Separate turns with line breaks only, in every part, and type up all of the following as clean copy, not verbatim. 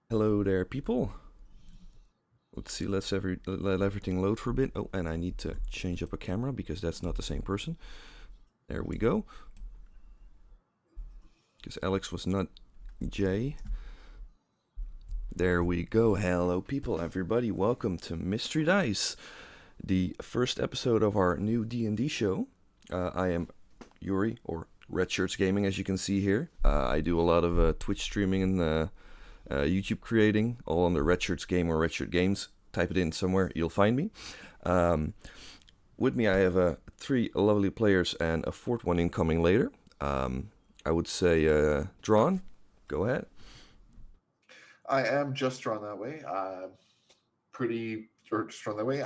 Hello there, people. Let's see, let everything load for a bit. Oh, and I need to change up a camera because that's not the same person. There we go. Because Alex was not Jay. There we go. Hello, people, everybody. Welcome to Mystery Dice, the first episode of our new D&D show. I am Yuri, or Redshirts Gaming, as you can see here. I do a lot of Twitch streaming and YouTube creating, all under Redshirts Game or Redshirt Games. Type it in somewhere, you'll find me. With me, I have three lovely players and a fourth one incoming later. I would say, Drawn, go ahead.
I am just drawn that way. Just drawn that way.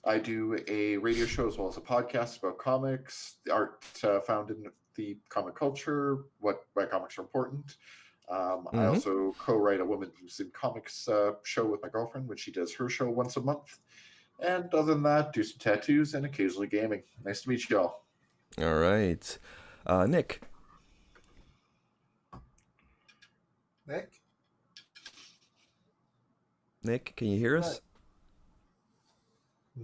I do a radio show as well as a podcast about comics, the art found in the comic culture, why comics are important. I
Mm-hmm.
also co-write a Women Who's in Comics show with my girlfriend when she does her show once a month. And other than that, do some tattoos and occasionally gaming. Nice to meet you all.
All right. Nick.
Nick?
Nick, can you hear us?
What?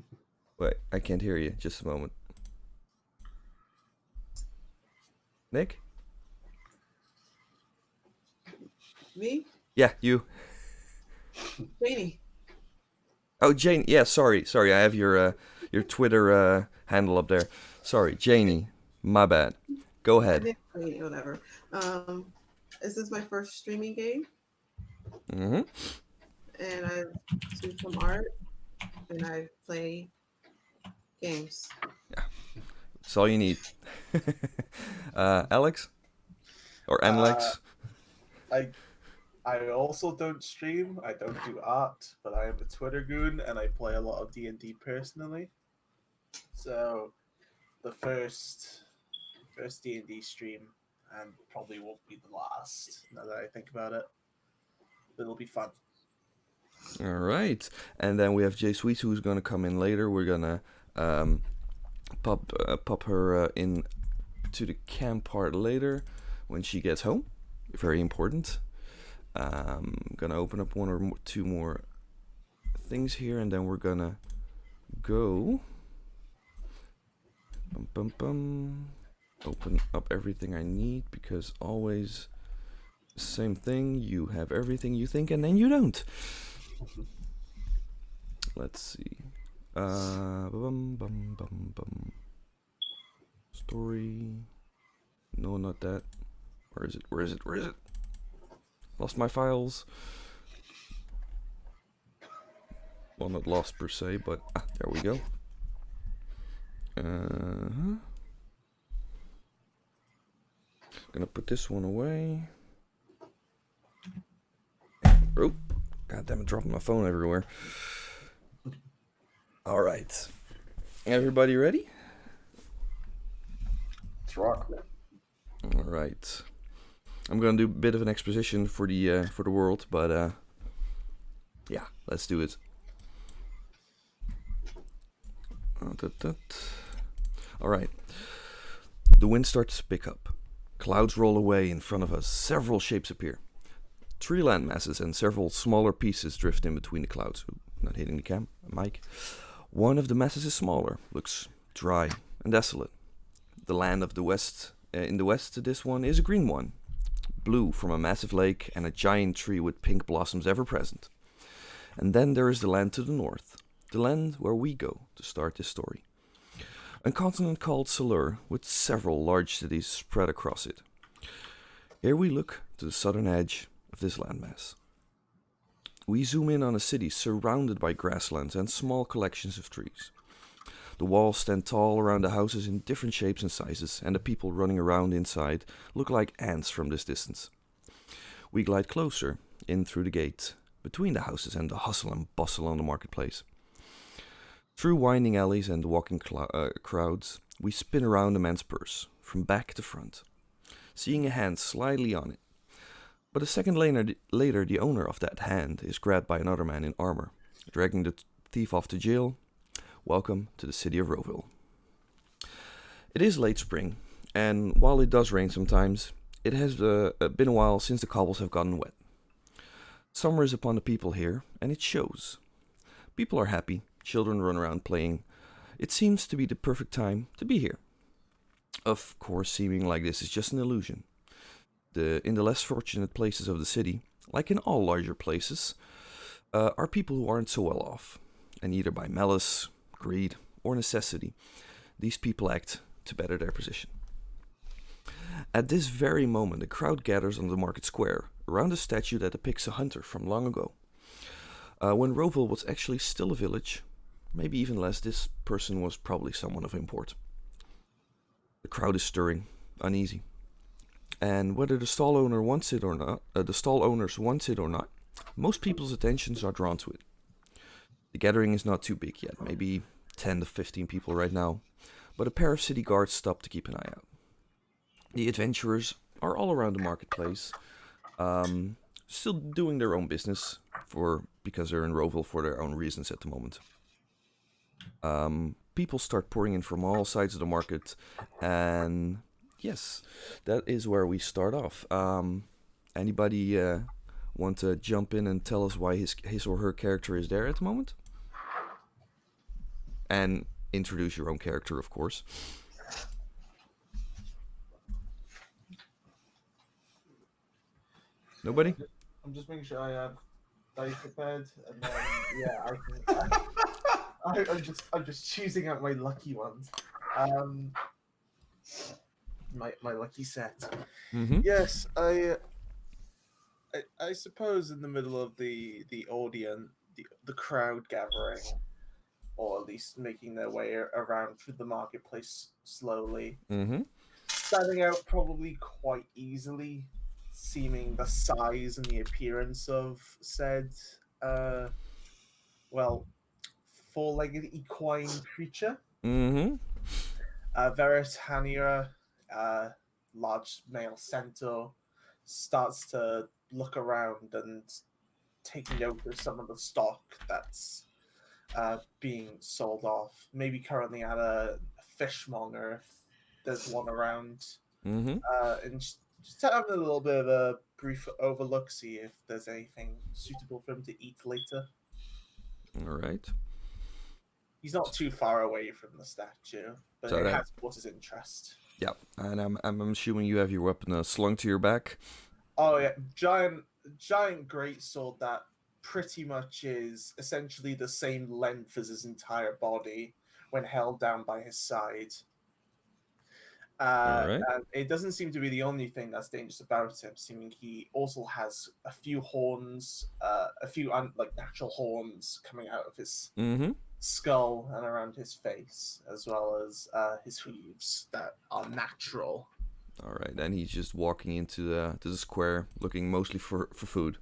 Wait, I can't hear you. Just a moment. Nick?
Me?
Yeah, you.
Janie.
Oh, Jane. Yeah, sorry. I have your Twitter handle up there. Sorry, Janie. My bad. Go ahead.
Janie, whatever. This is my first streaming game,
Mm-hmm.
and I do some art, and I play games.
That's all you need. Alex? Or Alex?
I also don't stream. I don't do art, but I am a Twitter goon and I play a lot of D&D personally. So the first D&D stream and probably won't be the last. Now that I think about it, it'll be fun.
All right. And then we have Jay Sweets, who's going to come in later. We're going to pop her in to the camp part later when she gets home. Very important. Gonna open up one or two more things here, and then we're gonna go. Open up everything I need, because always same thing. You have everything you think, and then you don't. Let's see. Story. No, not that. Where is it? Lost my files. Well, not lost per se, but there we go. Gonna put this one away. Oh, god damn it, dropping my phone everywhere. All right. Everybody ready?
Let's rock.
All right. I'm gonna do a bit of an exposition for the world, but yeah, let's do it. All right. The wind starts to pick up. Clouds roll away in front of us. Several shapes appear. Tree land masses and several smaller pieces drift in between the clouds. Ooh, not hitting the mic. One of the masses is smaller, looks dry and desolate. The land of the west, in the west, this one is a green one. Blue from a massive lake and a giant tree with pink blossoms ever present. And then there is the land to the north, the land where we go to start this story. A continent called Salur, with several large cities spread across it. Here we look to the southern edge of this landmass. We zoom in on a city surrounded by grasslands and small collections of trees. The walls stand tall around the houses in different shapes and sizes, and the people running around inside look like ants from this distance. We glide closer, in through the gate, between the houses and the hustle and bustle on the marketplace. Through winding alleys and walking crowds, we spin around the man's purse, from back to front, seeing a hand slyly on it. But a second later, the owner of that hand is grabbed by another man in armor, dragging the thief off to jail. Welcome to the city of Roville. It is late spring, and while it does rain sometimes, it has been a while since the cobbles have gotten wet. Summer is upon the people here, and it shows. People are happy, children run around playing. It seems to be the perfect time to be here. Of course, seeming like this is just an illusion. In the less fortunate places of the city, like in all larger places, are people who aren't so well off, and either by malice, greed, or necessity, these people act to better their position. At this very moment, a crowd gathers on the market square around a statue that depicts a hunter from long ago. When Roville was actually still a village, maybe even less, this person was probably someone of import. The crowd is stirring, uneasy, and whether the stall owner wants it or not, the stall owners want it or not, most people's attentions are drawn to it. The gathering is not too big yet, maybe 10 to 15 people right now, but a pair of city guards stop to keep an eye out. The adventurers are all around the marketplace, still doing their own business because they're in Roville for their own reasons at the moment. People start pouring in from all sides of the market, and yes, that is where we start off. Anybody want to jump in and tell us why his or her character is there at the moment? And introduce your own character, of course. Nobody?
I'm just making sure I have dice prepared, and then yeah, I'm just choosing out my lucky ones. My lucky set.
Mm-hmm.
Yes, I suppose in the middle of the audience, the crowd gathering, or at least making their way around through the marketplace slowly,
Mm-hmm.
standing out probably quite easily, seeming the size and the appearance of said, uh, well, four-legged equine creature.
Mm-hmm.
Veritania, uh, large male centaur, starts to look around and take note of some of the stock that's being sold off. Maybe currently at a fishmonger if there's one around.
Mm-hmm.
And just having a little bit of a brief overlook, see if there's anything suitable for him to eat later.
All right.
He's not too far away from the statue, but
So
it
that,
has caught his interest.
yeah, and I'm assuming you have your weapon slung to your back.
Oh yeah, giant great sword that pretty much is essentially the same length as his entire body when held down by his side.
All right.
And it doesn't seem to be the only thing that's dangerous about him. Seeming he also has a few horns, a few like natural horns coming out of his
Mm-hmm.
skull and around his face, as well as his hooves that are natural.
All right, and he's just walking into the square, looking mostly for food.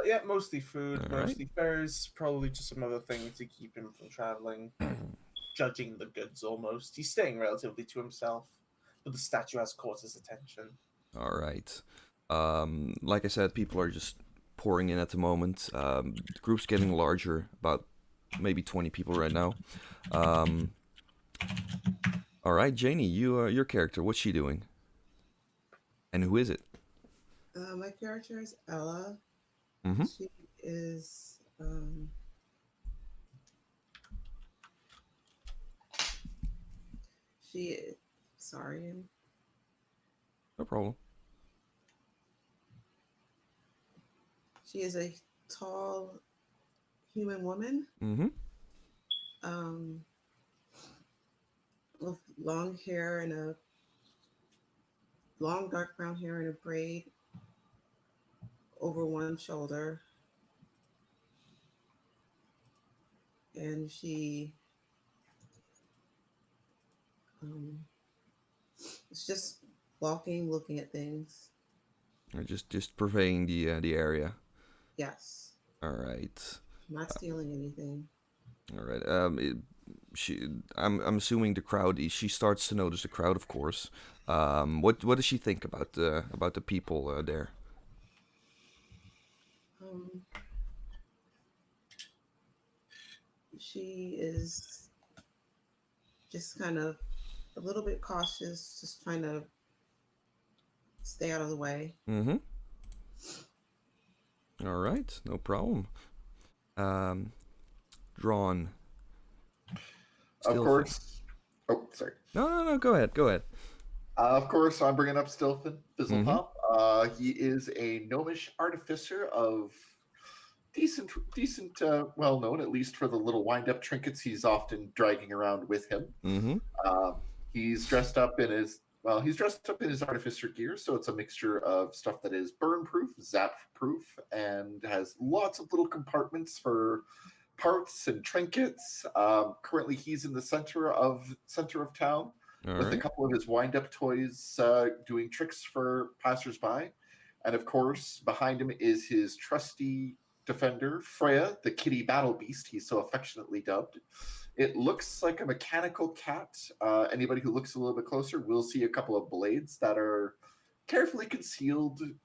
Yeah, mostly food,
All right.
mostly furs, probably just some other things to keep him from traveling. Judging the goods almost. He's staying relatively to himself, but the statue has caught his attention.
All right. Like I said, people are just pouring in at the moment. The group's getting larger, about maybe 20 people right now. All right, Janie, your character, what's she doing? And who is it?
My character is Ella.
Mm-hmm.
She is she sorry.
No problem.
She is a tall human woman.
Mm-hmm.
Um with long hair and a long dark brown hair and a braid over one shoulder. And she is just walking, looking at things.
Just purveying the area.
Yes.
All right.
Not stealing anything.
All right. I'm assuming the crowd. She starts to notice the crowd, of course. What does she think about the people there?
She is just kind of a little bit cautious, just trying to stay out of the way.
Mm-hmm. All right, no problem. Um, Drawn.
Of
Still.
course. Oh, sorry.
No. Go ahead. Go ahead.
Of course, I'm bringing up Stilfin,
Mm-hmm.
Fizzlepop. He is a gnomish artificer of decent, well known, at least for the little wind-up trinkets he's often dragging around with him.
Mm-hmm.
Um, he's dressed up in his artificer gear, so it's a mixture of stuff that is burn-proof, zap-proof, and has lots of little compartments for parts and trinkets. Currently, he's in the center of town
All
with a
right.
couple of his wind-up toys doing tricks for passersby. And of course, behind him is his trusty defender, Freya, the kitty battle beast he's so affectionately dubbed. It looks like a mechanical cat. Anybody who looks a little bit closer will see a couple of blades that are carefully concealed, in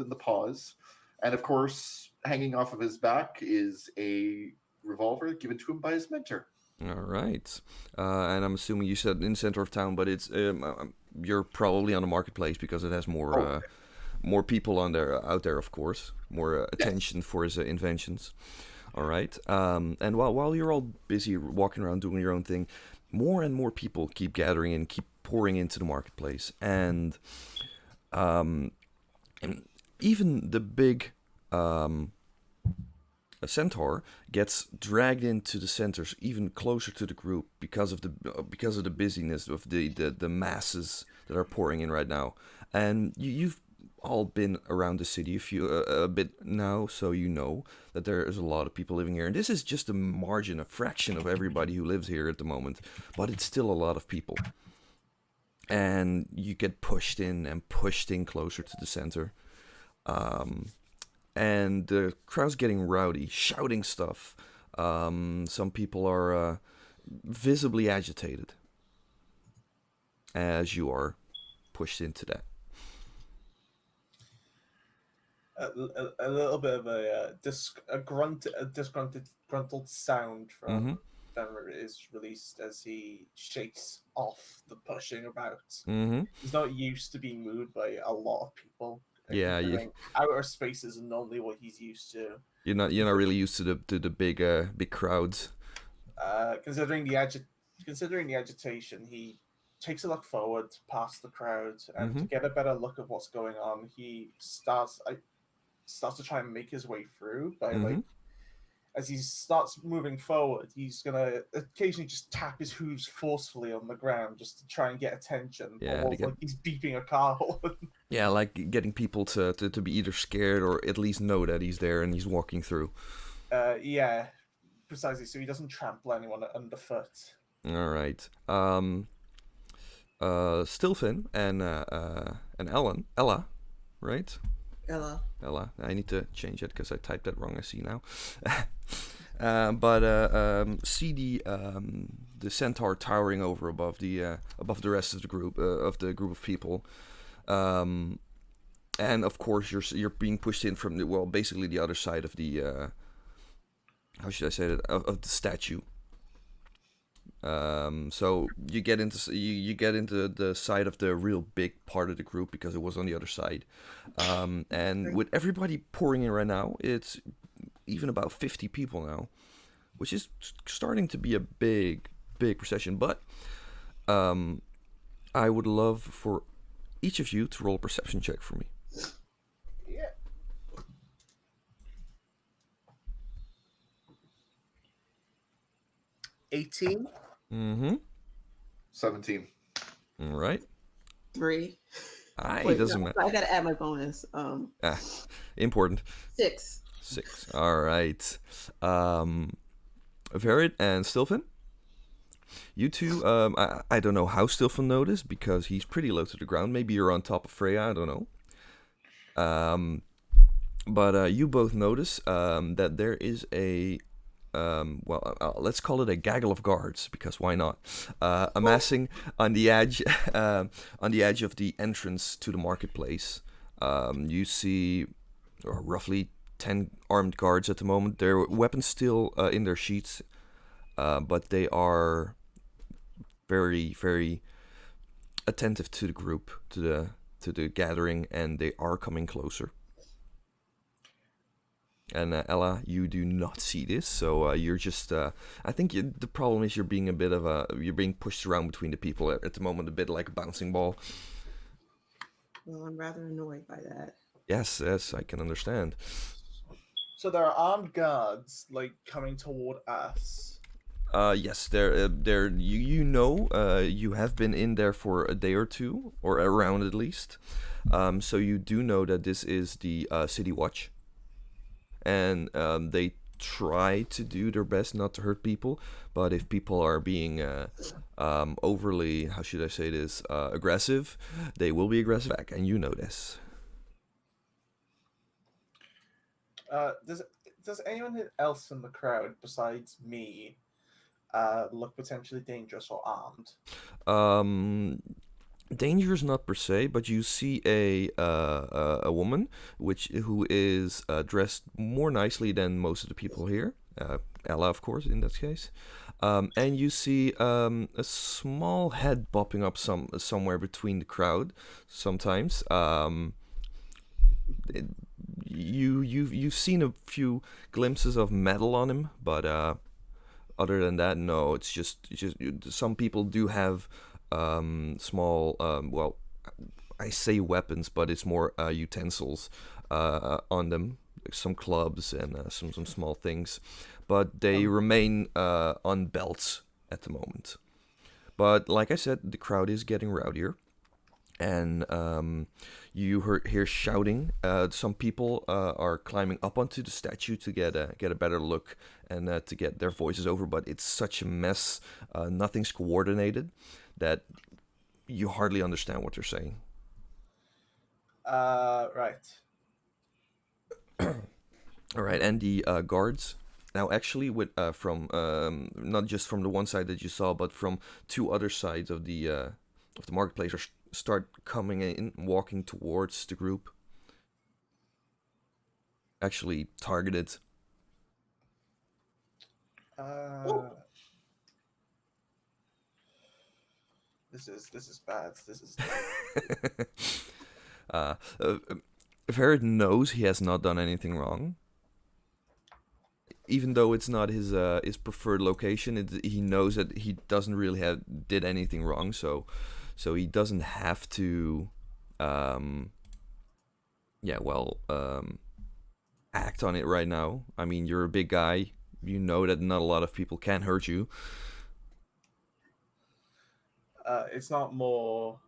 the paws. And of course, hanging off of his back is a revolver given to him by his mentor.
All right. And I'm assuming you said in the center of town, but it's you're probably on the marketplace because it has more people out there, of course, more attention for his inventions. All right. And while you're all busy walking around doing your own thing, more and more people keep gathering and keep pouring into the marketplace, um, and even the big a centaur gets dragged into the centers even closer to the group because of the busyness of the masses that are pouring in right now. And you've all been around the city a bit now, so you know that there is a lot of people living here, and this is just a fraction of everybody who lives here at the moment, but it's still a lot of people. And you get pushed in and pushed in closer to the center. And the crowd's getting rowdy, shouting stuff. Some people are visibly agitated as you are pushed into that.
A little bit of a disgruntled sound from Fenrir is released as he shakes off the pushing about.
Mm-hmm.
He's not used to being moved by a lot of people.
Yeah,
outer space isn't normally what he's used to.
You're not really used to the big crowds.
Considering the agitation, he takes a look forward past the crowd, and to get a better look of what's going on, he starts to try and make his way through by as he starts moving forward, he's gonna occasionally just tap his hooves forcefully on the ground just to try and get attention.
Yeah,
almost like he's beeping a car horn.
Yeah, like getting people to be either scared or at least know that he's there and he's walking through.
Yeah, precisely. So he doesn't trample anyone underfoot.
All right. Stilfin and Ella, right?
Ella.
I need to change it because I typed that wrong. I see now. See the centaur towering over above the rest of the group of people, and of course you're being pushed in from basically the other side of the how should I say that, of the statue. So you get into the side of the real big part of the group because it was on the other side, and with everybody pouring in right now, it's even about 50 people now, which is starting to be a big procession. But I would love for each of you to roll a perception check for me.
Yeah. $18.
Mm-hmm.
17.
All right.
3.
It doesn't matter.
I gotta add my bonus.
Important.
6.
6. All right. Verid and Stilfin. You two, I don't know how Stilfin noticed because he's pretty low to the ground. Maybe you're on top of Freya, I don't know. But you both notice that there is a let's call it a gaggle of guards because why not? Amassing on the edge, of the entrance to the marketplace. You see roughly 10 armed guards at the moment. Their weapons still in their sheaths, but they are very, very attentive to the group, to the gathering, and they are coming closer. And Ella, you do not see this, so you're just. I think the problem is you're being a bit of a. You're being pushed around between the people at the moment, a bit like a bouncing ball.
Well, I'm rather annoyed by that.
Yes, yes, I can understand.
So there are armed guards like coming toward us.
Yes, there. You know, you have been in there for a day or two, or around at least. So you do know that this is the City Watch, and they try to do their best not to hurt people. But if people are being overly, how should I say this, aggressive, they will be aggressive back, and you know this.
Does anyone else in the crowd besides me look potentially dangerous or armed?
Um, Dangerous not per se, but you see a woman who is dressed more nicely than most of the people here. Ella, of course, in that case. And you see a small head bopping up somewhere between the crowd. Sometimes it, you've seen a few glimpses of metal on him, but other than that, no. It's just some people do have small. Well, I say weapons, but it's more utensils on them, some clubs and some small things, but they remain on belts at the moment. But like I said, the crowd is getting rowdier, and you hear shouting. Some people are climbing up onto the statue to get a better look and to get their voices over. But it's such a mess. Nothing's coordinated that you hardly understand what they're saying.
Right.
All right, and the guards. Now, actually, with from not just from the one side that you saw, but from two other sides of the marketplace, start coming in, walking towards the group. Actually, targeted.
This is bad. This is.
uh, uh, Verret knows he has not done anything wrong. Even though it's not his preferred location, he knows that he doesn't really did anything wrong. So he doesn't have to, yeah, well, act on it right now. I mean, you're a big guy. You know that not a lot of people can hurt you.
It's not more.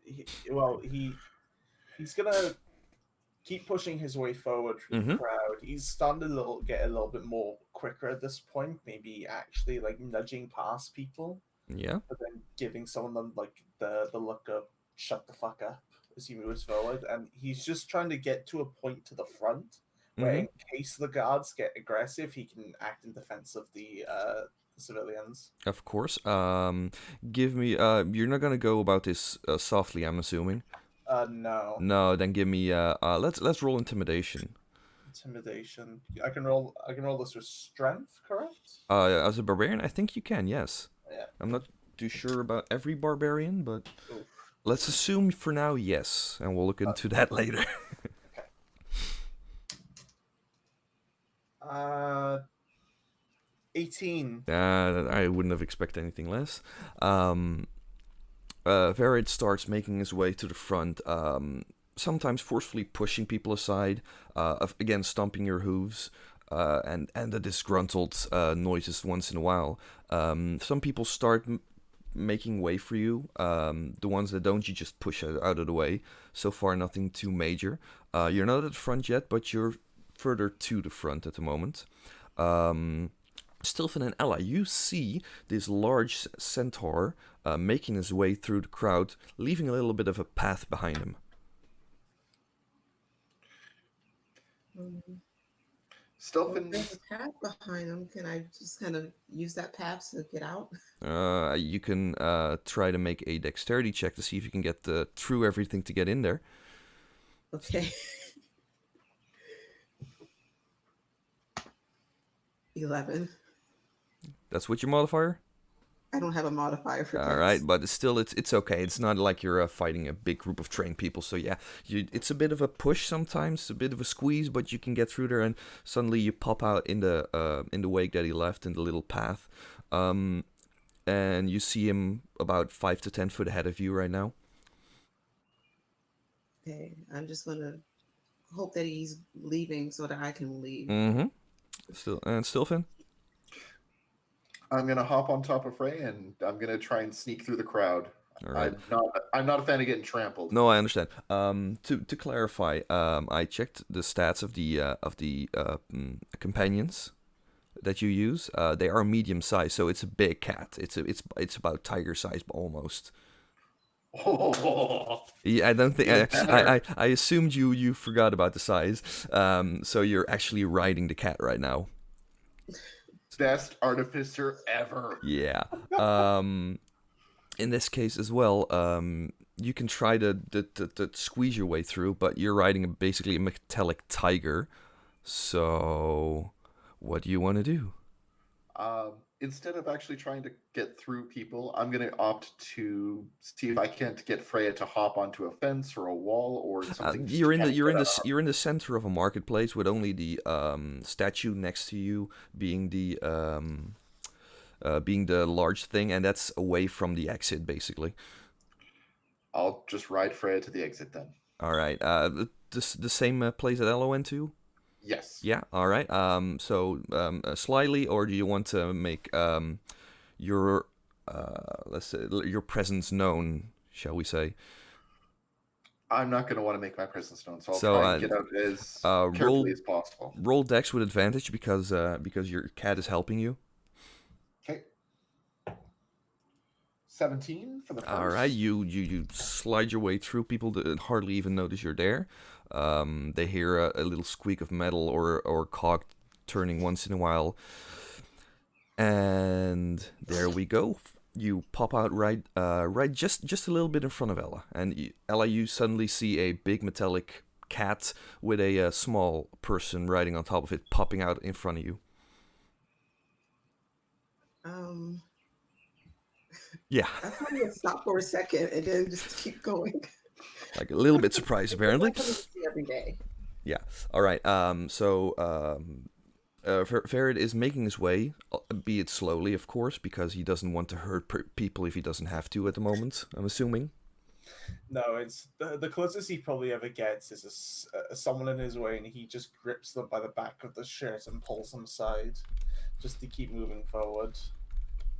He's gonna keep pushing his way forward through the crowd. He's starting to get a little bit more quicker at this point. Maybe actually like nudging past people.
Yeah.
But then giving some of them like the look of shut the fuck up as he moves forward, and he's just trying to get to a point to the front where, in case the guards get aggressive, he can act in defense of the civilians.
Of course. Give me. You're not gonna go about this softly, I'm assuming.
No.
No, then give me. Let's roll intimidation.
Intimidation. I can roll this with strength, correct?
As a barbarian, I think you can. Yes.
Yeah.
I'm not too sure about every barbarian, but let's assume for now, yes, and we'll look into that later.
Okay. 18.
I wouldn't have expected anything less. Verret starts making his way to the front, sometimes forcefully pushing people aside, again stomping your hooves, and the disgruntled noises once in a while. Some people start making way for you. The ones that don't, you just push out of the way. So far, nothing too major. You're not at the front yet, but you're further to the front at the moment. Stilfin and Ella, you see this large centaur making his way through the crowd, leaving a little bit of a path behind him.
Stilfin.
There's a path behind him. Can I just kind of use that path to get out?
You can try to make a dexterity check to see if you can get through everything to get in there.
Okay. 11.
That's with your modifier?
I don't have a modifier for
All right,
dex.
but still, it's okay. It's not like you're fighting a big group of trained people. So yeah, it's a bit of a push sometimes, a bit of a squeeze, but you can get through there, and suddenly you pop out in the wake that he left in the little path, and you see him about 5 to 10 foot ahead of you right now.
Okay, I'm just gonna hope that he's leaving so that I can leave.
Mm-hmm. Still Finn.
I'm gonna hop on top of Frey and I'm gonna try and sneak through the crowd.
All right.
I'm not a fan of getting trampled.
No, I understand. To clarify, I checked the stats of the companions that you use. They are medium size, so it's a big cat. It's about tiger size almost.
Oh,
Yeah, I don't think
even better.
I assumed you forgot about the size. So you're actually riding the cat right now.
Best artificer ever.
Yeah. In this case as well, you can try to squeeze your way through, but you're riding basically a metallic tiger. So, what do you want to do?
Instead of actually trying to get through people, I'm going to opt to see if I can't get Freya to hop onto a fence or a wall or something. Just to kind of get up.
You're in the center of a marketplace with only the statue next to you being the large thing, and that's away from the exit basically.
I'll just ride Freya to the exit then.
All right. The same place that Ella went to.
Yes.
Yeah. All right. Slyly, or do you want to make your let's say your presence known, shall we say?
I'm not going to want to make my presence known, so I'll
So
try and get out as
roll
carefully as possible.
roll dex with advantage because your cat is helping you.
Okay. 17 for the first.
All right. You slide your way through. People that hardly even notice you're there. They hear a little squeak of metal or cog turning once in a while. And there we go. You pop out right just a little bit in front of Ella, and Ella, you suddenly see a big metallic cat with a small person riding on top of it, popping out in front of you. Yeah,
I thought we would stop for a second and then just keep going.
like a little bit surprised apparently.
Every day.
Yeah. All right. Ferret is making his way, be it slowly, of course, because he doesn't want to hurt people if he doesn't have to at the moment, I'm assuming.
No, it's the closest he probably ever gets is someone in his way, and he just grips them by the back of the shirt and pulls them aside, just to keep moving forward.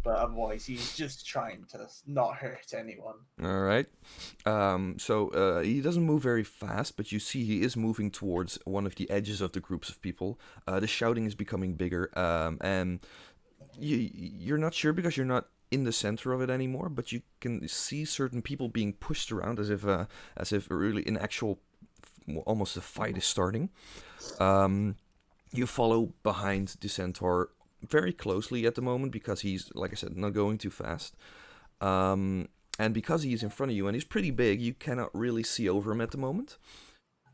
But otherwise, he's just trying to not hurt anyone.
All right. So he doesn't move very fast, but you see he is moving towards one of the edges of the groups of people. The shouting is becoming bigger, and you're not sure because you're not in the center of it anymore, but you can see certain people being pushed around as if really an actual, almost a fight is starting. You follow behind the centaur very closely at the moment because he's, like I said, not going too fast. And because he's in front of you and he's pretty big, you cannot really see over him at the moment.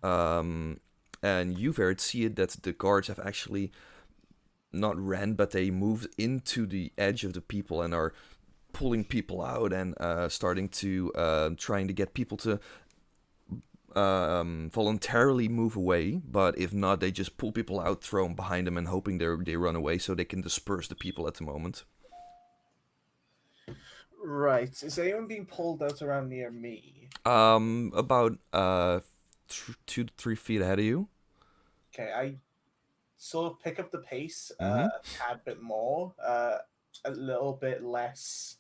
And you, Verit, see it that the guards have actually not ran, but they moved into the edge of the people and are pulling people out and starting to trying to get people to voluntarily move away, but if not, they just pull people out, throw them behind them, and hoping they run away so they can disperse the people at the moment.
Right. Is anyone being pulled out around near me?
About 2 to 3 feet ahead of you.
Okay, I sort of pick up the pace
Mhm.
a tad bit more, a little bit less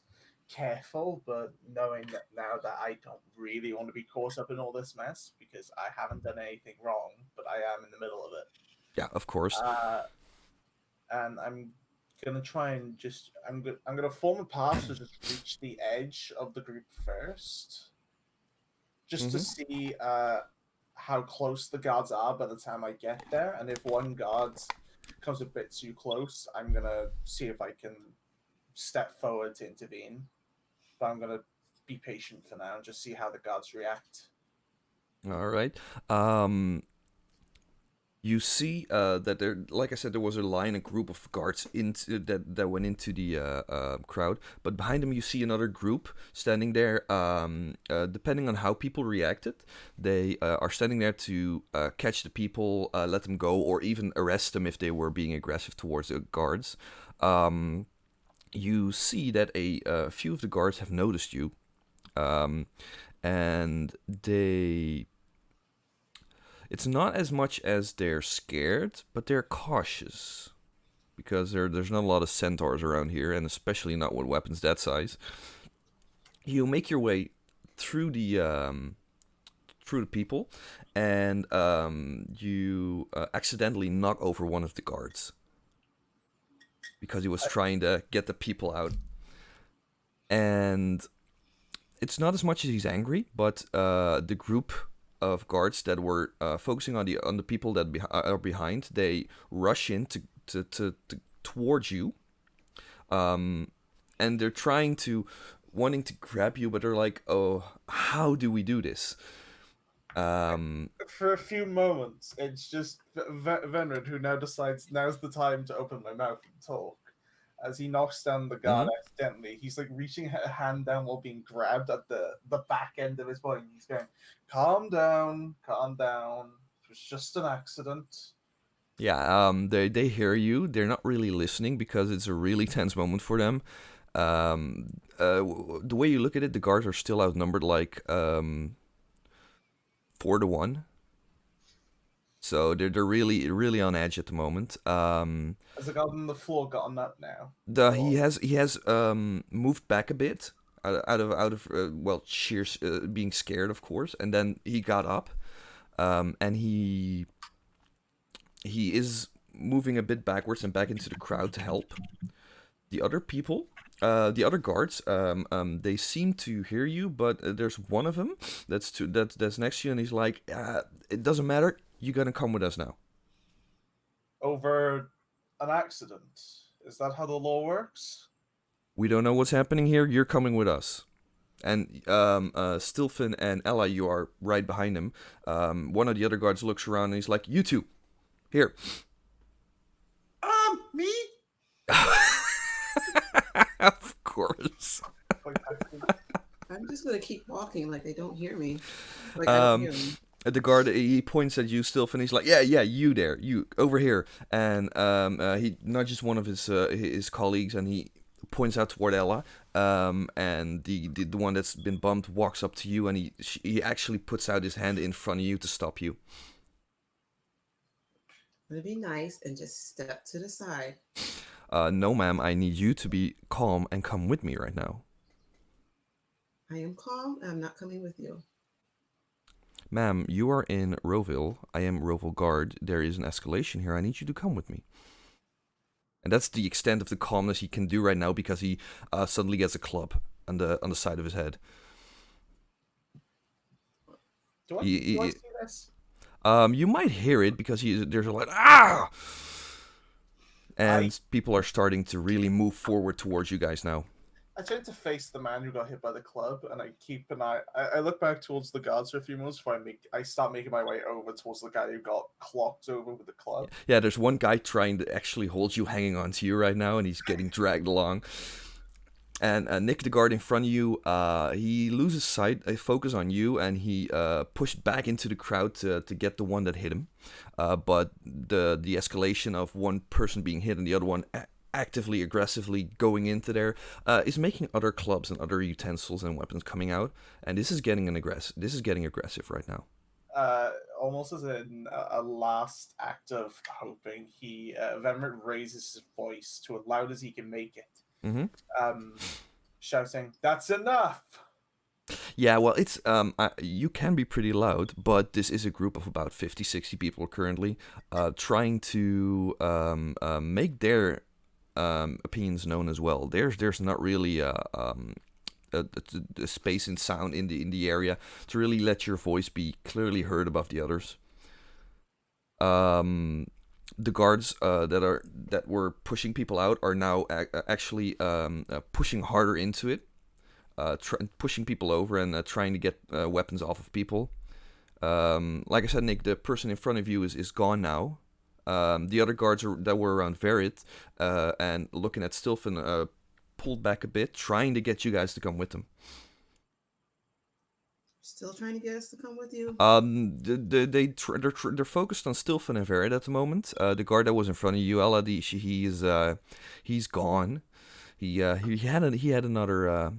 careful, but knowing that now that I don't really want to be caught up in all this mess because I haven't done anything wrong, but I am in the middle of it.
Yeah, of course.
And I'm gonna try and I'm gonna form a path to just reach the edge of the group first, just to see how close the guards are by the time I get there. And if one guard comes a bit too close, I'm gonna see if I can step forward to intervene. But I'm gonna be patient for now and just see how the guards react.
All right. You see that there, like I said, there was a group of guards that went into the crowd. But behind them, you see another group standing there. Depending on how people reacted, they are standing there to catch the people, let them go, or even arrest them if they were being aggressive towards the guards. You see that a few of the guards have noticed you, and they. It's not as much as they're scared, but they're cautious. Because there's not a lot of centaurs around here, and especially not with weapons that size. You make your way through the people, and you accidentally knock over one of the guards. Because he was trying to get the people out. And it's not as much as he's angry, but the group of guards that were focusing on the people that are behind, they rush in towards you, and they're wanting to grab you, but they're like, "Oh, how do we do this?"
For a few moments, it's just Venred who now decides now's the time to open my mouth and talk. As he knocks down the guard accidentally, he's like reaching a hand down while being grabbed at the back end of his body. He's going, calm down. It was just an accident.
Yeah, they hear you. They're not really listening because it's a really tense moment for them. The way you look at it, the guards are still outnumbered like 4-1. So they're really on edge at the moment.
Has the guard on the floor gotten up now?
He has moved back a bit out of sheer being scared, of course, and then he got up, and he is moving a bit backwards and back into the crowd to help. The other people, the other guards, they seem to hear you, but there's one of them that's next to you, and he's like, "It doesn't matter. You're gonna come with us now."
Over an accident? Is that how the law works?
We don't know what's happening here. You're coming with us. And Stilfin and Ella, you are right behind him. One of the other guards looks around and he's like, "You two, here."
Me?
Of course.
I'm just gonna keep walking like they don't hear me. Like I don't hear them.
The guard, he points at you, Stilfin. He's like, yeah, you there, you over here. And he nudges one of his colleagues, and he points out toward Ella. And the one that's been bumped walks up to you, and he actually puts out his hand in front of you to stop you.
I'm gonna be nice and just step to the side.
No, ma'am, I need you to be calm and come with me right now.
I am calm. I'm not coming with you.
Ma'am, you are in Roville. I am Roville Guard. There is an escalation here. I need you to come with me. And that's the extent of the calmness he can do right now because he suddenly gets a club on the side of his head.
Do I see this?
You might hear it because there's a lot, ah! And people are starting to really move forward towards you guys now.
I tend to face the man who got hit by the club, and I keep an eye. I look back towards the guards for a few moments before I start making my way over towards the guy who got clocked over with the club. Yeah,
there's one guy trying to actually hold you, hanging on to you right now, and he's getting dragged along. And Nick, the guard in front of you, he loses sight, focus on you, and he pushed back into the crowd to get the one that hit him. But the escalation of one person being hit and the other one actively, aggressively going into there is making other clubs and other utensils and weapons coming out, and this is getting aggressive right now.
Almost as a last act of hoping, Venred raises his voice to as loud as he can make it.
Mm-hmm.
Shouting, "That's enough!"
Yeah, well, it's you can be pretty loud, but this is a group of about 50-60 people currently trying to make their opinions known as well. There's not really a space and sound in the area to really let your voice be clearly heard above the others. The guards that were pushing people out are now actually pushing harder into it, pushing people over and trying to get weapons off of people. Like I said, Nick, the person in front of you is gone now. The other guards that were around Verit and looking at Stilfen pulled back a bit, trying to get you guys to come with them.
Still trying to get us to come with you?
They're focused on Stilfen and Verit at the moment. The guard that was in front of you, Eladi, he's gone. He had another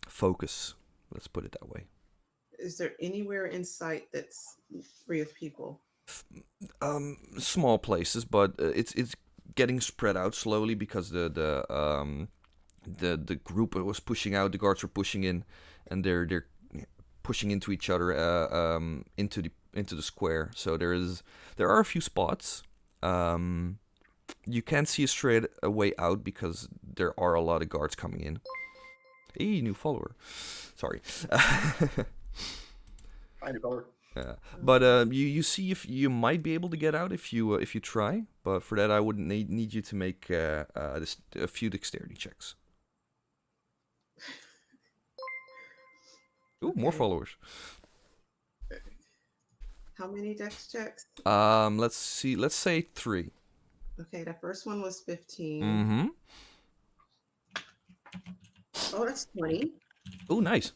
focus. Let's put it that way.
Is there anywhere in sight that's free of people?
Small places, but it's getting spread out slowly because the group was pushing out, the guards were pushing in, and they're pushing into each other into the square. So there are a few spots. You can't see a straight way out because there are a lot of guards coming in. Hey, new follower. Sorry.
Hi, new follower.
But you see if you might be able to get out if you try. But for that, I would need you to make a few dexterity checks. Ooh, more followers.
How many dex checks?
Let's see. Let's say 3.
Okay, the first one was 15.
Mm-hmm.
Oh, that's 20.
Oh, nice.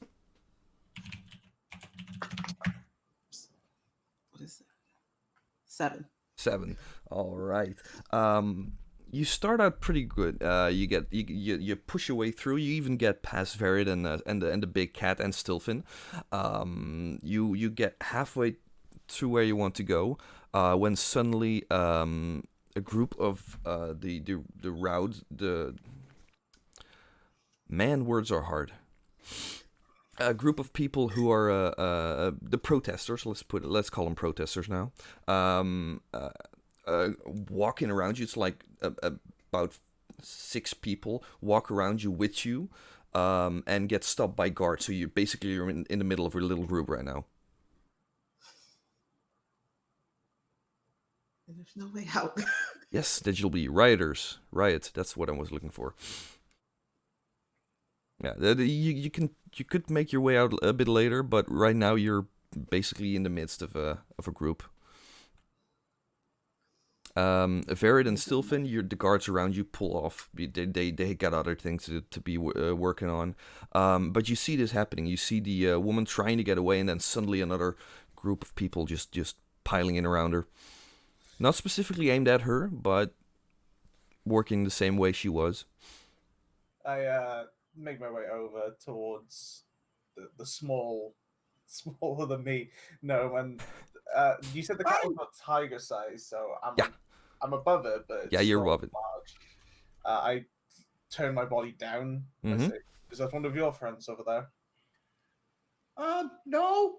What is that? 7.
7. All right. You start out pretty good. You push your way through. You even get past Verid and the big cat and Stilfin. You get halfway to where you want to go when suddenly a group of the words are hard. A group of people who are the protesters. Let's call them protesters now. Walking around you. It's like about 6 people walk around you with you, and get stopped by guards. So you're in the middle of a little group right now.
And there's no way out.
Yes, digital be rioters. Riot. That's what I was looking for. Yeah, you could make your way out a bit later, but right now you're basically in the midst of a group. Verid and Stilfin, the guards around you pull off. They got other things to be working on. But you see this happening. You see the woman trying to get away, and then suddenly another group of people just piling in around her. Not specifically aimed at her, but working the same way she was.
I make my way over towards the smaller than me. No, and you said the cat was not tiger size, so I'm above it, but
yeah, you're above it.
Large. I turn my body down.
Mm-hmm.
I say, is that one of your friends over there?
No.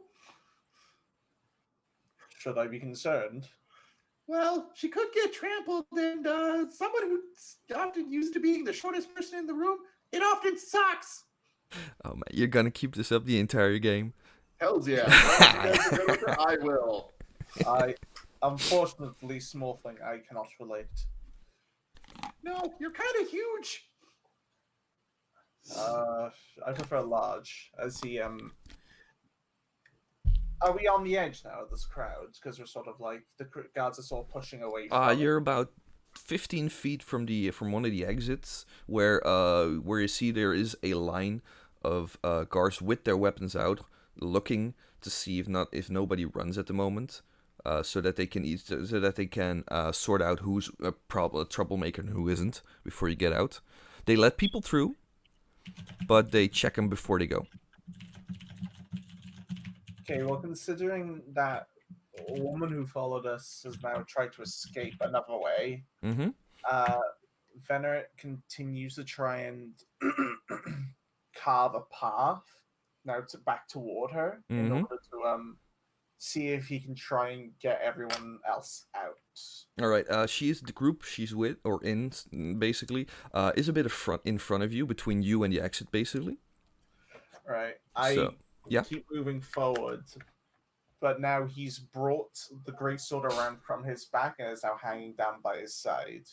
Should I be concerned?
Well, she could get trampled, and someone who's often used to being the shortest person in the room, it often sucks.
Oh man, you're gonna keep this up the entire game.
Hells yeah. I will.
Unfortunately, small thing, I cannot relate.
No, you're kind of huge.
I prefer large. As he Are we on the edge now of this crowd? Because we're sort of like the guards are sort of pushing away.
You're about 15 feet from one of the exits, where you see there is a line of guards with their weapons out, looking to see if nobody runs at the moment, so that they can sort out who's a troublemaker and who isn't before you get out. They let people through, but they check them before they go.
Okay, well, considering that a woman who followed us has now tried to escape another way,
Mm-hmm.
Venerit continues to try and carve a path now back toward her in order to see if he can try and get everyone else out.
All right. The group she's with or in basically is a bit in front of you, between you and the exit, basically.
All right. Keep moving forward, but now he's brought the greatsword around from his back and is now hanging down by his side.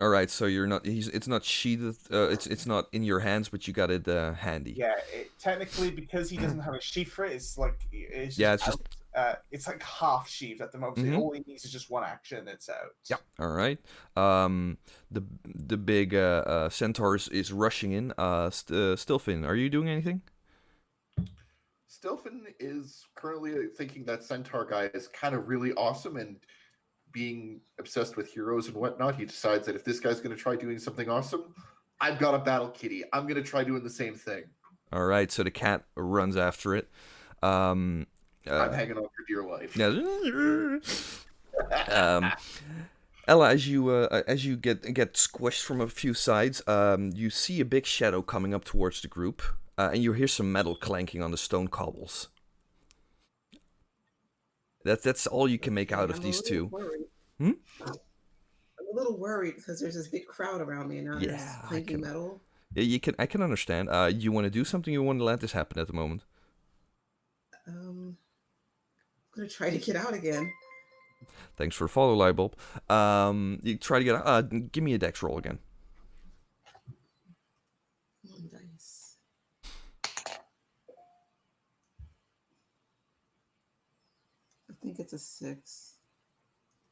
All right, so you're not. It's not sheathed. It's not in your hands, but you got it handy.
Yeah, technically, because he doesn't have a sheath for it, it's like it's
just
it's like half sheathed at the moment. So all he needs is just one action. It's out.
Yeah. All right. The big centaur is rushing in. Stilfin, are you doing anything?
Stilfin is currently thinking that Centaur guy is kind of really awesome, and being obsessed with heroes and whatnot, he decides that if this guy's going to try doing something awesome, I've got a battle kitty. I'm going to try doing the same thing.
All right. So the cat runs after it.
I'm hanging on for dear life.
Yeah. Ella, as you get squished from a few sides, you see a big shadow coming up towards the group, and you hear some metal clanking on the stone cobbles. That's all you can make out of these two.
I'm a little worried because there's this big crowd around me, and now there's clanking metal.
Yeah, I can understand. You want to do something? You want to let this happen at the moment?
I'm gonna try to get out again.
Thanks for the follow, Lightbulb. You try to get out. Give me a dex roll again.
One dice. I think it's a 6.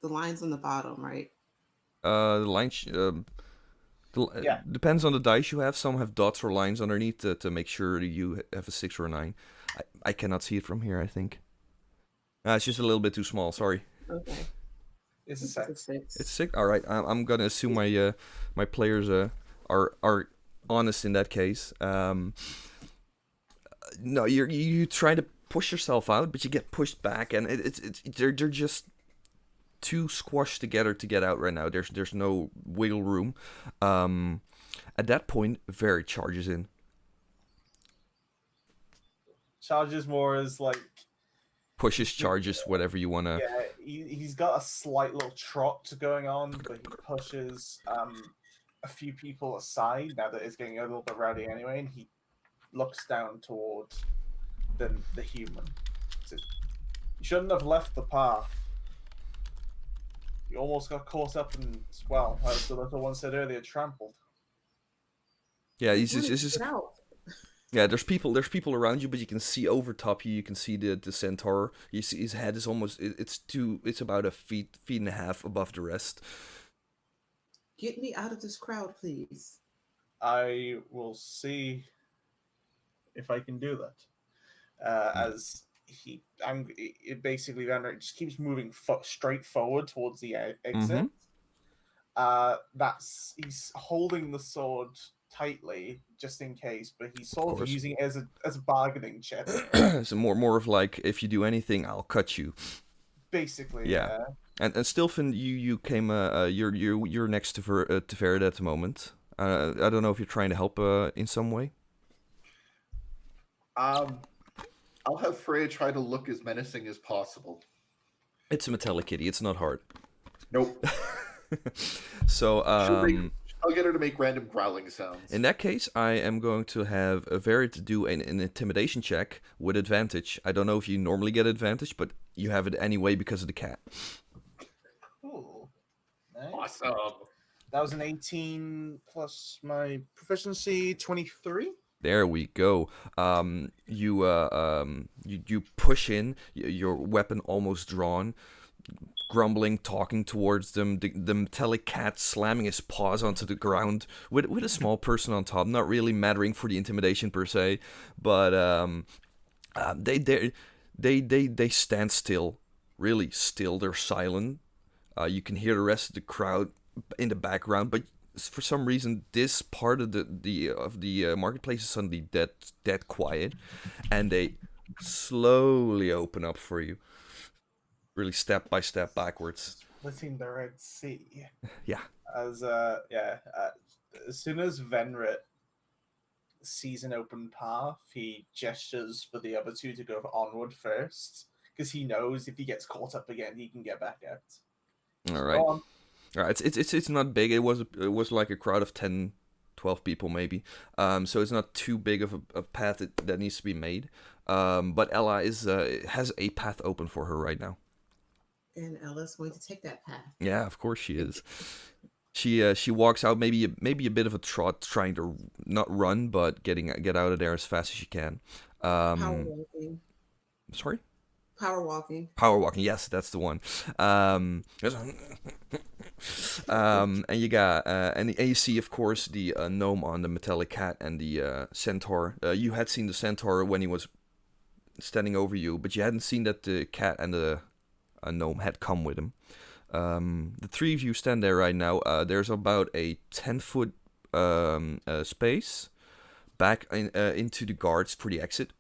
The line's on the bottom, right?
The line. Depends on the dice you have. Some have dots or lines underneath to make sure you have a 6 or a 9. I cannot see it from here, I think. It's just a little bit too small, sorry.
Okay.
It's a 6.
It's 6? Alright, I'm gonna assume my players are honest in that case. No, you try to push yourself out, but you get pushed back, and they're just too squashed together to get out right now. There's no wiggle room. At that point, Very charges in.
Charges more as like
pushes, charges, whatever you wanna.
Yeah, he's got a slight little trot going on, but he pushes a few people aside now that it's getting a little bit rowdy anyway, and he looks down towards the human. Says, "You shouldn't have left the path. You almost got caught up in, well, as the little one said earlier, trampled."
Yeah, he's just. Yeah, there's people around you, but you can see over top you. You can see the centaur. You see his head is almost. It's about a feet and a half above the rest.
Get me out of this crowd, please.
I will see if I can do that. As it basically just keeps moving straight forward towards the exit. He's holding the sword tightly just in case, but he's sort of using it as a bargaining chip.
So more of like, if you do anything, I'll cut you.
Basically,
yeah. And Stilfin, you came. You're next to Verid at the moment. I don't know if you're trying to help in some way.
I'll have Freya try to look as menacing as possible.
It's a metallic kitty. It's not hard.
Nope.
So
I'll get her to make random growling sounds.
In that case, I am going to have Verid do an intimidation check with advantage. I don't know if you normally get advantage, but you have it anyway because of the cat.
Cool. Nice.
Awesome.
That was an 18 plus my proficiency, 23.
There we go. You push in, your weapon almost drawn, grumbling, talking towards them. The metallic cat slamming his paws onto the ground with a small person on top. Not really mattering for the intimidation per se, but they stand still, really still. They're silent. You can hear the rest of the crowd in the background, but for some reason, this part of the marketplace is suddenly dead quiet, and they slowly open up for you, really step by step backwards.
Splitting the Red Sea.
Yeah.
As soon as Venrit sees an open path, he gestures for the other two to go onward first, because he knows if he gets caught up again, he can get back out.
All right. It's not big. It was like a crowd of 10, 12 people maybe. So it's not too big of a path that needs to be made. But Ella has a path open for her right now.
And Ella's going to take that path.
Yeah, of course she is. She walks out, maybe a bit of a trot, trying to not run, but get out of there as fast as she can.
Power walking.
Sorry?
Power walking.
Power walking, yes, that's the one. And you got and you see, of course, the gnome on the metallic cat and the centaur. You had seen the centaur when he was standing over you, but you hadn't seen that the cat and the gnome had come with him. The three of you stand there right now. There's about a 10-foot space back into the guards for the exit.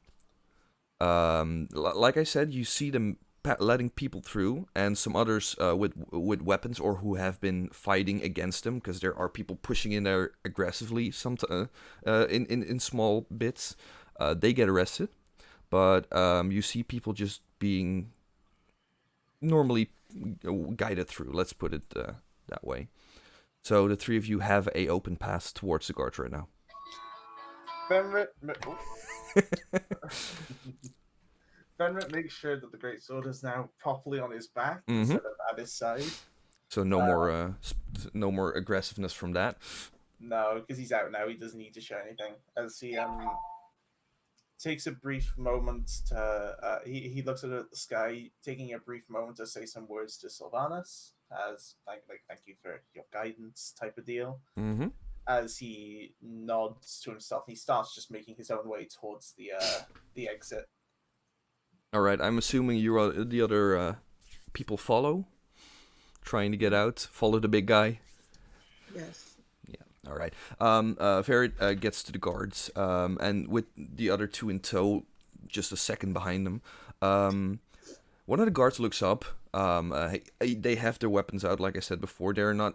Like I said, you see them letting people through, and some others with weapons or who have been fighting against them, because there are people pushing in there aggressively. In small bits, they get arrested, but you see people just being normally guided through. Let's put it that way. So the three of you have a open path towards the guards right now.
Fenrit makes sure that the great sword is now properly on his back
Mhm.
instead of at his side.
So no more aggressiveness from that.
No, because he's out now. He doesn't need to show anything. As he takes a brief moment to he looks at the sky, taking a brief moment to say some words to Sylvanas as like thank you for your guidance type of deal.
Mm-hmm.
As he nods to himself, he starts just making his own way towards the exit.
All right, I'm assuming the other people follow, trying to get out. Follow the big guy.
Yes.
Yeah. All right. Ferret gets to the guards, and with the other two in tow, just a second behind them. One of the guards looks up. They have their weapons out, like I said before. They're not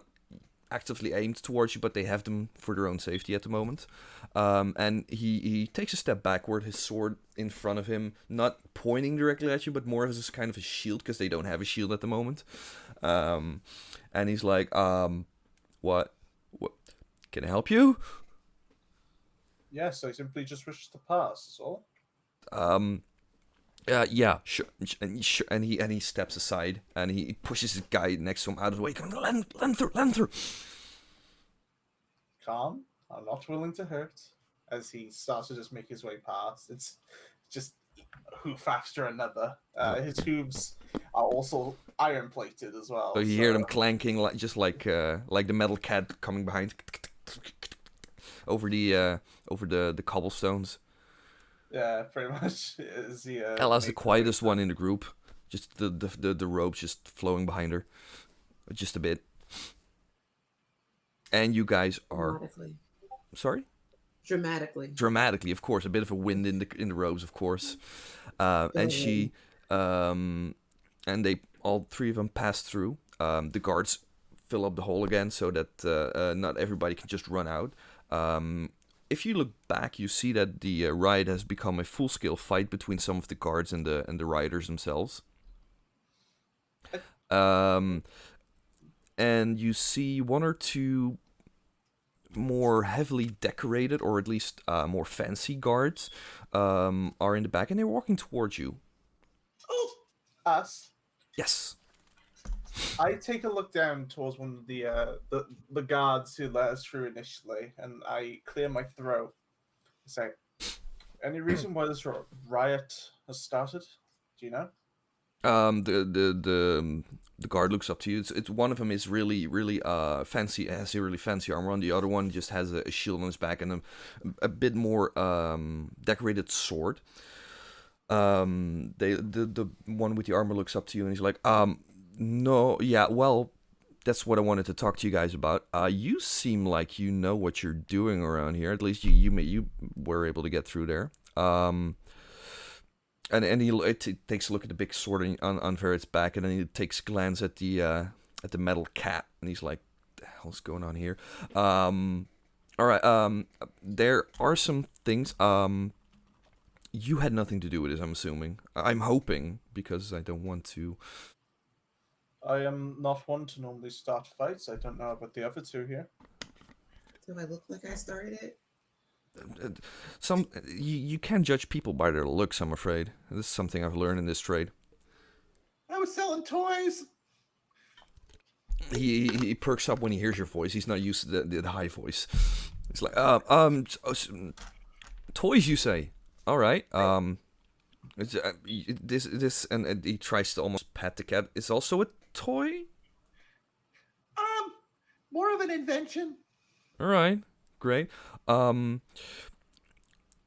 actively aimed towards you, but they have them for their own safety at the moment. And he takes a step backward, his sword in front of him, not pointing directly at you, but more as kind of a shield, because they don't have a shield at the moment. And he's like, what? Can I help you?
Yes, I simply just wish to pass, that's all.
Yeah, sure. And he steps aside, and he pushes his guy next to him out of the way. Land through.
Calm. I'm not willing to hurt. As he starts to just make his way past, it's just hoof after another. His hooves are also iron plated as well.
So you hear them clanking, like the metal cat coming behind over the cobblestones.
Yeah, pretty much. Is the
Ella's the quietest one in the group. Just the robes just flowing behind her, just a bit. And you guys are
Dramatically.
sorry.
Dramatically,
Of course, a bit of a wind in the robes, of course. And she, and they all three of them pass through. The guards fill up the hole again, so that not everybody can just run out. If you look back, you see that the riot has become a full-scale fight between some of the guards and the rioters themselves. And you see one or two more heavily decorated, or at least more fancy guards are in the back, and they're walking towards you.
Oh, us.
Yes.
I take a look down towards one of the guards who let us through initially, and I clear my throat. I say, any reason why this riot has started? Do you know?
The guard looks up to you. It's one of them is really fancy. Has a really fancy armor on. The other one just has a shield on his back and a bit more decorated sword. The one with the armor looks up to you and he's like, no, yeah, well, that's what I wanted to talk to you guys about. You seem like you know what you're doing around here. At least you were able to get through there. And he takes a look at the big sword on Ferret's back, and then he takes a glance at the metal cat, and he's like, "The hell's going on here?" All right. There are some things. You had nothing to do with this, I'm assuming. I'm hoping, because I don't want to.
I am not one to normally start fights. I don't know about the other two here.
Do I look like I started it?
You can't judge people by their looks, I'm afraid. This is something I've learned in this trade.
I was selling toys.
He perks up when he hears your voice. He's not used to the high voice. It's like, toys, you say? All right. It's, this, and he tries to almost pet the cat. It's also a toy.
More of an invention.
All right, great. Um,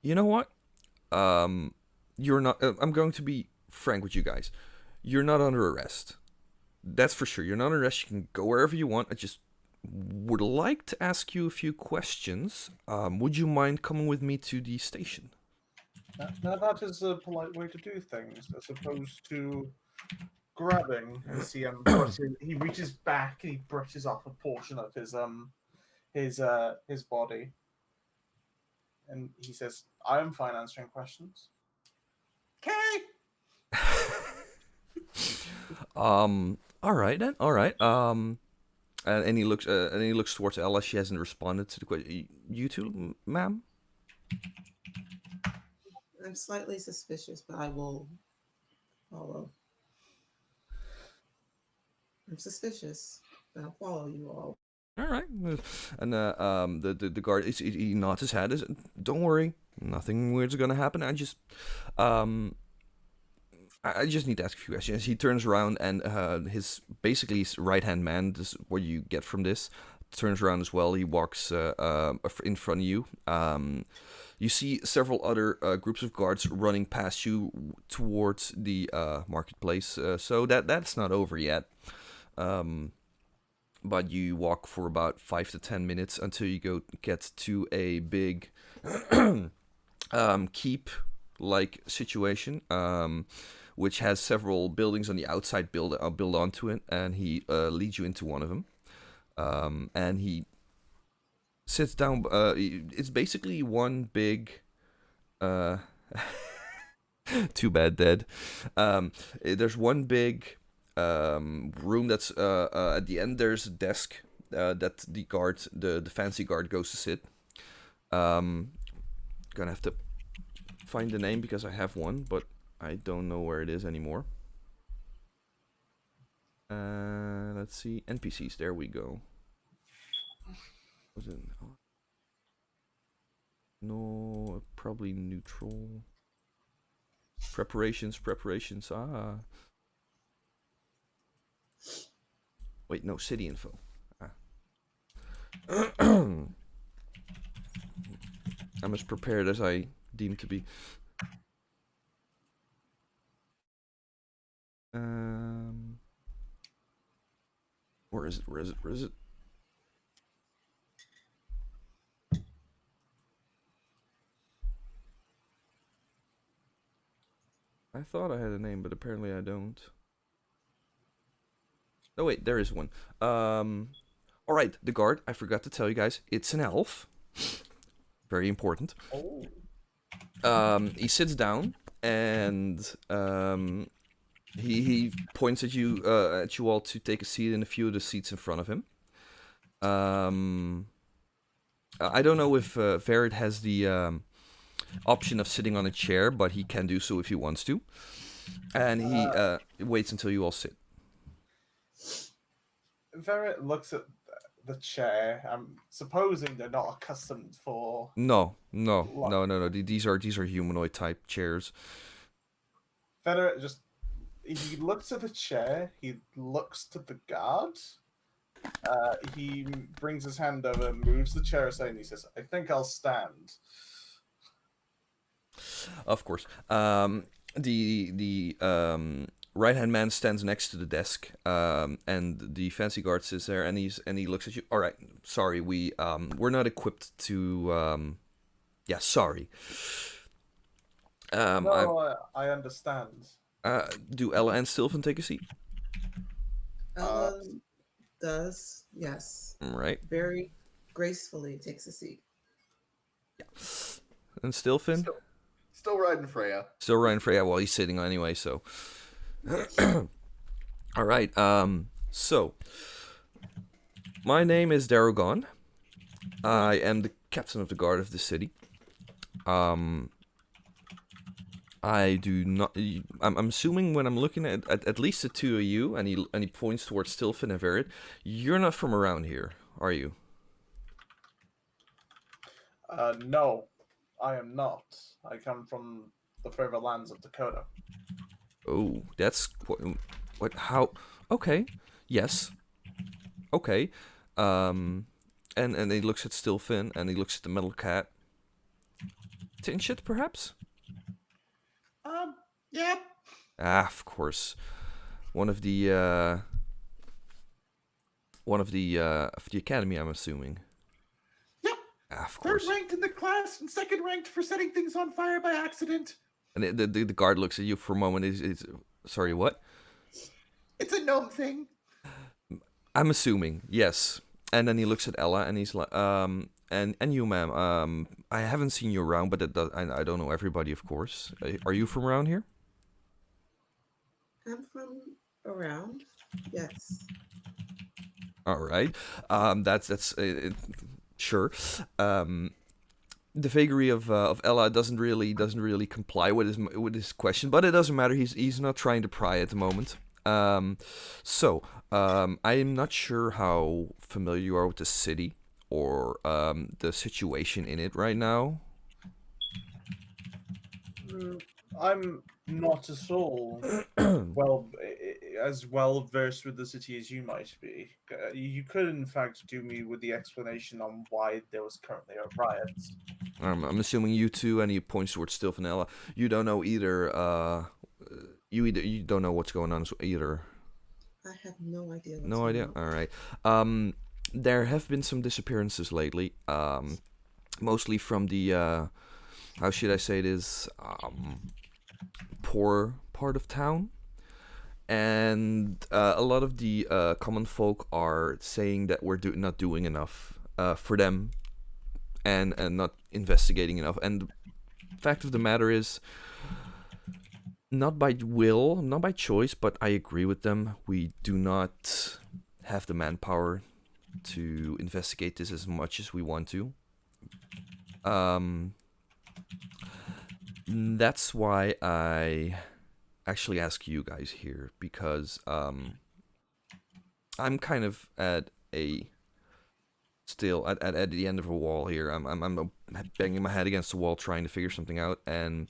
you know what? You're not. I'm going to be frank with you guys. You're not under arrest. That's for sure. You're not under arrest. You can go wherever you want. I just would like to ask you a few questions. Would you mind coming with me to the station?
Now that is a polite way to do things, as opposed to grabbing and see him brushing. He reaches back and he brushes off a portion of his body, and he says, "I am fine answering questions."
Okay.
All right then. All right. And he looks towards Ella. She hasn't responded to the question. You too, ma'am.
I'm slightly suspicious, but I will follow. I'm suspicious, but I'll follow you all.
All right. And the guard he nods his head. Don't worry, nothing weird's gonna happen. I just need to ask a few questions. He turns around and his right hand man. This is what you get from this. Turns around as well. He walks in front of you. You see several other groups of guards running past you towards the marketplace. So that's not over yet. But you walk for about 5 to 10 minutes until you get to a big keep-like situation, which has several buildings on the outside built onto it, and he leads you into one of them. And he sits down. It's basically one big. Too bad, dead. There's one big room that's at the end. There's a desk that the fancy guard goes to sit. Gonna have to find the name because I have one, but I don't know where it is anymore. Let's see, NPCs. There we go. Was it? No, probably neutral. Preparations. Wait, no, city info. I'm as prepared as I deem to be. Where is it? I thought I had a name, but apparently I don't. Oh wait, there is one. All right, the guard. I forgot to tell you guys, it's an elf. Very important.
Oh.
He sits down and he points at you all to take a seat in a few of the seats in front of him. I don't know if Verid has the option of sitting on a chair, but he can do so if he wants to. And he waits until you all sit.
Verret looks at the chair. I'm supposing they're not accustomed for.
No. These are humanoid type chairs.
Verret he looks at the chair. He looks to the guard. He brings his hand over, moves the chair aside, and he says, "I think I'll stand."
Of course. The right-hand man stands next to the desk, and the fancy guard sits there, and he looks at you. All right, sorry, we're not equipped to. Yeah, sorry.
No, I understand.
Do Ella and Sylvan take a seat?
Ella does, yes.
Right.
Very gracefully takes a seat.
Yeah. And Sylvan?
Still riding Freya.
Still riding Freya. Well, he's sitting anyway, so. All right. So, my name is Darogon. I am the captain of the guard of the city. I do not. I'm assuming when I'm looking at least the two of you, and he points towards Stilfin and Verid. You're not from around here, are you?
No, I am not. I come from the further lands of Dakota.
Oh, that's what? How? Okay, yes. Okay. And he looks at Stilfin, and he looks at the metal cat. Tin shit, perhaps?
Yeah.
Ah, of course. One of the of the academy, I'm assuming.
Yep.
Ah, of
Third
course.
ranked in the class and second ranked for setting things on fire by accident.
And the guard looks at you for a moment. Is sorry, what?
It's a gnome thing.
I'm assuming, yes. And then he looks at Ella, and he's like, and you, ma'am. I haven't seen you around, but I don't know everybody, of course. Are you from around here?
I'm from around. Yes.
All right. That's sure. The vagary of Ella doesn't really comply with his question, but it doesn't matter. He's not trying to pry at the moment. I am not sure how familiar you are with the city or the situation in it right now.
I'm not at all as well versed with the city as you might be. You could, in fact, do me with the explanation on why there was currently a riot.
I'm assuming you two, and he points towards Stilf and Ella. You don't know either. You don't know what's going on either.
I have no idea.
No idea. All right. There have been some disappearances lately. Mostly from the how should I say this? Poor part of town. And a lot of the common folk are saying that we're not doing enough for them, and not investigating enough. And the fact of the matter is, not by will, not by choice, but I agree with them. We do not have the manpower to investigate this as much as we want to. That's why I actually ask you guys here, because I'm kind of at the end of a wall here. I'm banging my head against the wall trying to figure something out, and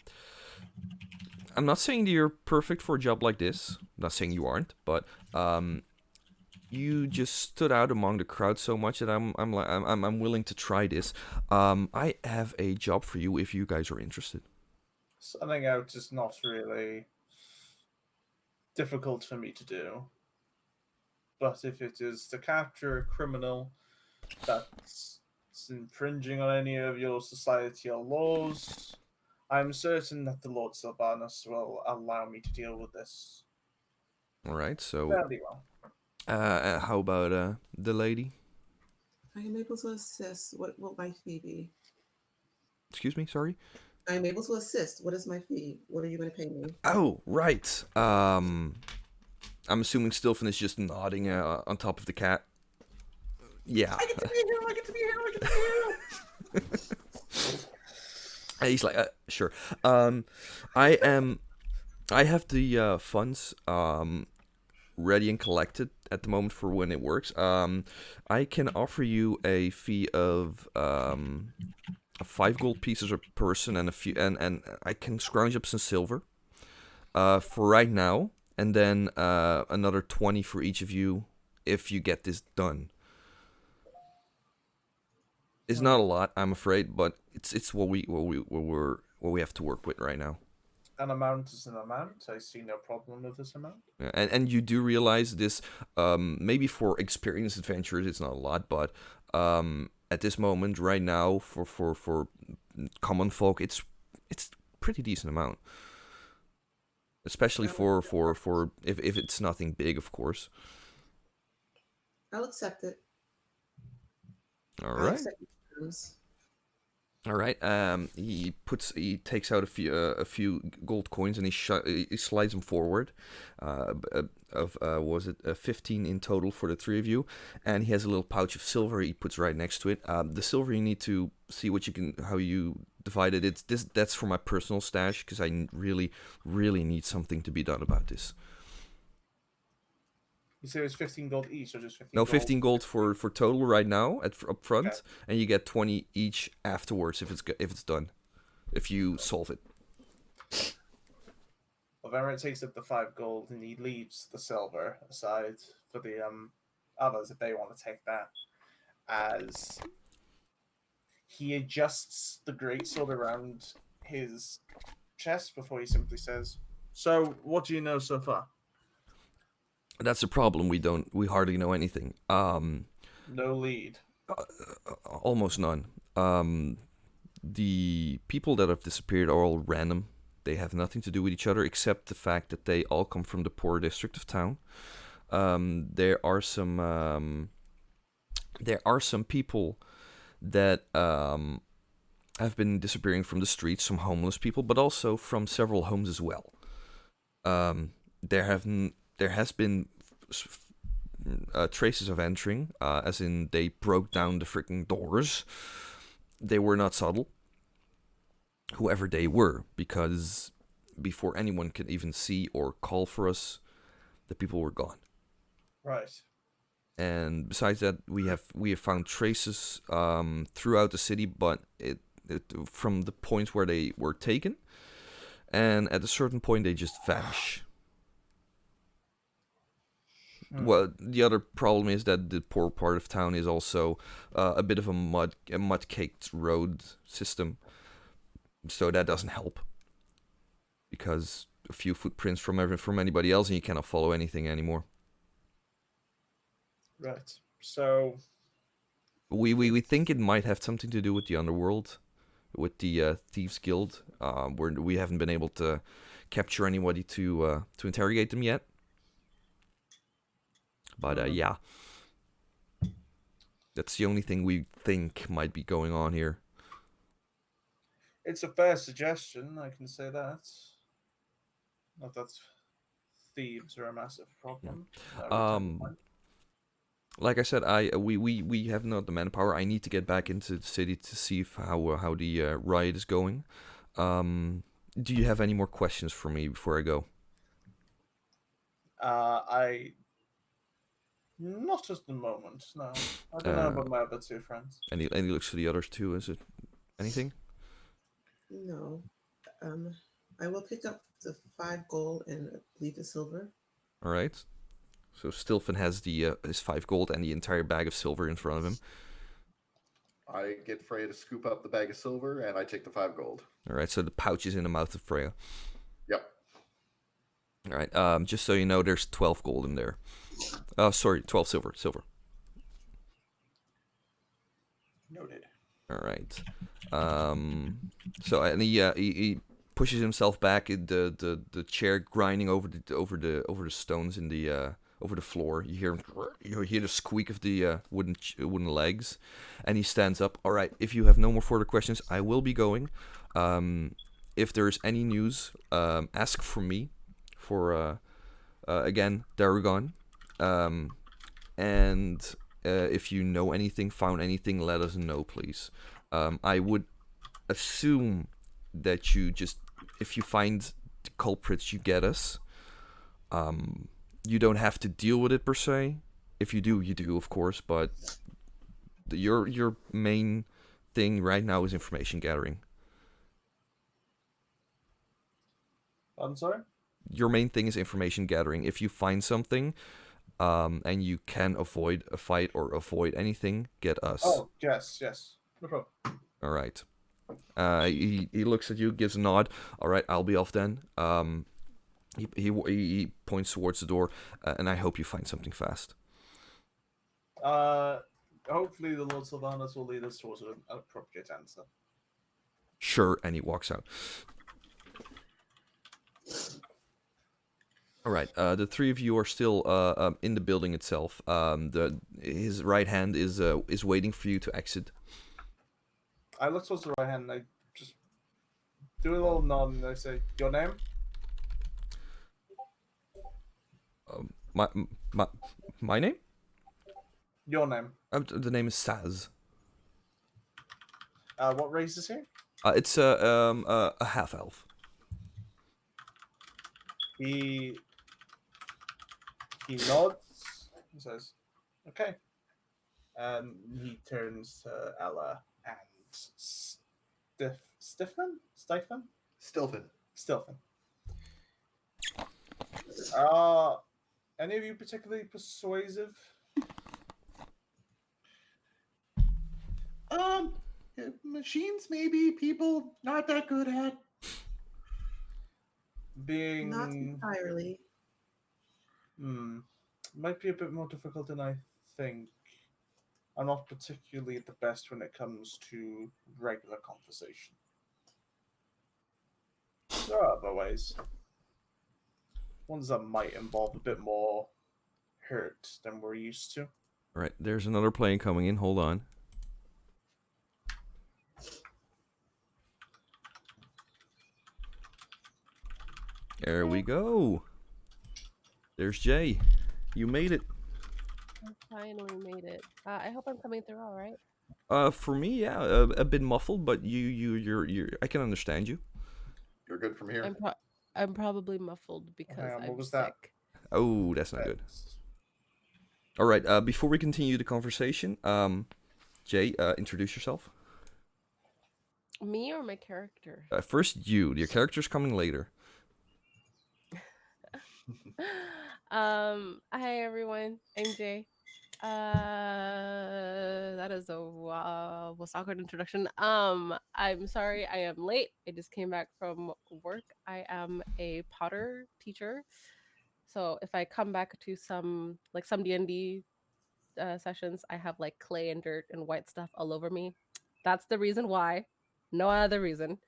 I'm not saying that you're perfect for a job like this. I'm not saying you aren't, but you just stood out among the crowd so much that I'm willing to try this. I have a job for you if you guys are interested.
Selling out is not really difficult for me to do. But if it is to capture a criminal that's infringing on any of your societal laws, I'm certain that the Lord Sylvanus will allow me to deal with this.
All right, so
Fairly well.
how about the lady?
I am able to assist. What will my fee be?
Excuse me, sorry.
I am able to assist. What is my fee? What are you going to pay me?
Oh, right. I'm assuming Stilfin is just nodding on top of the cat. Yeah.
I get to be here. I get to be here. I get to be here.
And he's like, sure. I have the funds ready and collected at the moment for when it works. I can offer you a fee of 5 gold pieces per person, and and I can scrounge up some silver for right now, and then another 20 for each of you if you get this done. It's not a lot, I'm afraid, but it's what we have to work with right now.
An amount is an amount. I see no problem with this amount.
Yeah, and you do realize this, maybe for experienced adventurers it's not a lot, but at this moment right now for common folk it's pretty decent amount, especially for if it's nothing big, of course.
I'll accept it.
All
I'll
right.
accept the terms.
All right. He takes out a few gold coins, and he slides them forward. Was it 15 in total for the 3 of you? And he has a little pouch of silver he puts right next to it. The silver, you need to see how you divide it. That's for my personal stash, because I really need something to be done about this.
You say it was 15 gold each, or just 15
No,
gold?
15 gold for total right now up front,
Okay.
and you get 20 each afterwards if it's done, if you solve it.
Vermont takes up the 5 gold and he leaves the silver aside for the others if they want to take that. As he adjusts the greatsword around his chest before he simply says, "So, what do you know so far?"
That's the problem. We hardly know anything.
No lead.
Almost none. The people that have disappeared are all random. They have nothing to do with each other except the fact that they all come from the poor district of town. There are some people that have been disappearing from the streets, some homeless people, but also from several homes as well. There has been traces of entering, as in they broke down the freaking doors. They were not subtle, whoever they were, because before anyone could even see or call for us, the people were gone.
Right.
And besides that, we have found traces throughout the city, but it from the points where they were taken, and at a certain point they just vanish. Well, the other problem is that the poor part of town is also a bit of a mud-caked road system, so that doesn't help. Because a few footprints from anybody else, and you cannot follow anything anymore.
Right. So
we think it might have something to do with the underworld, with the Thieves Guild, where we haven't been able to capture anybody to interrogate them yet. But yeah, that's the only thing we think might be going on here.
it's a fair suggestion, I can say that. Not that thieves are a massive problem.
Like I said, we have not the manpower. I need to get back into the city to see how the riot is going. Do you have any more questions for me before I go?
Not at the moment, no. I don't know about my other 2 friends.
And he looks to the others too. Is it anything?
No. I will pick up the 5 gold and leave the silver.
All right. So Stilfin has the his 5 gold and the entire bag of silver in front of him.
I get Freya to scoop up the bag of silver, and I take the 5 gold.
All right. So the pouch is in the mouth of Freya.
Yep.
All right. Just so you know, there's 12 gold in there. Sorry, 12 silver.
Noted.
All right. So and he pushes himself back in the chair, grinding over the stones in the over the floor. You hear the squeak of the wooden legs, and he stands up. All right. If you have no more further questions, I will be going. If there's any news, ask for me. For again, Darugon. And if you know anything, found anything, let us know, please. I would assume that you just, if you find the culprits, you get us. You don't have to deal with it per se. If you do, you do, of course. But your main thing right now is information gathering.
I'm sorry?
Your main thing is information gathering. If you find something, and you can avoid a fight or avoid anything, get us.
Oh, yes. No problem.
All right. He looks at you, gives a nod. All right, I'll be off then. He points towards the door, and I hope you find something fast.
Hopefully the Lord Sylvanas will lead us towards an appropriate answer.
Sure, and he walks out. All right. The 3 of you are still in the building itself. His right hand is waiting for you to exit.
I look towards the right hand and I just do a little nod and I say, "Your name?"
My name?
Your name.
The name is Saz.
What race is he?
It's a half elf.
He nods and says, "Okay." He turns to Ella and Stilfin.
Stilfin.
Are any of you particularly persuasive?
Machines maybe, people not that good at.
Not
Being
entirely.
might be a bit more difficult than I think. I'm not particularly the best when it comes to regular conversation. There are other ways. Ones that might involve a bit more hurt than we're used to.
All right, there's another plane coming in. Hold on. There we go. There's Jay. You made it.
I finally made it. I hope I'm coming through all right.
For me, yeah, a bit muffled, but you're. I can understand you.
You're good from here.
I'm probably muffled because
Hang on, what
I'm
was that?
sick.
Oh, that's not good. All right. Before we continue the conversation, Jay, introduce yourself.
Me or my character?
First, you. Your character's coming later.
Hi everyone. I'm Jay. That is a most awkward introduction. I'm sorry I am late. I just came back from work. I am a Potter teacher. So if I come back to some D&D sessions, I have like clay and dirt and white stuff all over me. That's the reason why. No other reason.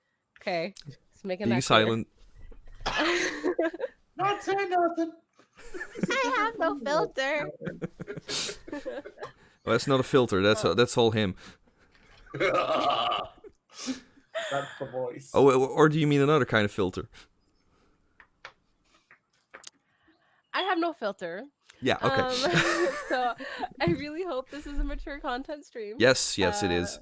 Okay. Just making
Being
that clear.
silent.
Not saying nothing.
I have no filter.
Well, that's not a filter. That's all him.
That's the voice.
Oh, or do you mean another kind of filter?
I have no filter.
Yeah. Okay.
So I really hope this is a mature content stream.
Yes, it is.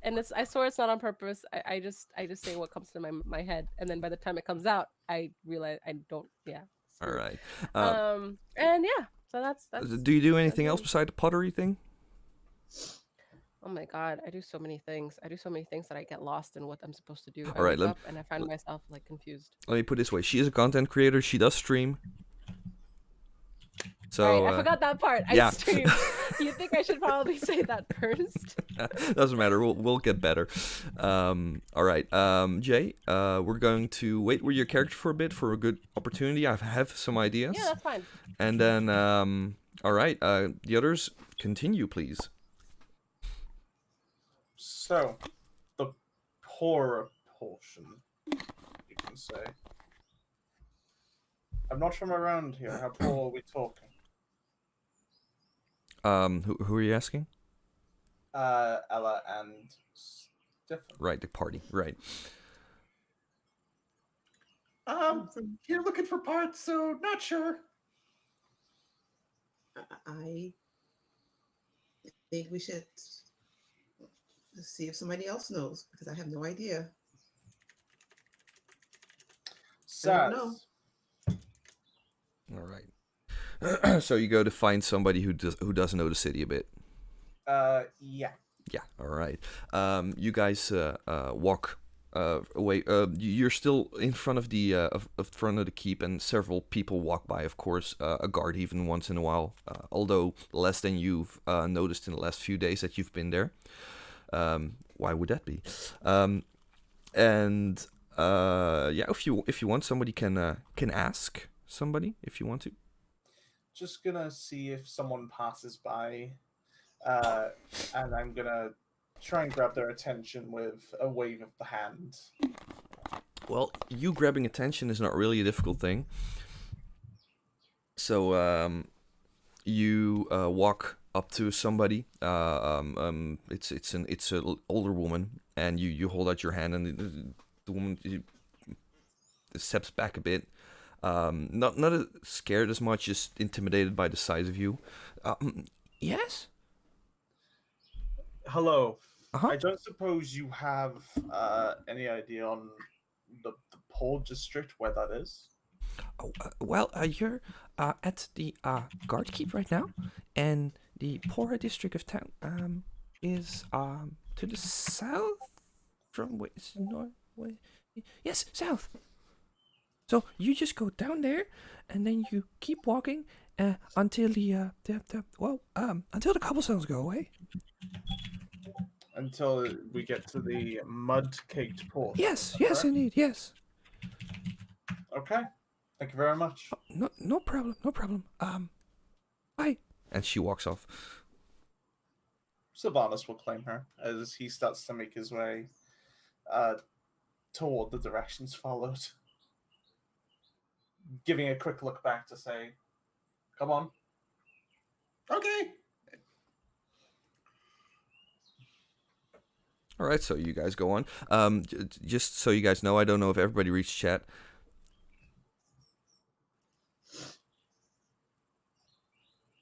And I swear it's not on purpose. I just say what comes to my head, and then by the time it comes out, I realize I don't. Yeah.
All right.
And yeah, so that's.
Do you do anything else besides the pottery thing?
Oh my god, I do so many things. I do so many things that I get lost in what I'm supposed to do.
All right,
I wake up and I find myself like confused.
Let me put it this way: she is a content creator. She does stream. So
all right, I forgot that part.
yeah.
I stream. You think I should probably say that first?
Doesn't matter. We'll get better. All right, Jay. We're going to wait with your character for a bit for a good opportunity. I have some ideas.
Yeah, that's fine.
And then, all right. The others, continue, please.
So, the poorer portion, you can say. I'm not from around here. How poor are we talking?
Who are you asking?
Ella and Stefan.
Right, the party. Right.
You're looking for parts, so not sure.
I think we should see if somebody else knows because I have no idea.
Sad.
know.
All right. So you go to find somebody who does know the city a bit.
Yeah.
Yeah. All right. You guys walk away. You're still in front of the front of the keep, and several people walk by. Of course, a guard even once in a while. Although less than you've noticed in the last few days that you've been there. Why would that be? And yeah, if you want, somebody can ask somebody if you want to.
Just gonna see if someone passes by, and I'm gonna try and grab their attention with a wave of the hand.
Well, you grabbing attention is not really a difficult thing. So you walk up to somebody. It's an older woman, and you hold out your hand, and the woman steps back a bit. Not scared as much, just intimidated by the size of you. Yes.
Hello.
Uh-huh.
I don't suppose you have any idea on the Pole district where that is?
Oh, well, you're at the guard keep right now, and the poorer district of town is to the south from north. Yes, south. So you just go down there, and then you keep walking until until the cobblestones go away.
Until we get to the mud-caked portal.
Yes,
is that
yes,
correct?
indeed, yes.
Okay. Thank you very much.
No problem, no problem. Bye. And she walks off.
Sylvanas will claim her as he starts to make his way toward the directions followed. Giving a quick look back to say, come on.
Okay.
All right, so you guys go on. Just so you guys know, I don't know if everybody reached chat.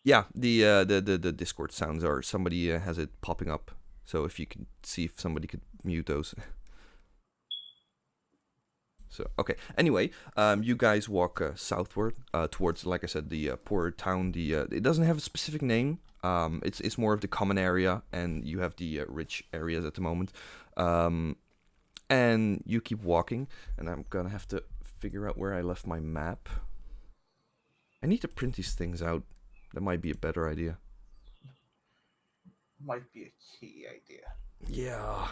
Yeah, the Discord sounds are somebody has it popping up. So if you can see if somebody could mute those. So okay. Anyway, you guys walk southward towards, like I said, the poorer town. It doesn't have a specific name. It's more of the common area, and you have the rich areas at the moment. And you keep walking, and I'm gonna have to figure out where I left my map. I need to print these things out. That might be a better idea.
Might be a key idea.
Yeah.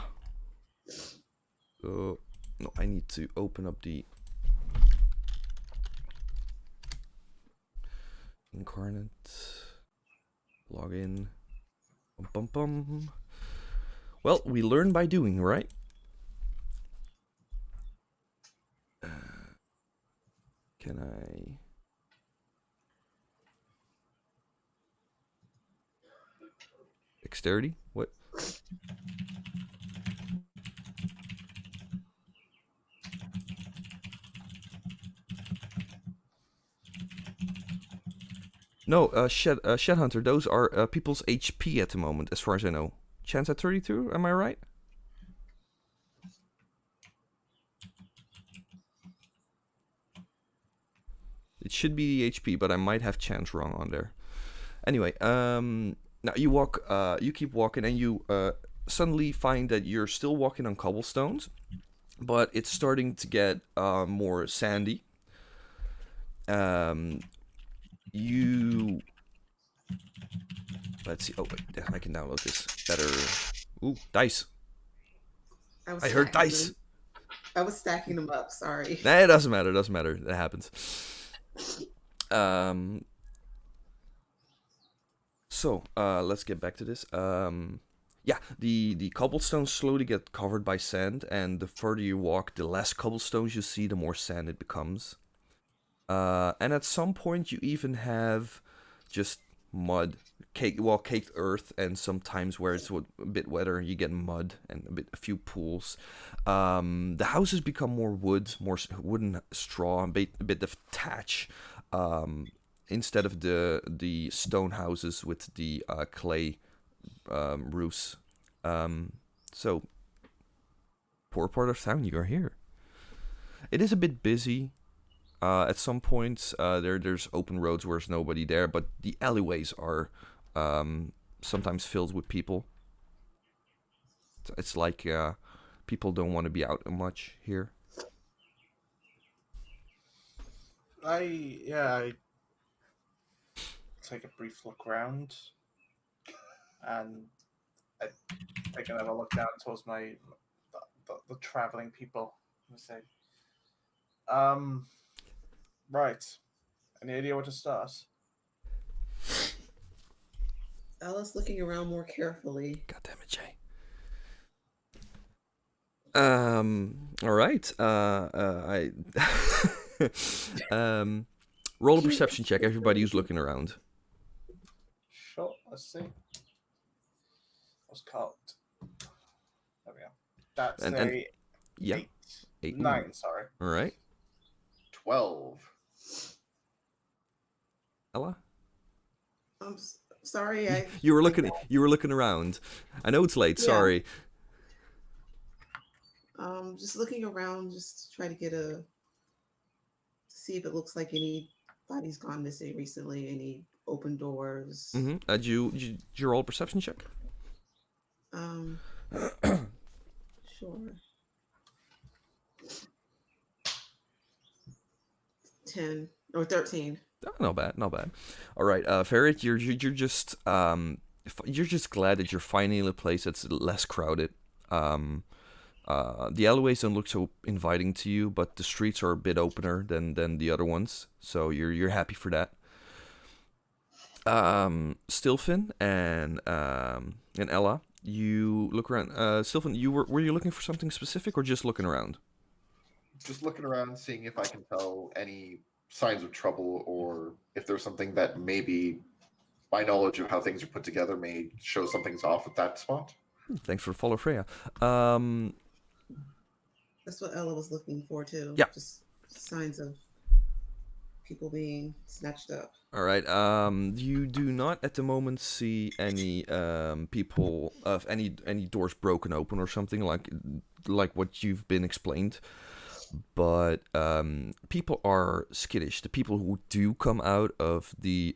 So, no, I need to open up the incarnate. Log in. Bum, bum, bum. Well, we learn by doing, right? Can I... Dexterity? What? No, Shed Hunter, those are people's HP at the moment, as far as I know. Chance at 32, am I right? It should be the HP, but I might have chance wrong on there. Anyway, now you walk, you keep walking, and you suddenly find that you're still walking on cobblestones, but it's starting to get more sandy. You... Let's see. Oh, wait, I can download this better. Ooh, dice. I heard dice.
I was stacking them up. Sorry.
Nah, it doesn't matter. It doesn't matter. That happens. So, let's get back to this. Yeah, the cobblestones slowly get covered by sand, and the further you walk, the less cobblestones you see, the more sand it becomes. And at some point, you even have just mud, caked earth, and sometimes where it's a bit wetter, you get mud and a few pools. The houses become more wooden straw, a bit of thatch, instead of the stone houses with the clay roofs. So, poor part of town, you are here. It is a bit busy. At some points, there's open roads where there's nobody there, but the alleyways are sometimes filled with people. It's like people don't want to be out much here.
I take a brief look around, and I take another look down towards the traveling people and say, right. Any idea where to start?
Alice looking around more carefully.
God damn it, Jay. All right. Roll a perception check. Everybody who's looking around.
Sure. Let's see. What's called? There we go. That's
yeah.
8. 9. Sorry.
All right.
12.
Ella.
I'm sorry.
You were looking around. I know it's late.
Yeah.
Sorry.
Just looking around, just to try to see if it looks like anybody's gone missing recently. Any open doors.
Mm-hmm. Did you roll a perception check?
Sure. 10 or 13.
Oh, not bad, not bad. All right, Ferret, you're just glad that you're finally in a place that's less crowded. Um, the alleyways don't look so inviting to you, but the streets are a bit opener than the other ones, so you're happy for that. Stilfin and Ella, you look around. Stilfin, were you looking for something specific or just looking around?
Just looking around, seeing if I can tell any signs of trouble, or if there's something that maybe my knowledge of how things are put together may show something's off at that spot.
Thanks for the follow, Freya.
That's what Ella was looking for too.
Yeah.
Just signs of people being snatched up.
All right. You do not at the moment see any people of any doors broken open or something like what you've been explained. But people are skittish. The people who do come out of the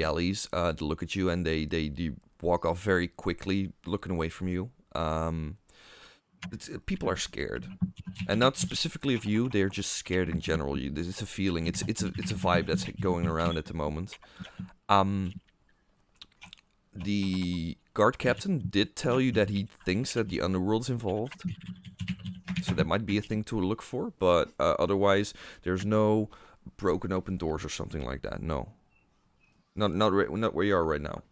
alleys to look at you, and they walk off very quickly, looking away from you. People are scared, and not specifically of you. They're just scared in general. It's a feeling. It's a vibe that's going around at the moment. The guard captain did tell you that he thinks that the underworld's involved, so that might be a thing to look for. But otherwise, there's no broken open doors or something like that. No, not where you are right now.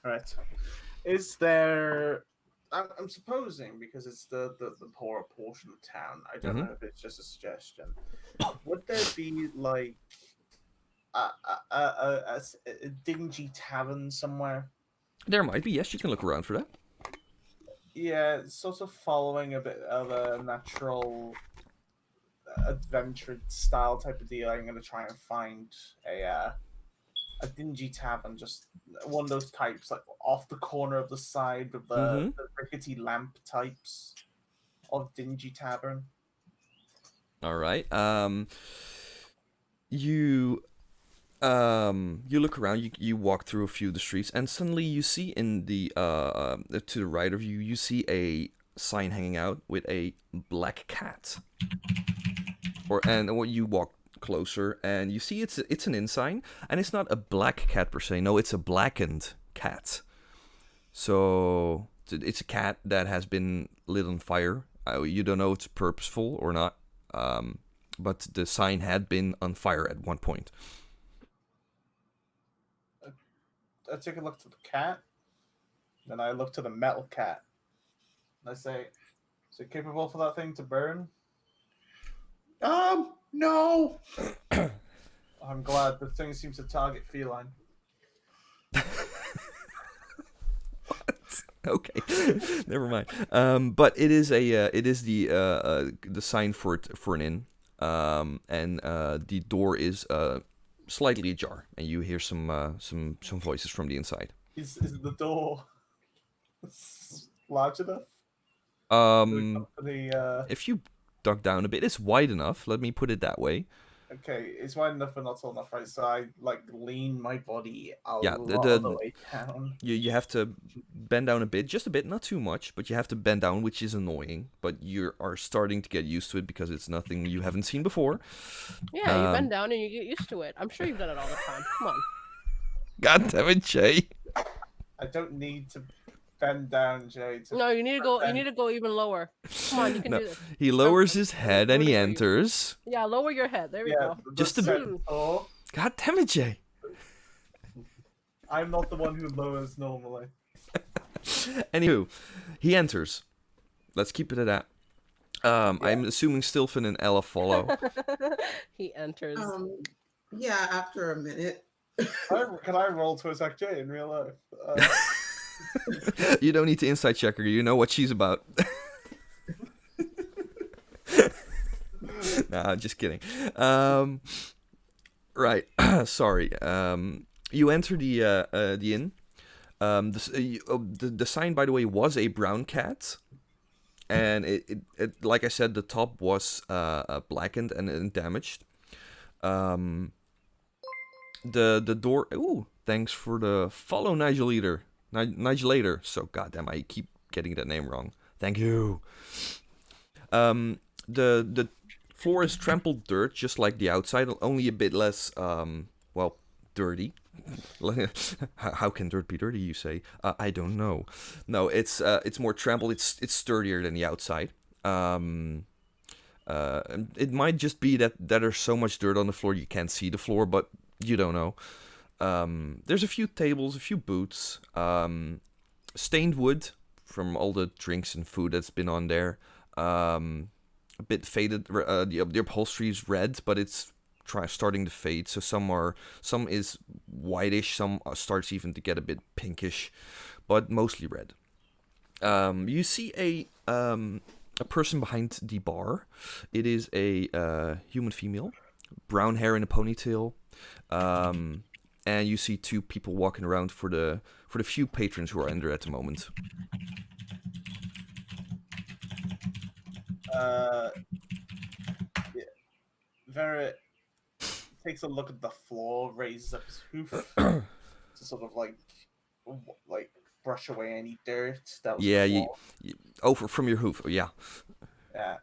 Right. Is there? I'm supposing, because it's the poorer portion of town. I don't know if it's just a suggestion. Would there be like a dingy tavern somewhere?
There might be. Yes, you can look around for that.
Yeah, sort of following a bit of a natural adventure style type of deal. I'm going to try and find a dingy tavern, just one of those types, like off the corner of the side of the rickety lamp types of dingy tavern.
All right. You look around. You walk through a few of the streets, and suddenly you see in the to the right of you, you see a sign hanging out with a black cat. And when you walk closer, and you see it's an inn sign, and it's not a black cat per se. No, it's a blackened cat. So it's a cat that has been lit on fire. You don't know if it's purposeful or not, but the sign had been on fire at one point.
I take a look to the cat, then I look to the metal cat, and I say, "Is it capable for that thing to burn?"
No.
I'm glad. The thing seems to target feline.
What? Okay, never mind. But it is the sign for an inn, and the door is slightly ajar, and you hear some voices from the inside.
Is the door large enough?
If you dug down a bit, it's wide enough. Let me put it that way.
Okay, it's wide enough but not tall enough, right? So I lean my body a
Yeah,
lot of the way down.
You have to bend down a bit, just a bit, not too much, but you have to bend down, which is annoying. But you are starting to get used to it because it's nothing you haven't seen before.
Yeah, you bend down and you get used to it. I'm sure you've done it all the time. Come on.
God damn it, Jay.
I don't need to bend down, Jay.
No, you need to go. You need to go even lower. Come on, you can do this.
He lowers his head and he enters.
Yeah, lower your head. There we go.
Just a bit. God damn it, Jay.
I'm not the one who lowers normally.
Anywho, he enters. Let's keep it at that. I'm assuming Stilfin and Ella follow.
He enters.
Yeah, after a minute.
Can I roll to attack Jay in real life?
You don't need to insight check her. You know what she's about. Nah, just kidding. Right. Sorry. You enter the inn. The sign, by the way, was a brown cat, and it like I said, the top was blackened and damaged. The door. Ooh, thanks for the follow, Nigelator. So goddamn, I keep getting that name wrong. Thank you. The floor is trampled dirt, just like the outside, only a bit less, dirty. How can dirt be dirty, you say? I don't know. No, it's more trampled. It's sturdier than the outside. It might just be that there's so much dirt on the floor you can't see the floor, but you don't know. There's a few tables, a few boots, stained wood from all the drinks and food that's been on there. A bit faded. The upholstery is red, but it's starting to fade. So some is whitish, some starts even to get a bit pinkish, but mostly red. You see a person behind the bar. It is a human female, brown hair in a ponytail, and you see two people walking around for the few patrons who are in there at the moment.
Vera takes a look at the floor, raises up his hoof to sort of like brush away any dirt that was.
Yeah, over from your hoof. Yeah.
Yeah.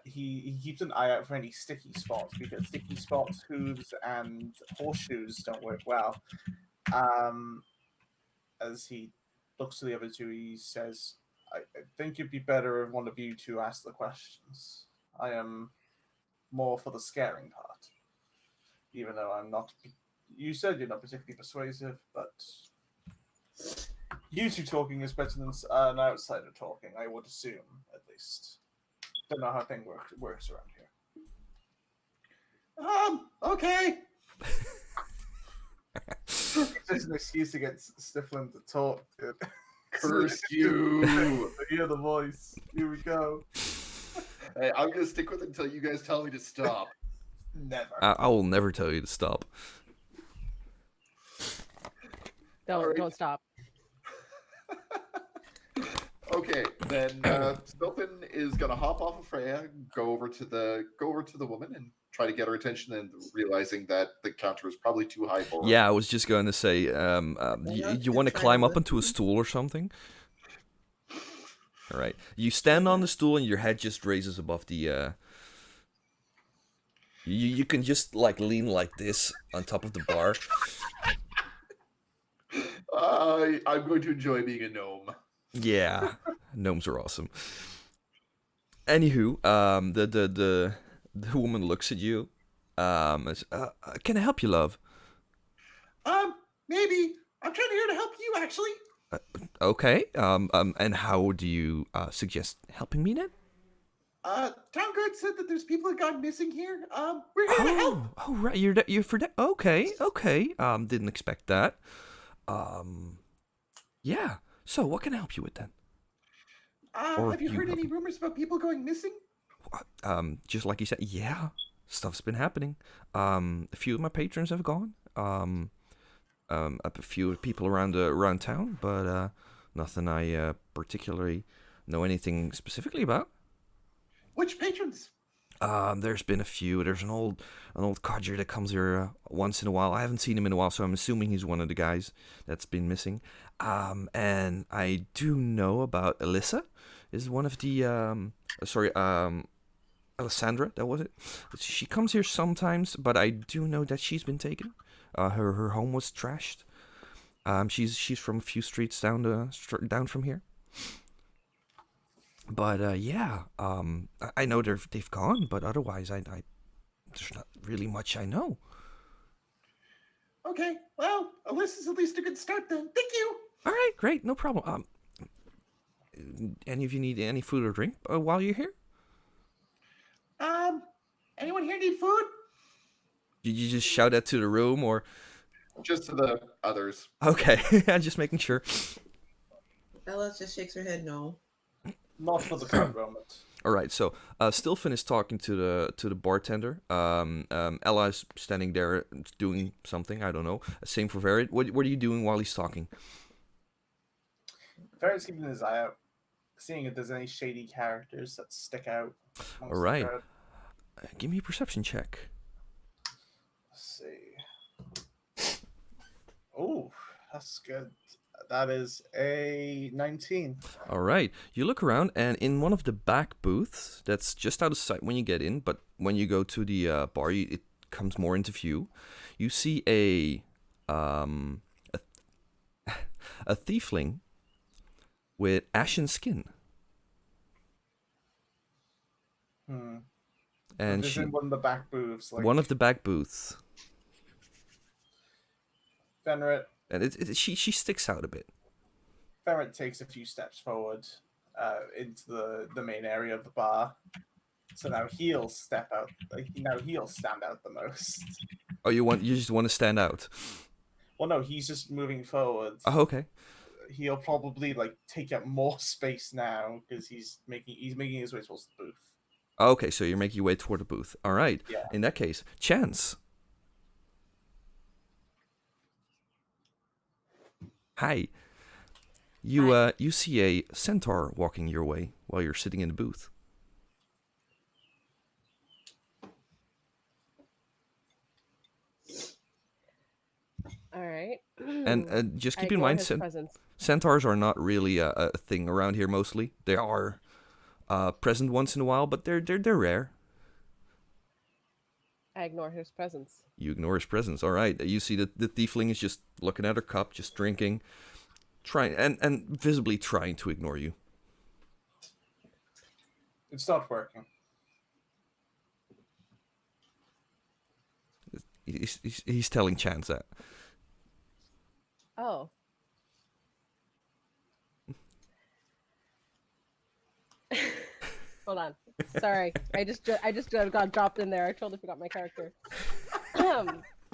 He keeps an eye out for any sticky spots because sticky spots, hooves, and horseshoes don't work well. As he looks to the other two, he says, I think it'd be better if one of you two ask the questions. I am more for the scaring part. Even though I'm not... You said you're not particularly persuasive, but... You two talking is better than an outsider talking, I would assume, at least. Don't know how things works around here. Okay. There's an excuse to get Stiflin to talk.
Curse you!
I hear the voice. Here we go.
Hey, I'm gonna stick with it until you guys tell me to stop.
Never.
I will never tell you to stop.
Don't stop.
Okay, then Stilton is gonna hop off of Freya, go over to the woman, and try to get her attention. And realizing that the counter is probably too high for her.
Yeah, I was just going to say, you want to climb up onto a stool or something? All right, you stand on the stool and your head just raises above the. You can just like lean like this on top of the bar.
I'm going to enjoy being a gnome.
Yeah, gnomes are awesome. Anywho, the woman looks at you. Can I help you, love?
Maybe. I'm trying here to help you, actually.
Okay. And how do you suggest helping me then?
Town guard said that there's people that got missing here. We're here to help.
Oh, right. You're for that. Okay. Didn't expect that. Yeah. So, what can I help you with then?
Have you heard any rumors about people going missing?
Just like you said, yeah, stuff's been happening. A few of my patrons have gone. A few people around town, but nothing I particularly know anything specifically about.
Which patrons?
There's been a few. There's an old codger that comes here once in a while. I haven't seen him in a while, so I'm assuming he's one of the guys that's been missing. And I do know about Alyssa, is one of the Alessandra, that was it. She comes here sometimes, but I do know that she's been taken. Her home was trashed. She's from a few streets down from here. But yeah, I know they've gone, but otherwise, I there's not really much I know.
Okay, well, Alyssa's at least a good start then. Thank you.
All right, great, no problem. Any of you need any food or drink while you're here?
Anyone here need food?
Did you just shout that to the room, or?
Just to the others.
Okay, just making sure.
Ella just shakes her head no.
Not for the current moment.
All right, so Stilfin is talking to the bartender. Ella is standing there doing something. I don't know. Same for Verit. What are you doing while he's talking?
Verit's keeping his eye out, seeing if there's any shady characters that stick out.
All right. Give me a perception check.
Let's see. Oh, that's good. That is a 19.
All right. You look around, and in one of the back booths, that's just out of sight when you get in, but when you go to the bar, it comes more into view. You see a a tiefling with ashen skin, and
This
she
in one of the back booths, like
one of the back booths,
Fenrit.
and she sticks out a bit.
Ferret takes a few steps forward into the main area of the bar. So now he'll step out. Now he'll stand out the most.
Oh, you just want to stand out?
Well, no, he's just moving forward.
Oh, okay.
He'll probably take up more space now because he's making his way towards the booth.
Okay, so you're making your way toward the booth. All right.
Yeah.
In that case, Chance. Hi. You see a centaur walking your way while you're sitting in the booth.
All right.
And just keep in
ignore
mind,
his presence.
centaurs are not really a thing around here. Mostly, they are present once in a while, but they're rare.
I ignore his presence.
You ignore his presence. All right. You see that the tiefling is just looking at her cup, just drinking, trying and visibly trying to ignore you.
It's not working.
He's telling Chance that.
Oh. Hold on. Sorry, I just got dropped in there. I totally forgot my character.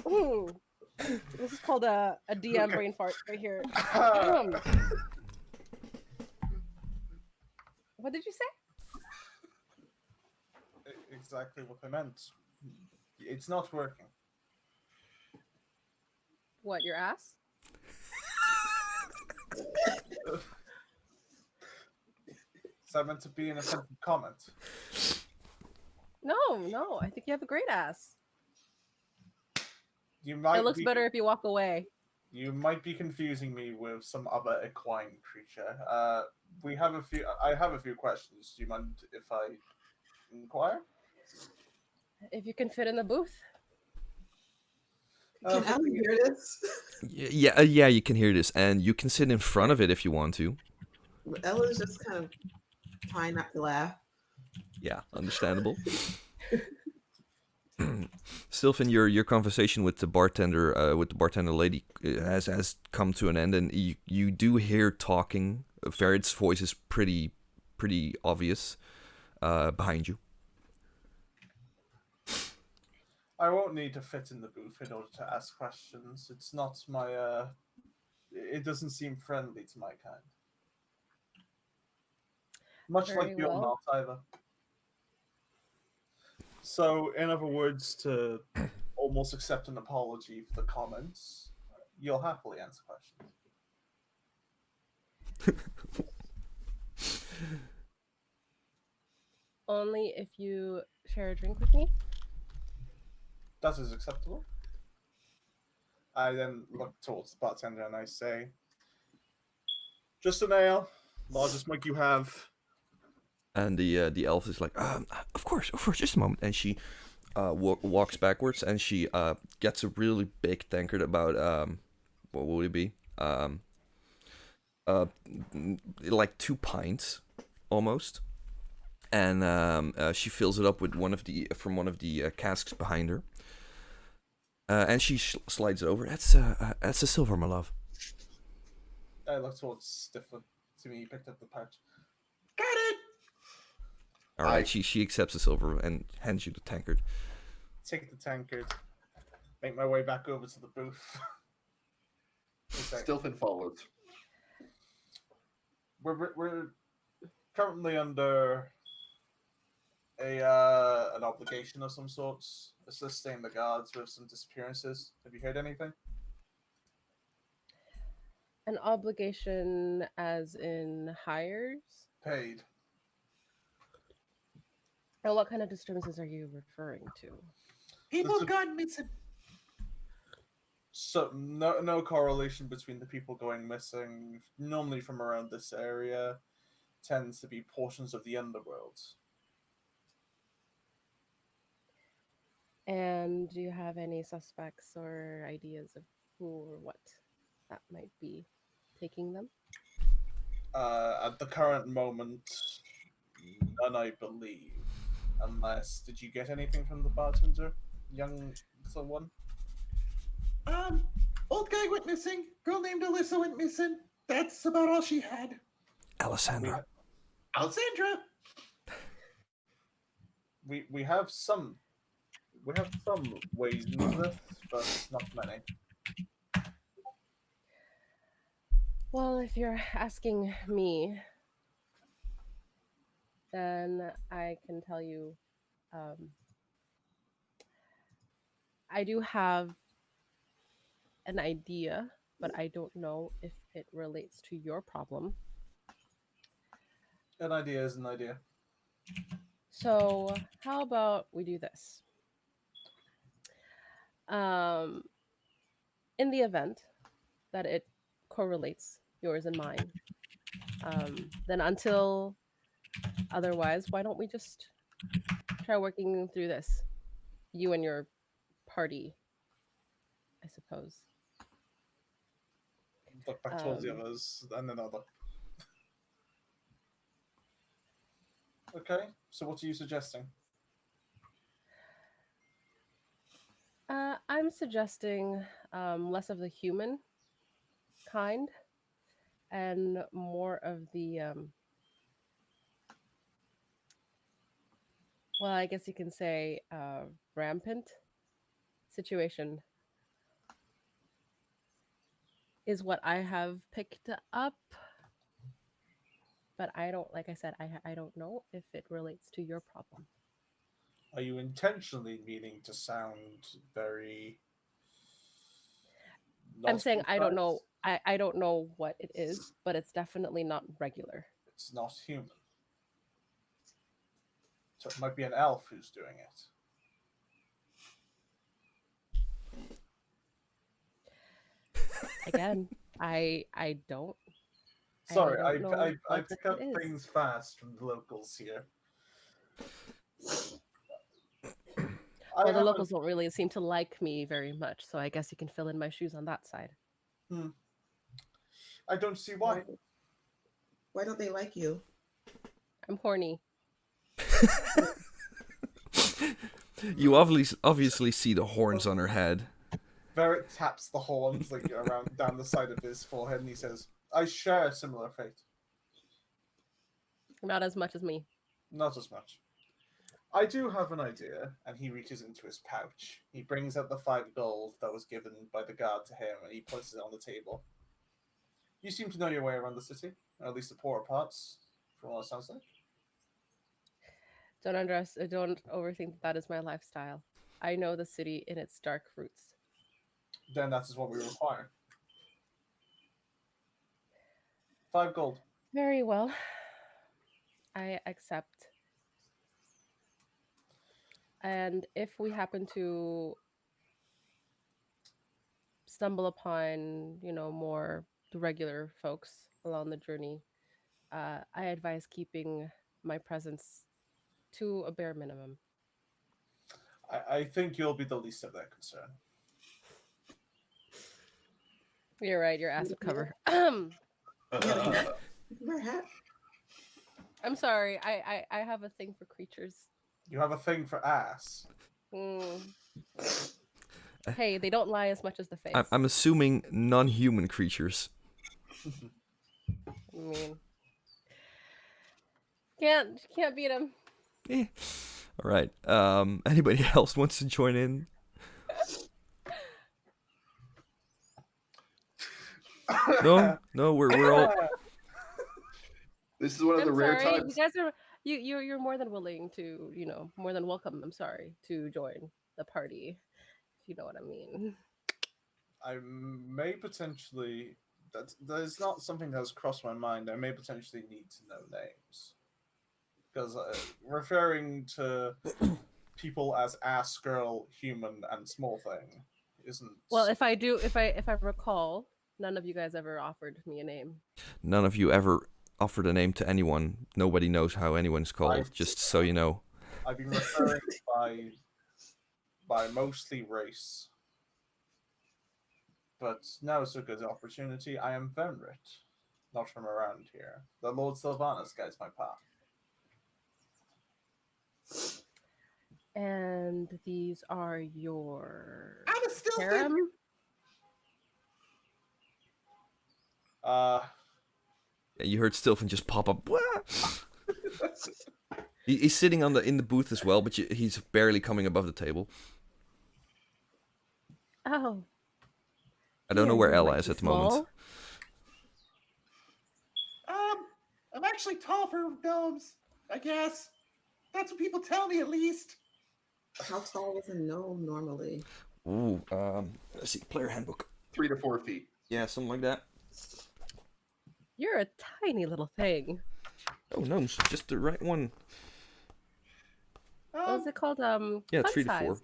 Ooh. This is called a DM brain fart right here. What did you say?
Exactly what I meant. It's not working.
What, your ass?
Is that meant to be an offensive comment?
No, I think you have a great ass.
You might.
It looks better if you walk away.
You might be confusing me with some other equine creature. We have a few. I have a few questions. Do you mind if I inquire?
If you can fit in the booth.
Can Ellie hear this?
Yeah, you can hear this, and you can sit in front of it if you want to.
Ella's just kind of trying not to laugh.
Yeah, understandable. Sylvan, your conversation with the bartender lady has come to an end, and you do hear talking. Ferret's voice is pretty obvious behind you.
I won't need to fit in the booth in order to ask questions. It's not my. It doesn't seem friendly to my kind. Much
Very
like you're
well.
not either. So, in other words, to almost accept an apology for the comments, you'll happily answer questions.
Only if you share a drink with me.
That is acceptable. I then look towards the bartender and I say, "Just an ale, largest mug you have."
And the elf is like, of course, just a moment. And she walks backwards, and she gets a really big tankard, about what would it be? Like 2 pints, almost. And she fills it up with one of the casks behind her. And she slides it over. That's a silver, my love.
I look towards Stifler. To me, he picked up the pouch.
Got it.
All right, she accepts the silver and hands you the tankard.
Take the tankard. Make my way back over to the booth.
Stilton follows.
We're currently under an obligation of some sorts, assisting the guards with some disappearances. Have you heard anything?
An obligation as in hires?
Paid.
Now, what kind of disturbances are you referring to?
People gone missing.
So no correlation between the people going missing. Normally from around this area, tends to be portions of the underworld.
And do you have any suspects or ideas of who or what that might be taking them?
At the current moment, none, I believe. Unless, did you get anything from the bartender, young little one?
Old guy went missing. Girl named Alyssa went missing. That's about all she had.
Alessandra.
Alessandra.
We have some ways into this, but not many.
Well, if you're asking me, then I can tell you I do have an idea, but I don't know if it relates to your problem.
An idea is an idea.
So, how about we do this? Um, in the event that it correlates yours and mine, then until otherwise, why don't we just try working through this? You and your party, I suppose.
Look back towards the
Um,
others, and then other. Okay, so what are you suggesting?
I'm suggesting less of the human kind and more of the well, I guess you can say rampant situation is what I have picked up, but I don't, like I said, I don't know if it relates to your problem.
Are you intentionally meaning to sound very?
I'm
Not
saying I don't know.
precise?
I don't know what it is, but it's definitely not regular.
It's not human. So it might be an elf who's doing it.
Again, I don't
Sorry,
don't know
I
what
pick
it
up
is.
things fast from the locals here.
Well, the locals don't really seem to like me very much, so I guess you can fill in my shoes on that side.
I don't see why.
Why don't they like you?
I'm horny.
You obviously see the horns on her head.
Verret taps the horns like around down the side of his forehead, and he says, "I share a similar fate.
Not as much as me.
Not as much. I do have an idea." And he reaches into his pouch. He brings out the 5 gold that was given by the guard to him, and he puts it on the table. You seem to know your way around the city, or at least the poorer parts, from what it sounds like.
Don't overthink that is my lifestyle. I know the city in its dark roots.
Then that is what we require. 5 gold.
Very well. I accept. And if we happen to stumble upon, more the regular folks along the journey, I advise keeping my presence to a bare minimum.
I think you'll be the least of their concern.
You're right. Your ass would cover.
Wear a hat.
I'm sorry. I have a thing for creatures.
You have a thing for ass.
Hey, they don't lie as much as the face.
I'm assuming non-human creatures.
I mean, can't beat them.
All right. Anybody else wants to join in? No, we're all.
This is one of the rare
sorry.
times.
You guys are you're more than willing to, more than welcome. I'm sorry, to join the party, if you know what I mean.
I may potentially. That is not something that has crossed my mind. I may potentially need to know names. Because referring to people as ass, girl, human, and small thing isn't.
Well, if I do, if I recall, none of you guys ever offered me a name.
None of you ever offered a name to anyone. Nobody knows how anyone's called, just so you know.
I've been referring by mostly race. But now is a good opportunity. I am Venrit, not from around here. The Lord Sylvanus guides my path.
And these are your
I'm a Stilfin!
harem?
You heard Stilfin just pop up. Wah! He's sitting in the booth as well, but he's barely coming above the table.
Oh.
I don't know
Yeah,
where
you
Ella
might
is
be
at the moment.
small.
I'm actually tall for gnomes, I guess. That's what people tell me, at least.
How tall is a gnome normally?
Ooh, let's see, player handbook.
3 to 4 feet.
Yeah, something like that.
You're a tiny little thing.
Oh, no, just the right one.
What is it called?
Yeah,
fun
3 to 4.
size.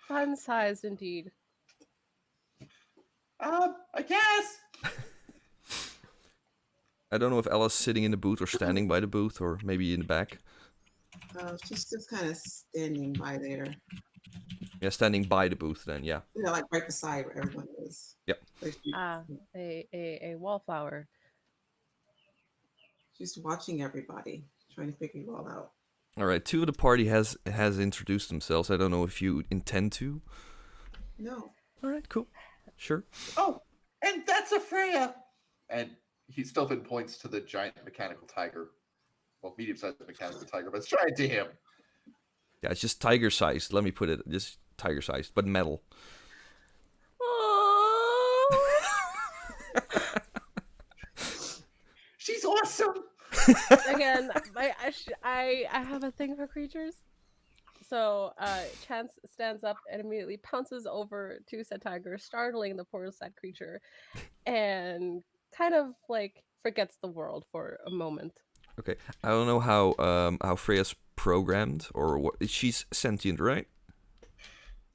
Fun size indeed.
I guess.
I don't know if Ella's sitting in the booth or standing by the booth or maybe in the back.
She's just kind of standing by there.
Yeah, standing by the booth then, yeah.
Yeah, like right beside where everyone is.
Yep.
A wallflower.
She's watching everybody, trying to figure you all out.
All right, 2 of the party has introduced themselves. I don't know if you intend to.
No.
All right, cool. Sure.
Oh, and that's a Freya. And he still points to the giant mechanical tiger. Well, medium-sized mechanical tiger, but it's giant to him.
Yeah, it's just tiger-sized. Let me put it, just tiger-sized, but metal.
She's awesome.
Again, I have a thing for creatures. So Chance stands up and immediately pounces over to said tiger, startling the poor sad creature, and kind of like forgets the world for a moment.
Okay, I don't know how Freya's programmed or what. She's sentient, right?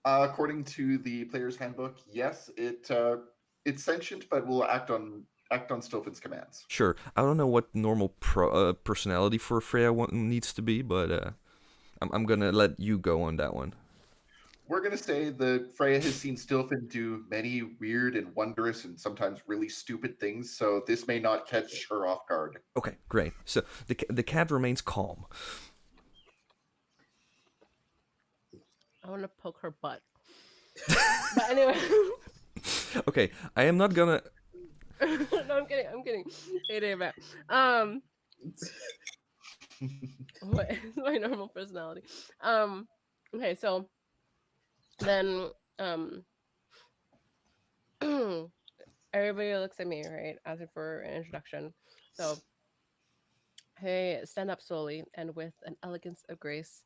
According to the player's handbook, yes, it's sentient, but will act on Stilfin's commands.
Sure. I don't know what normal personality for Freya needs to be, but I'm gonna let you go on that one.
We're going to say that Freya has seen Stilfin do many weird and wondrous and sometimes really stupid things, so this may not catch her off guard.
Okay, great. So the cat remains calm.
I want to poke her butt. But anyway.
Okay, I am not gonna.
No, I'm kidding. Hey, back. What is my normal personality? Okay, so then everybody looks at me, right, asking for an introduction. So I stand up slowly and with an elegance of grace,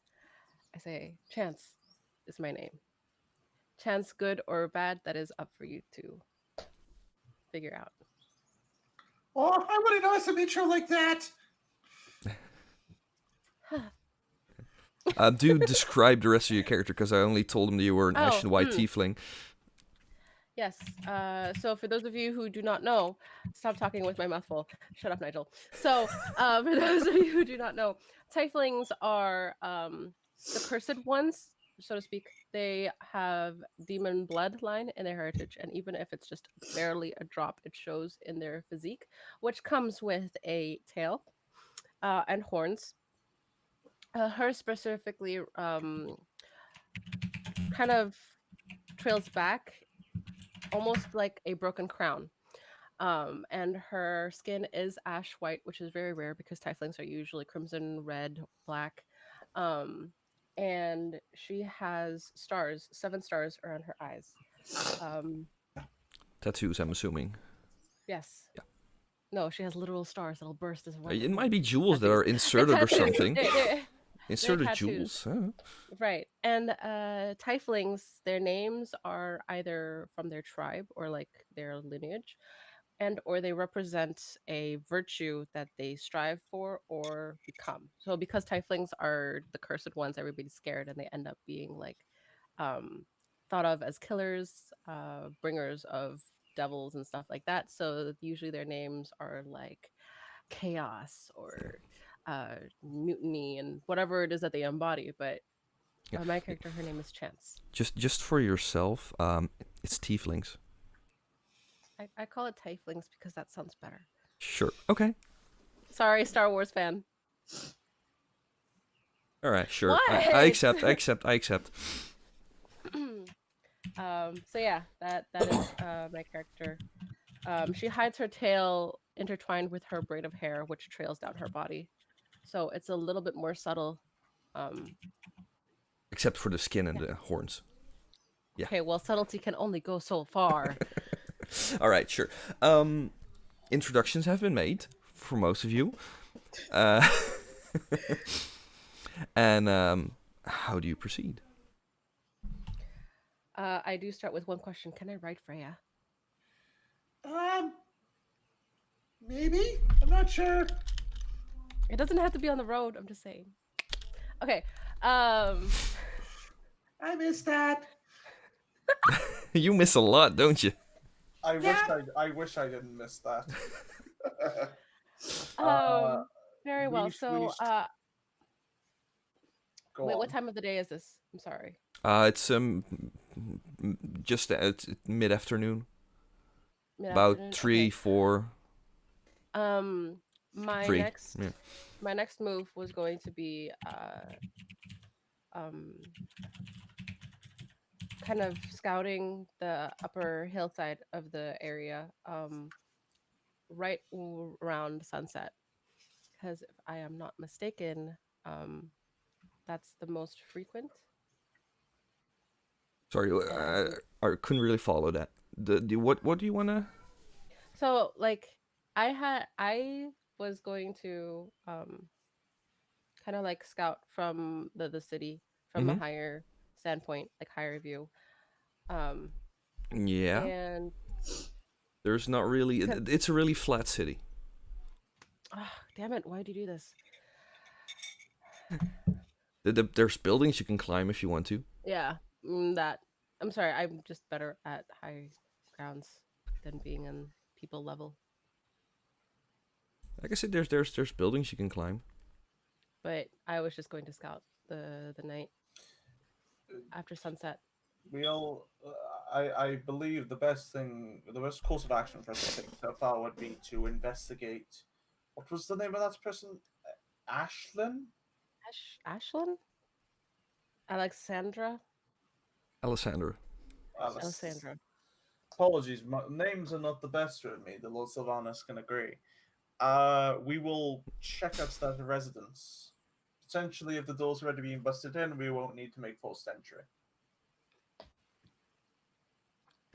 I say, Chance is my name. Chance, good or bad, that is up for you to figure out.
Oh, I wouldn't know some intro like that.
Do describe the rest of your character, because I only told him that you were an ashen white tiefling.
Yes. So for those of you who do not know, stop talking with my mouth full. Shut up, Nigel. So for those of you who do not know, tieflings are the cursed ones, so to speak. They have demon bloodline in their heritage, and even if it's just barely a drop, it shows in their physique, which comes with a tail and horns. Her specifically kind of trails back almost like a broken crown. And her skin is ash white, which is very rare because tieflings are usually crimson, red, black. And she has stars, 7 stars around her eyes.
Tattoos, I'm assuming.
Yes.
Yeah.
No, she has literal stars that'll burst as well.
It might be jewels that are inserted or something. Inserted jewels. Huh?
Right. And tieflings, their names are either from their tribe or like their lineage, and or they represent a virtue that they strive for or become. So because tieflings are the cursed ones, everybody's scared and they end up being like thought of as killers, bringers of devils and stuff like that. So usually their names are like chaos or mutiny and whatever it is that they embody. But
Yeah.
my character, her name is Chance.
Just for yourself, it's tieflings.
I call it Tieflings because that sounds better.
Sure. Okay.
Sorry, Star Wars fan.
All right. Sure.
What?
I accept. I accept.
So yeah, that is my character. She hides her tail intertwined with her braid of hair, which trails down her body. So it's a little bit more subtle.
Except for the skin and the horns. Yeah.
Okay, well, subtlety can only go so far.
All right. Sure. Introductions have been made for most of you. And how do you proceed?
I do start with one question. Can I ride Freya?
Maybe. I'm not sure.
It doesn't have to be on the road. I'm just saying. Okay.
I missed that.
You miss a lot, don't you?
I wish I didn't miss that. Uh,
Very well.
we-
So,
we- Go
wait,
on.
what time of the day is this? I'm sorry.
It's just it's mid-afternoon, about
Mid-afternoon?
3,
Okay.
4.
My
3.
next
Yeah.
my next move was going to be kind of scouting the upper hillside of the area right around sunset, because if I am not mistaken, that's the most frequent.
Sorry, I couldn't really follow that. What do you wanna?
So like I was going to kind of like scout from the city from a
Mhm.
higher standpoint, like higher view. Um
Yeah,
and
there's not really.
because
It's a really flat city.
damn it, why do you do this?
There's buildings you can climb if you want to.
Yeah, that I'm sorry, I'm just better at high grounds than being in people level.
Like I said, there's buildings you can climb.
But I was just going to scout the night after sunset.
I believe the best course of action for us, I think, so far would be to investigate. What was the name of that person? Ashlyn?
Ashlyn? Alexandra?
Alessandra.
Alessandra.
Apologies, my names are not the best with me. The Lord Sylvanas can agree. We will check out that residence. Potentially, if the door's already being busted in, we won't need to make forced entry.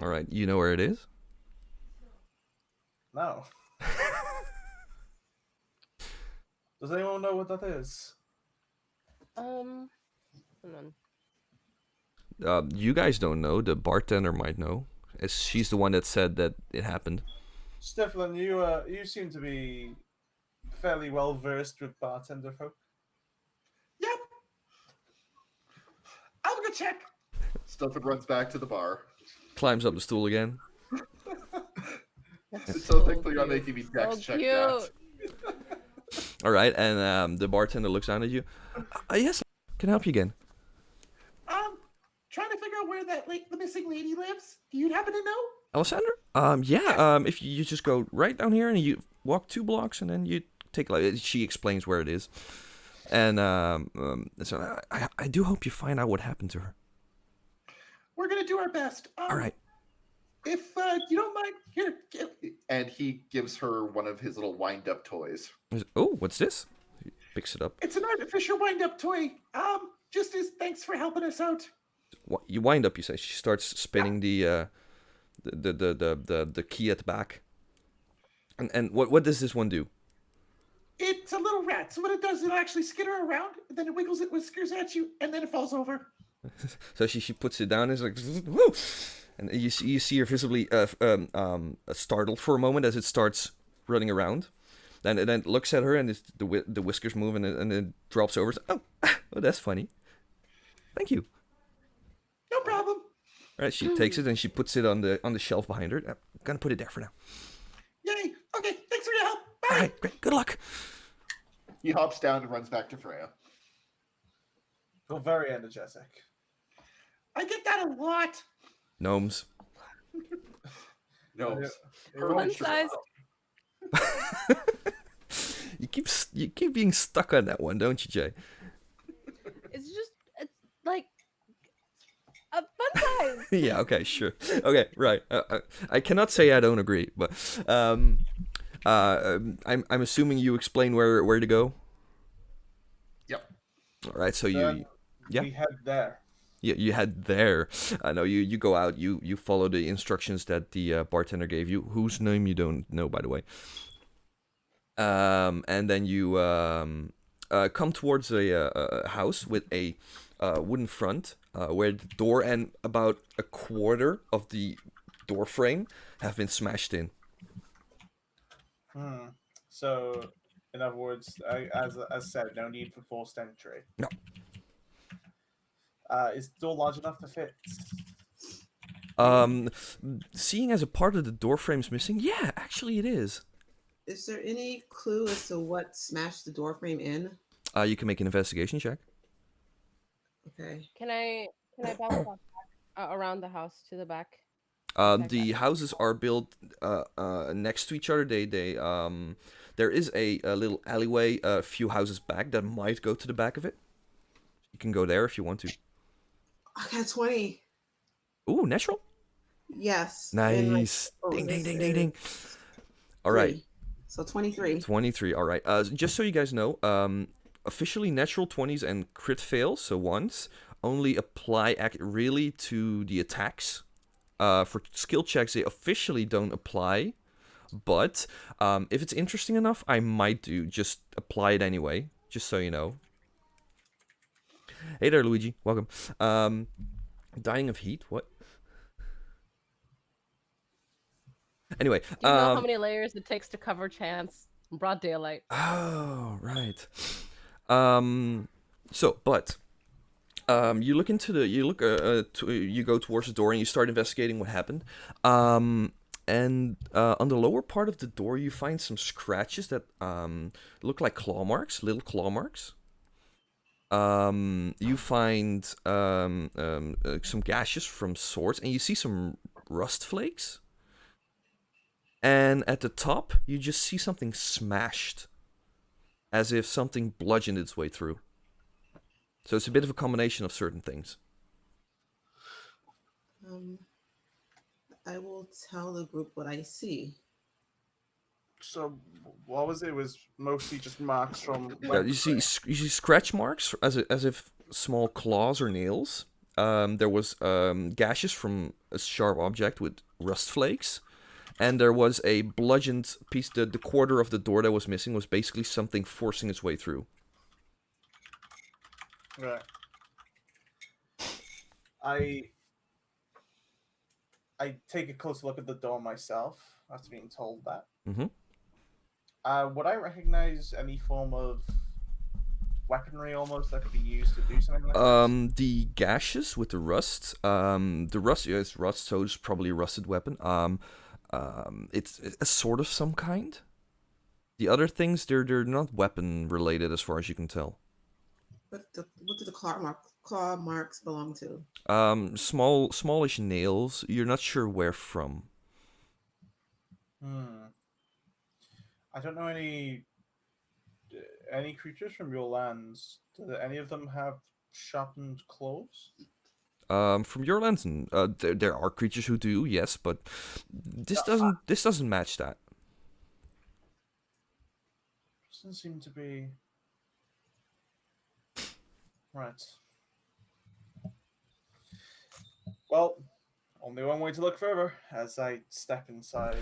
All right, you know where it is.
No. Does anyone know what that is?
Hold on.
You guys don't know. The bartender might know, as she's the one that said that it happened.
Stefan, you seem to be fairly well versed with bartender folk.
Yep. I'm gonna check. Stefan runs back to the bar.
Climbs up the stool again.
It's so thankful you're not making me dex
So
check
cute.
that.
All right, and the bartender looks down at you. Yes, can I help you again?
Trying to figure out where the missing lady lives. Do you happen to know?
Alessandra? If you just go right down here and you walk 2 blocks and then you take she explains where it is. And so I do hope you find out what happened to her.
We're gonna do our best.
All right.
If you don't mind, here. And he gives her one of his little wind-up toys.
Oh, what's this? He picks it up.
It's an artificial wind-up toy. Just as thanks for helping us out.
You wind up, you say. She starts spinning the key at the back. And what does this one do?
It's a little rat. So what it does, it'll actually skitter around, and then it wiggles its whiskers at you, and then it falls over.
So she puts it down and is like, woo! And you see her visibly startled for a moment as it starts running around. Then it looks at her and the whiskers move and it drops over. Oh, that's funny. Thank you.
No
Right, she takes it and she puts it on the shelf behind her. I'm gonna put it there for now.
Yay! Okay, thanks for your help. Bye.
All right, great. Good luck.
He hops down and runs back to Freya.
Feel very energetic.
I get that a lot.
Gnomes.
No.
Fun size.
You keep being stuck on that one, don't you, Jay?
It's like a fun size.
Yeah. Okay. Sure. Okay. Right. I cannot say I don't agree, but I'm assuming you explain where to go.
Yep.
All right. So
Then
yeah.
we head there.
you head there. I know you go out. You follow the instructions that the bartender gave you, whose name you don't know, by the way. And then you come towards a house with a wooden front, where the door and about a quarter of the door frame have been smashed in.
So, in other words, as said, no need for forced entry.
No.
Is the door large enough to fit?
Seeing as a part of the door frame's missing, yeah, actually it is.
Is there any clue as to what smashed the door frame in?
You can make an investigation check.
Okay.
Can I bounce back around the house to the back?
The houses are built next to each other. There is a little alleyway a few houses back that might go to the back of it. You can go there if you want to.
I got 20.
Ooh, natural.
Yes.
Nice.
And
Ding, ding, ding, ding, ding. All right.
3. So 23.
23. All right. Just so you guys know, officially natural 20s and crit fails, so ones, only apply really to the attacks. For skill checks, they officially don't apply. But if it's interesting enough, I might just apply it anyway, just so you know. Hey there, Luigi. Welcome. Dying of heat? What? Anyway.
Do you know how many layers it takes to cover chance in broad daylight?
Oh, right. You look into you go towards the door and you start investigating what happened. And on the lower part of the door, you find some scratches that look like claw marks, little claw marks. You find some gashes from swords, and you see some rust flakes. And at the top, you just see something smashed, as if something bludgeoned its way through. So it's a bit of a combination of certain things.
I will tell the group what I see.
So, what was it? It was mostly just marks from.
Yeah, you see scratch marks as if small claws or nails. There was gashes from a sharp object with rust flakes, and there was a bludgeoned piece. The quarter of the door that was missing was basically something forcing its way through.
Right. I take a closer look at the door myself after being told that.
Mm-hmm.
Would I recognize any form of weaponry almost that could be used to do something like this?
The gashes with the rust. The rust, yeah, it's rust, so it's probably a rusted weapon. It's a sword of some kind. The other things, they're not weapon related as far as you can tell.
What do the claw marks belong to?
Smallish nails. You're not sure where from.
I don't know any creatures from your lands. Do any of them have sharpened claws?
From your lens, there are creatures who do, yes, but this doesn't match that.
Doesn't seem to be right. Well, only one way to look further. As I step inside.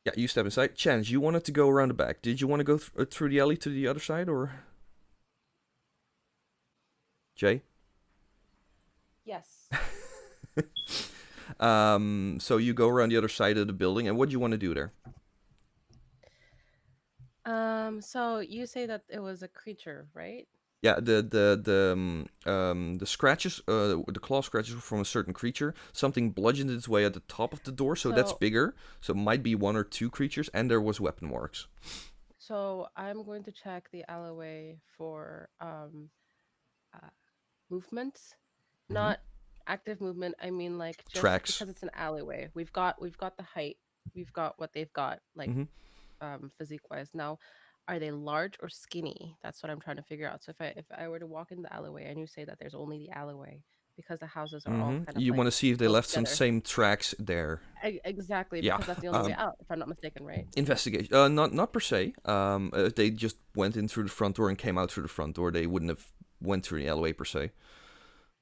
Yeah, you step inside. Chance, you wanted to go around the back. Did you want to go through the alley to the other side, or Jay?
Yes.
So you go around the other side of the building, and what do you want to do there?
So you say that it was a creature, right?
Yeah, the scratches, the claw scratches were from a certain creature. Something bludgeoned its way at the top of the door, so that's
So
bigger. So it might be one or two creatures, and there was weapon marks.
so I'm going to check the alleyway for uh, movements,
Hmm.
not active movement. I mean, like, just
Tracks.
because it's an alleyway, we've got the height, we've got what they've got, like,
Hmm.
physique wise. Now, are they large or skinny? That's what I'm trying to figure out. So if I were to walk in the alleyway and you say that there's only the alleyway because the houses are all
Hmm.
kind of
You
like
want to see if they
close
left some
together.
same tracks there.
Exactly,
Yeah.
because that's the only way out, if I'm not mistaken, right?
Investigation. Not per se. If they just went in through the front door and came out through the front door, they wouldn't have went through the alleyway per se.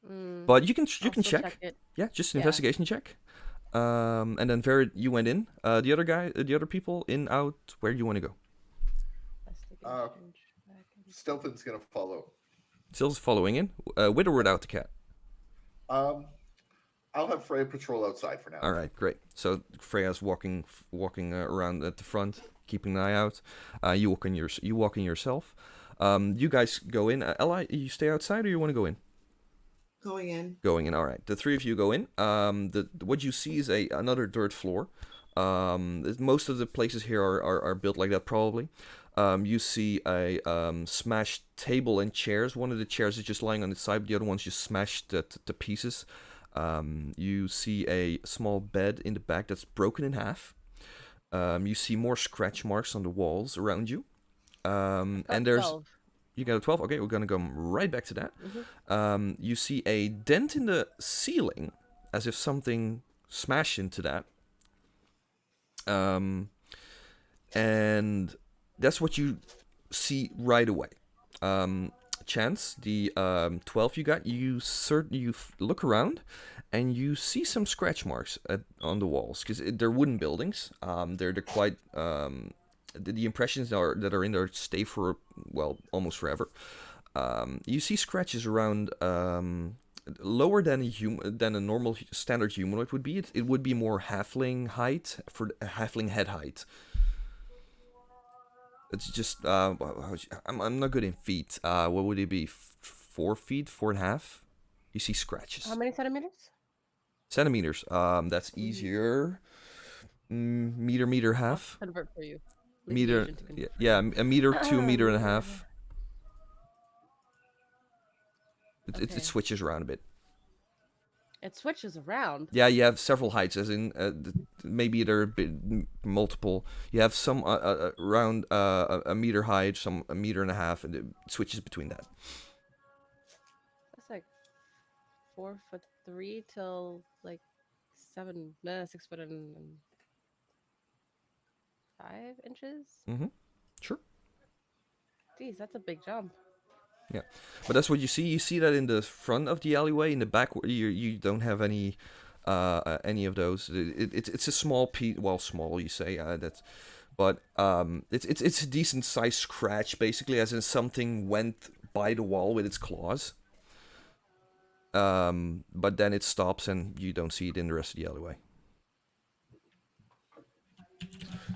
Mm,
But you
I'll
can
still check
check.
it.
Yeah, just an
Yeah.
investigation check. And then you went in. The other guy, the other people in, out. Where do you want to go?
Investigation check.
Stilton's gonna follow.
Still's following in. With or without the cat.
Um, I'll have Freya patrol outside for now.
All right, great. So Freya's walking around at the front, keeping an eye out. You walk in yourself. You guys go in. Ella, you stay outside, or you want to go in?
Going in.
Going in. All right. The three of you go in. What you see is another dirt floor. Most of the places here are built like that, probably. You see a smashed table and chairs. One of the chairs is just lying on its side, but the other one's just smashed to pieces. You see a small bed in the back that's broken in half. You see more scratch marks on the walls around you. And there's
12.
You got a 12? Okay, we're gonna go right back to that. You see a dent in the ceiling, as if something smashed into that. And that's what you see right away. Chance, the 12 you got, you look around, and you see some scratch marks on the walls, because they're wooden buildings. They're quite... the impressions that are in there stay for, well, almost forever. You see scratches around lower than a normal standard humanoid would be. It would be more halfling height, for halfling head height. It's just I'm not good in feet. What would it be? 4 feet, 4.5. You see scratches.
How many centimeters?
Centimeters. That's easier. Meter half.
Convert for you. Leave the
Meter.
agent to convert.
Yeah, a meter to a meter and a half. It
Okay.
switches around a bit.
It switches around.
Yeah, you have several heights, as in maybe there are a bit multiple. You have some around a meter height, some a meter and a half, and it switches between that.
That's like 4'3" till like 6 foot and 5 inches.
Sure.
Geez, that's a big jump.
Yeah, but that's what you see. You see that in the front of the alleyway. In the back, you don't have any of those. It's a small piece. Well, small you say. But it's a decent sized scratch, basically, as in something went by the wall with its claws. But then it stops, and you don't see it in the rest of the alleyway.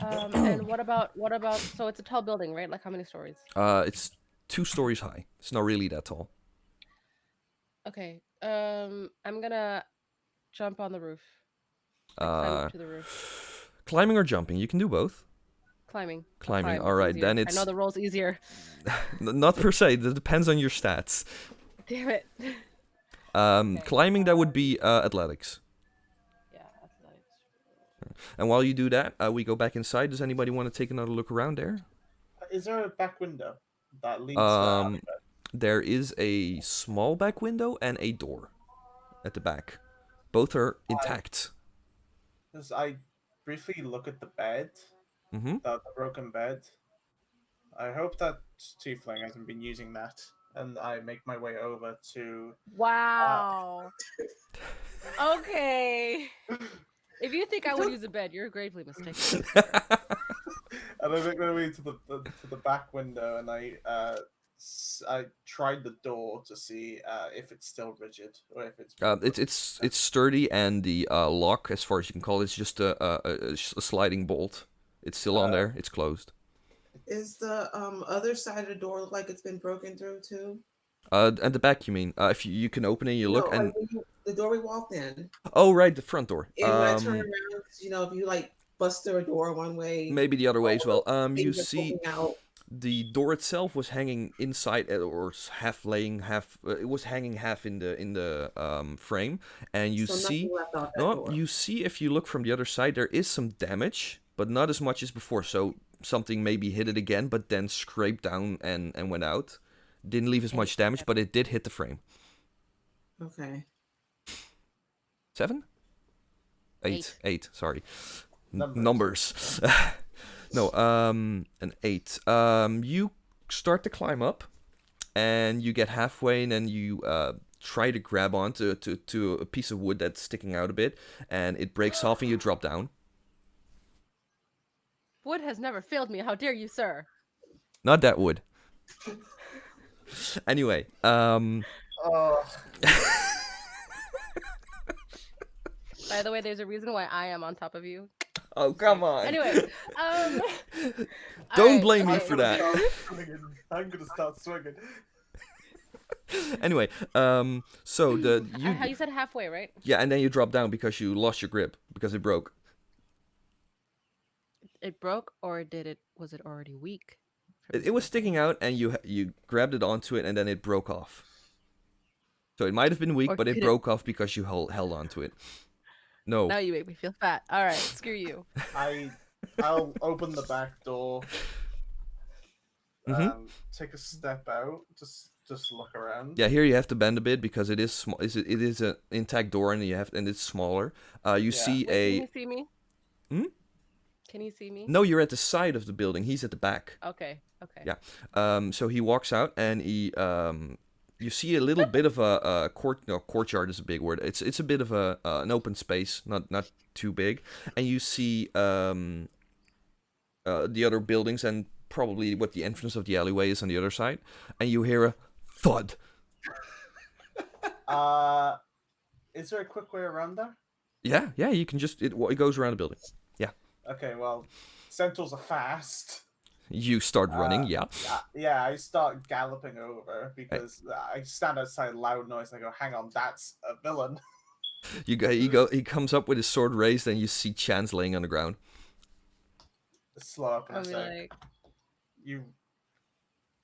And what about so it's a tall building, right? Like how many stories?
It's 2 stories high. It's not really that tall.
Okay. I'm gonna jump on the roof. Like, climb up to the roof.
Climbing or jumping? You can do both.
Climbing. I'll
Climbing.
climb.
All
It's
right,
easier.
then it's
I know the roll's easier.
not per se. That depends on your stats.
Damn it.
Climbing, that would be athletics.
Yeah, athletics.
And while you do that, we go back inside. Does anybody want to take another look around there?
Is there a back window that leads to the alleyway?
There is a small back window and a door at the back. Both are intact.
Because I briefly look at the bed,
Mm-hmm.
the broken bed. I hope that Tiefling hasn't been using that, and I make my way over to.
Wow. Okay. If you think I would use a bed, you're gravely mistaken.
And I make my way to the back window, and I tried the door to see if it's still rigid or if it's.
It's sturdy, and the lock, as far as you can call it, is just a sliding bolt. It's still on there. It's closed.
Is the other side of the door look like it's been broken through too?
At the back, you mean? If you can open it, you
No,
look,
like
and
the door we walked in.
oh, right, the front door.
And when I turn around, 'cause, if you like bust through a door one way,
Maybe the other way
all
as well.
the
You
things are
see,
poking out.
the door itself was hanging inside, or half laying, half. It was hanging half in the frame, and you
So nothing
see,
left out that
no,
door.
you see if you look from the other side, there is some damage, but not as much as before. So something maybe hit it again, but then scraped down and went out. Didn't leave as much damage, but it did hit the frame.
Okay.
7? 8. 8. Sorry.
Numbers.
Numbers. No, an 8. You start to climb up, and you get halfway, and then you try to grab onto to a piece of wood that's sticking out a bit, and it breaks off, and you drop down.
Wood has never failed me. How dare you, sir?
Not that wood. Anyway,
Oh,
By the way, there's a reason why I am on top of you.
oh come on.
Anyway,
Don't
alright,
blame me
okay.
for that.
I'm gonna start swinging.
Anyway, so
How you said halfway, right?
yeah, and then you drop down because you lost your grip because it broke.
It broke, or was it already weak?
It was sticking out, and you grabbed it onto it, and then it broke off. So it might have been weak,
Or
but it
could it-
broke off because you held onto it. No.
Now you make me feel fat. All right, screw you.
I'll open the back door.
Mhm.
Take a step out. Just look around.
Yeah, here you have to bend a bit because it is small. It is an intact door, and it's smaller. You
Yeah.
see
Wait,
a
can you see me?
Hmm?
Can you see me?
no. You're at the side of the building. He's at the back.
Okay. Okay.
Yeah. So he walks out, and you see a little bit of a court. No, courtyard is a big word. It's a bit of an open space, not too big, and you see the other buildings and probably what the entrance of the alleyway is on the other side, and you hear a thud.
Is there a quick way around there?
Yeah, you can just it goes around the building.
Okay, well, Centaurs are fast.
You start running, yeah.
Yeah, I start galloping over because I stand outside loud noise and I go, hang on, that's a villain.
He comes up with his sword raised, and you see Chance laying on the ground.
Slow up and
I'll
I
be
say,
like,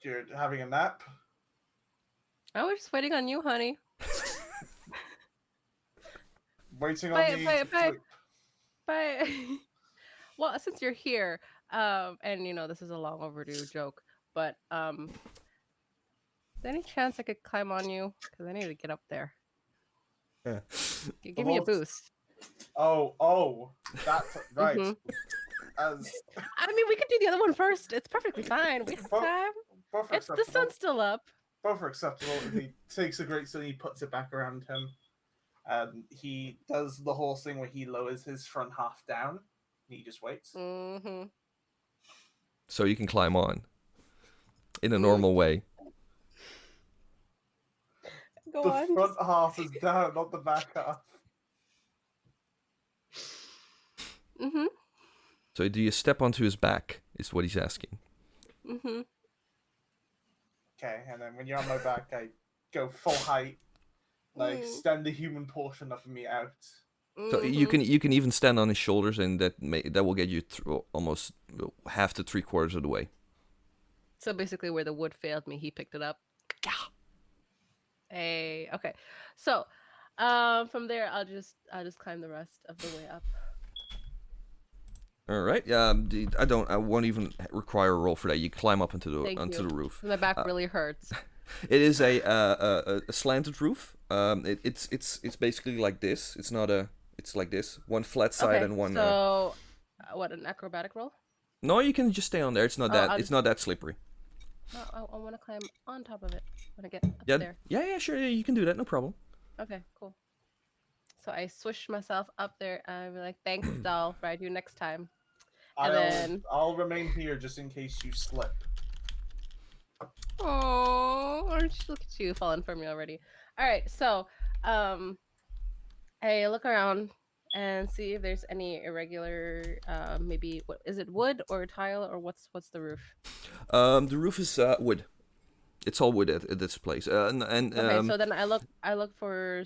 you're having a nap?
I was just waiting on you, honey.
Waiting
Bye,
on me
bye,
to
bye.
sleep.
But well, since you're here, and this is a long overdue joke, but is there any chance I could climb on you? Because I need to get up there.
Yeah.
Give me a boost.
Oh, that's right.
Mhm.
As
I mean, we could do the other one first. It's perfectly fine. We have
Both-
time.
both are
It's the
acceptable.
sun's still up.
Both are acceptable. He takes a great swing, he puts it back around him. He does the whole thing where he lowers his front half down. And he just waits.
Mm-hmm.
So you can climb on in a normal way.
Go
The
on.
front half is down, not the back half.
Mm-hmm.
So do you step onto his back? Is what he's asking.
Mm-hmm.
Okay, and then when you're on my back, I go full height, like extend the human portion of me out.
So you can even stand on his shoulders, and that will get you through almost half to 3/4 of the way.
So basically, where the wood failed me, he picked it up. Yeah. Hey. Okay. So, from there, I'll just climb the rest of the way up.
All right. I won't even require a roll for that. You climb up onto
Thank you.
the roof.
My back really hurts.
It is a slanted roof. It's basically like this. It's like this. One flat side
Okay,
and one.
So, what, an acrobatic roll?
No, you can just stay on there. It's not
I'll
not that slippery.
No, I want to climb on top of it when I get up
Yeah.
there.
Yeah. Sure. Yeah, you can do that. No problem.
Okay, cool. So I swish myself up there, and I'll be like, "Thanks, doll. Ride you next time." And then,
I'll remain here just in case you slip.
oh, look at you falling for me already. All right, so I look around and see if there's any irregular, maybe what is it, wood or tile, or what's the roof?
The roof is wood. It's all wood at this place. And
Okay, so then I look for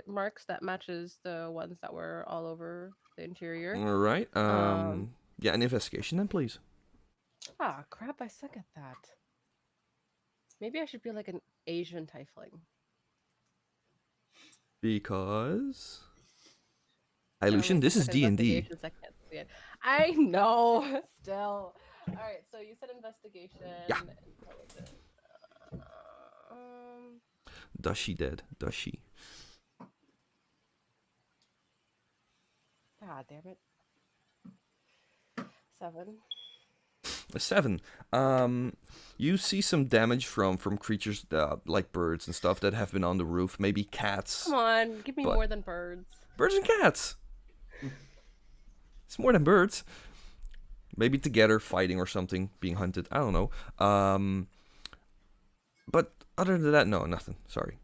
marks that matches the ones that were all over the interior.
all right.
Um,
Yeah, an investigation then, please.
Crap, I suck at that. Maybe I should be like an Asian tiefling.
Because
Oh,
Illusion,
wait,
this
you
is
said
D&D.
investigation, so I can't see it. I know, still. All right, so you said investigation.
Yeah.
Intelligence.
Does she dead? Does she?
God damn it. 7.
A 7. You see some damage from creatures like birds and stuff that have been on the roof. Maybe cats.
Come on, give me
But-
more than birds.
Birds and cats. It's more than birds. Maybe together fighting or something, being hunted. I don't know. But other than that, no, nothing. Sorry.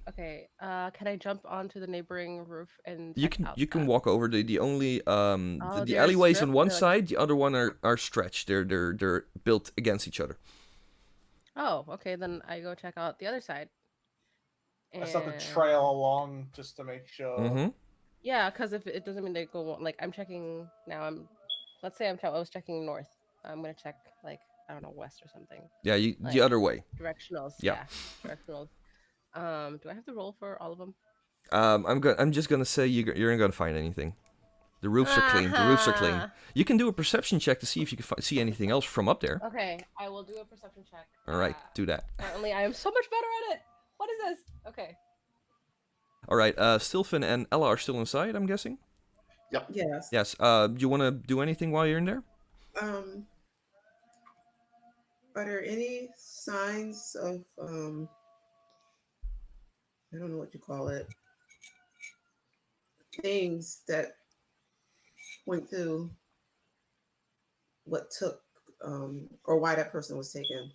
Okay, can I jump onto the neighboring roof and
You
check
can
out
you can
that?
walk over the only the
they're
alleyways on
stripped?
one
They're like-
side, the other one are stretched. They're built against each other.
Oh, okay, then I go check out the other side.
I still have to
And-
trail along just to make sure.
Mm-hmm.
Yeah, because if it doesn't mean they go like I'm checking now. Let's say I was checking north. I'm gonna check like I don't know west or something.
Yeah, the
Like-
other way.
Directionals.
Yeah.
Directionals. Do I have to roll for all of them?
I'm just gonna say you're not gonna find anything. The roofs are clean. The roofs are clean.
Ah.
You can do a perception check to see if you can see anything else from up there.
Okay, I will do a perception check.
All right, do that.
Apparently, I am so much better at it. What is this? Okay.
All right, Stilfin and Ella are still inside, I'm guessing.
Yes.
Yes. Do you want to do anything while you're in there?
Are there any signs of I don't know what you call it, things that point to what took or why that person was taken?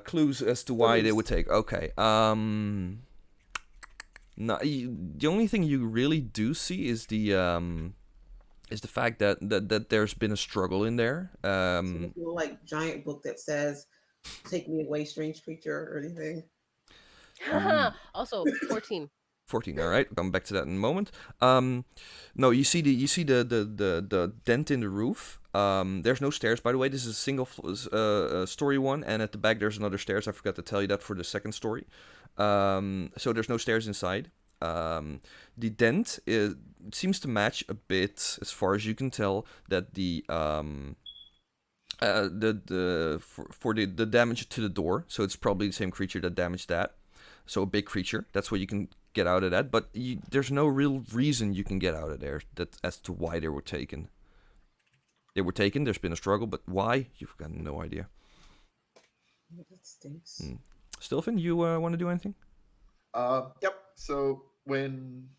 Clues as to why they
Clues.
would take. Okay. No, the only thing you really do see is the fact that there's been a struggle in there.
So there's no like giant book that says "Take me away, strange creature" or anything.
Also, 14.
14. All right, come back to that in a moment. No, you see the dent in the roof. There's no stairs, by the way. This is a single story one, and at the back there's another stairs. I forgot to tell you that for the second story. So there's no stairs inside. The dent it seems to match a bit, as far as you can tell, that for the damage to the door. So it's probably the same creature that damaged that. So a big creature. That's what you can get out of that. But there's no real reason you can get out of there as to why they were taken. They were taken. There's been a struggle, but why? You've got no idea.
That stinks.
Stilfin, you want to do anything?
Yep. So when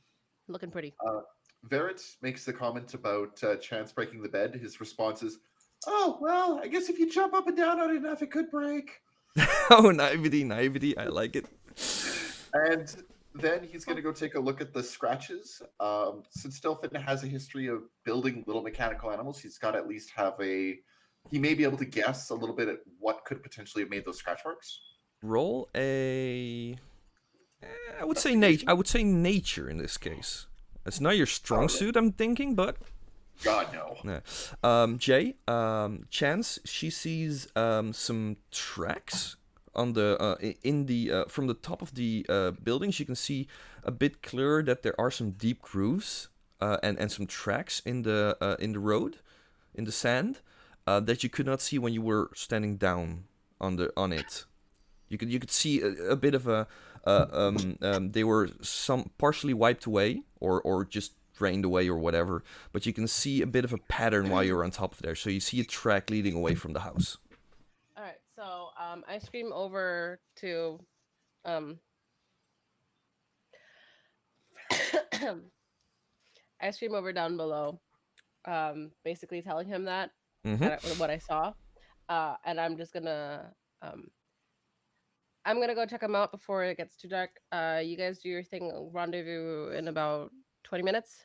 Looking pretty.
Verret makes the comment about Chance breaking the bed, his response is, "Oh well, I guess if you jump up and down on it enough, it could break."
Oh, naivety. I like it.
And then he's going to go take a look at the scratches. Since Stilfin has a history of building little mechanical animals, he's got to at least have he may be able to guess a little bit at what could potentially have made those scratch marks.
Roll a. I would say nature. I would say nature in this case. It's not your strong
Oh,
suit, I'm thinking, but.
God, no.
Yeah. Jay, Chance, she sees some tracks on the from the top of the buildings. You can see a bit clearer that there are some deep grooves and some tracks in the road, in the sand, that you could not see when you were standing down on it. You could see a bit of a they were some partially wiped away or just drained away or whatever, but you can see a bit of a pattern while you're on top of there. So you see a track leading away from the house.
All right, so I scream over to I scream over down below, basically telling him that
Mm-hmm.
what I saw, and I'm just gonna I'm gonna go check them out before it gets too dark. You guys do your thing. Rendezvous in about 20 minutes.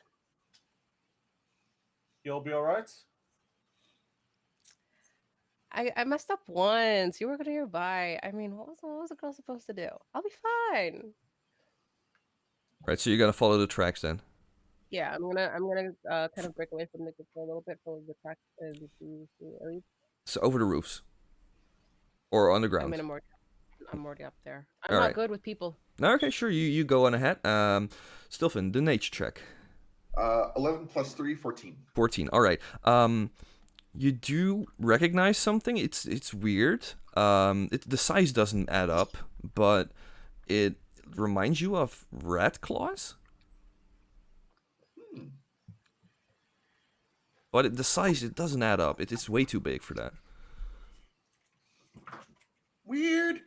You'll be all right.
I messed up once. You were gonna nearby. I mean, what was a girl supposed to do? I'll be fine.
Right, so you're gonna follow the tracks then.
Yeah, I'm gonna kind of break away from the group for a little bit for the track and see at least.
So over the roofs or on the
I
ground.
mean, I'm already up there. I'm
All
not
right.
good with people.
No, okay, sure. You go on ahead. Stilfin, the nature check.
11 plus 3, 14.
14. All right. You do recognize something. It's weird. The size doesn't add up, but it reminds you of rat claws. But the size, it doesn't add up. It's way too big for that.
Weird.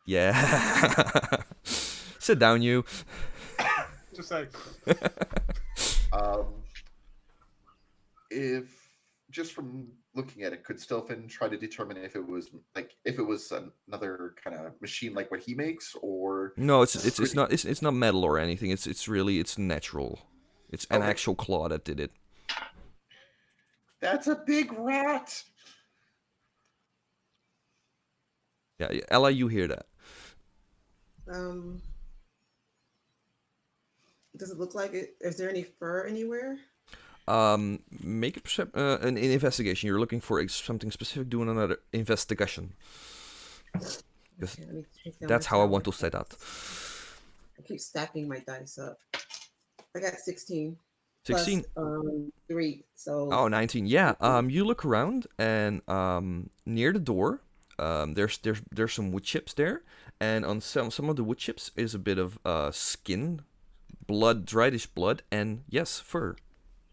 Yeah. Sit down, you.
Just like
If just from looking at it, could Stilfin try to determine if it was another kind of machine like what he makes, or
No, it's not metal or anything. It's natural. It's an
Okay.
actual claw that did it.
That's a big rat.
Yeah, Ella, you hear that?
Does it look like it? Is there any fur anywhere?
Make an investigation. You're looking for something specific. Doing another investigation. Because
Okay, let me take down
that's
my
how I
tower.
want to say that.
I keep stacking my dice up. I got 16.
16.
Plus, 3. So
Oh, 19. Yeah. You look around and near the door, there's some wood chips there, and on some of the wood chips is a bit of skin, blood, driedish blood, and yes, fur,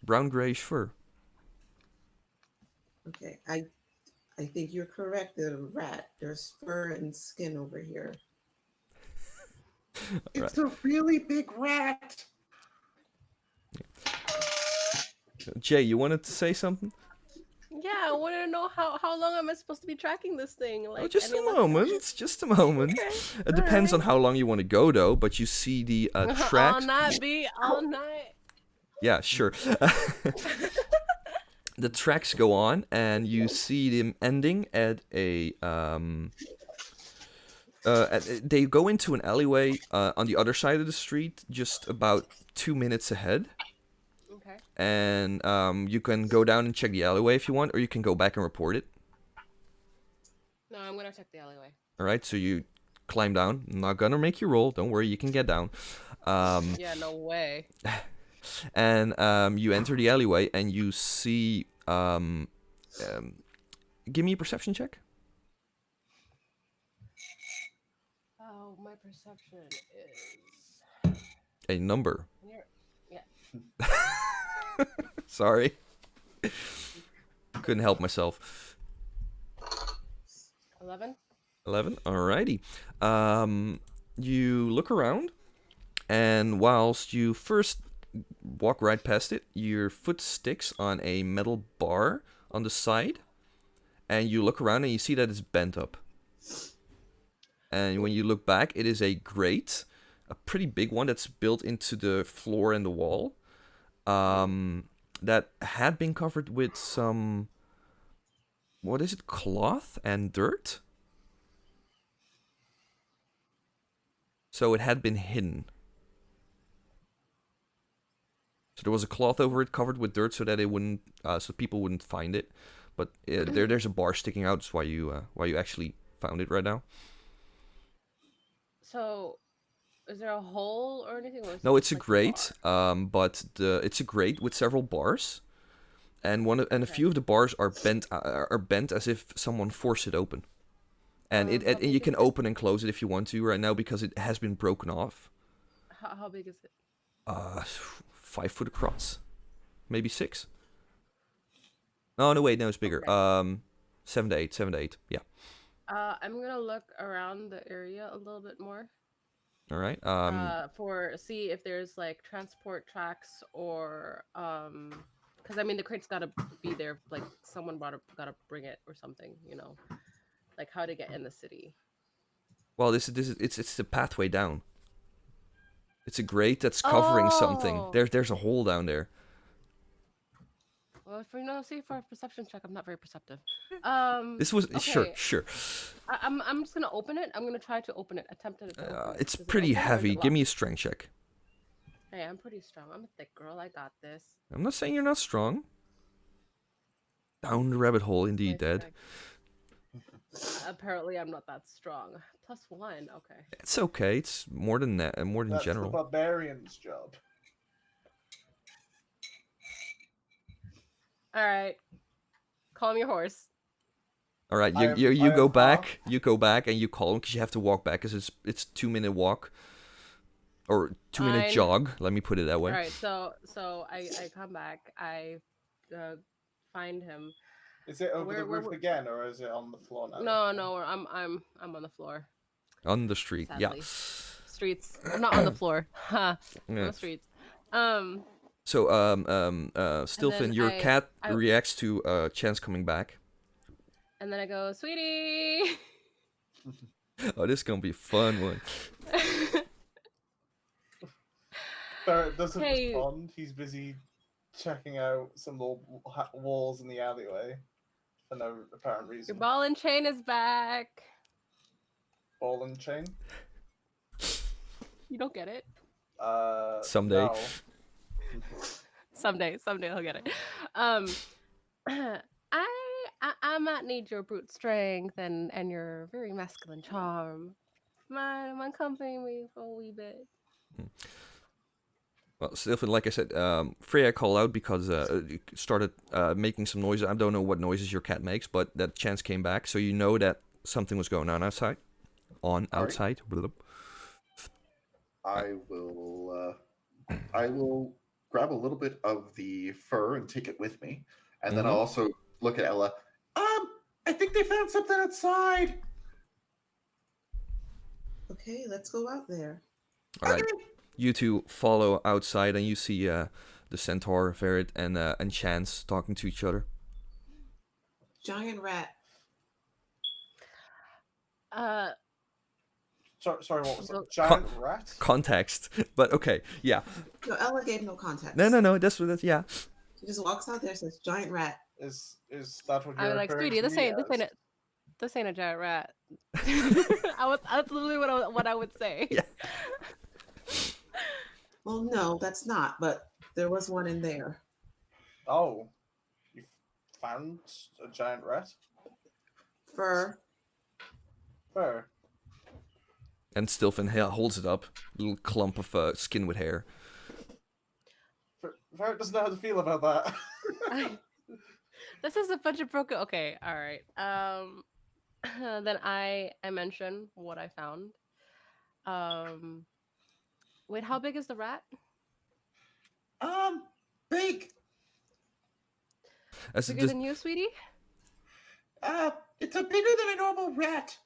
brown grayish fur.
okay, I think you're correct. The rat. There's fur and skin over here.
It's a really big rat.
Jay, you wanted to say something?
Yeah, I want to know how long am I supposed to be tracking this thing? Like,
Oh, just
any
a
luck?
moment. Just a moment.
Okay,
It depends on
alright.
how long you want to go, though. But you see the
All
tracks.
night, B. All night.
Yeah, sure. The tracks go on, and you see them ending at a they go into an alleyway on the other side of the street, just about 2 minutes ahead.
Okay.
And you can go down and check the alleyway if you want, or you can go back and report it.
No, I'm gonna check the alleyway.
All right, so you climb down. I'm not gonna make you roll. Don't worry, you can get down.
Yeah, no way.
And you enter the alleyway, and you see. Give me a perception check.
Oh, my perception is.
A number.
Yeah.
Sorry. Couldn't help myself.
11.
11. Alrighty. You look around, and whilst you first walk right past it, your foot sticks on a metal bar on the side, and you look around and you see that it's bent up. And when you look back, it is a grate, a pretty big one that's built into the floor and the wall, that had been covered with some, what is it, cloth and dirt? So it had been hidden. So there was a cloth over it covered with dirt so that it wouldn't, so people wouldn't find it. But there's a bar sticking out. That's why you actually found it right now.
So, is there a hole or anything? Or is
No,
it
it's a
just like
grate.
bar?
But it's a grate with several bars, and a few of the bars are bent as if someone forced it open. And
How
and
big
you
is
can
it?
open and close it if you want to right now because it has been broken off.
How big is it?
5 foot across, maybe 6. Oh no, wait, no, it's bigger.
Okay.
7 to 8, 7 to 8. Yeah.
I'm gonna look around the area a little bit more.
All right.
See if there's like transport tracks or because I mean the crate's gotta be there. Like someone gotta bring it or something. Like how to get in the city.
Well, it's the pathway down. It's a grate that's covering something.
Oh.
There's a hole down there.
Well, see, for a perception check, I'm not very perceptive.
This was
okay.
sure.
I'm just gonna open it. I'm gonna try to open it. Attempt to open it.
It's
Does it
pretty
open or is
heavy.
it
Give
locked?
me a strength check.
Hey, I'm pretty strong. I'm a thick girl. I got this.
I'm not saying you're not strong. Down the rabbit hole, indeed, Dad.
Apparently, I'm not that strong. +1. Okay.
It's okay. It's more than that. More than
That's
general.
the barbarian's job.
All right. Calm your horse.
All right,
I
you go
am
back. You go back and you call him because you have to walk back because it's 2-minute walk, or 2-minute
Fine.
jog. Let me put it that way.
All right. So I come back. I find him.
Is it over
Where-
the
where-
roof
where-
again, or is it on the floor now?
No. I'm on the floor.
On the street,
Sadly.
yeah.
Streets. I'm not on the floor. Ha. On
Yeah.
the streets.
So Stilfin,
then
your cat
I-
reacts to Chance coming back.
And then I go, sweetie.
Oh, this is gonna be a fun one.
Barrett doesn't
Hey.
respond. He's busy checking out some little walls in the alleyway for no apparent
Your
reason.
ball and chain is back.
Ball and chain.
You don't get it.
Someday.
No.
Someday he'll get it. I might need your brute strength and your very masculine charm. Mind accompanying me for a wee bit.
Well, Stilfin, like I said, Freya called out because it started making some noises. I don't know what noises your cat makes, but that Chance came back, so you know that something was going on outside. Outside.
I will grab a little bit of the fur and take it with me, and then I'll also look at Ella. I think they found something outside.
Okay, let's go out there.
All right. You two follow outside, and you see the centaur, Verit, and Chance talking to each other.
Giant rat.
Sorry, what was
So-
it? Giant rat?
Context, but okay, yeah.
No, Ella gave no context.
No. That's yeah.
She just walks out there and says, giant rat.
Is that what you're
I'm like,
referring
sweetie,
to
this
me
ain't
as?
this ain't a giant rat. That's literally what I would say.
Yeah.
Well, no, that's not, but there was one in there.
Oh, you found a giant rat?
Fur.
Fair.
And Stilfin holds it up, little clump of skin with hair.
Ferret doesn't know how to feel about that.
This is a bunch of broken. Okay, all right. Then I mention what I found. Wait, how big is the rat?
Big.
Bigger than you, sweetie?
It's a bigger than a normal rat.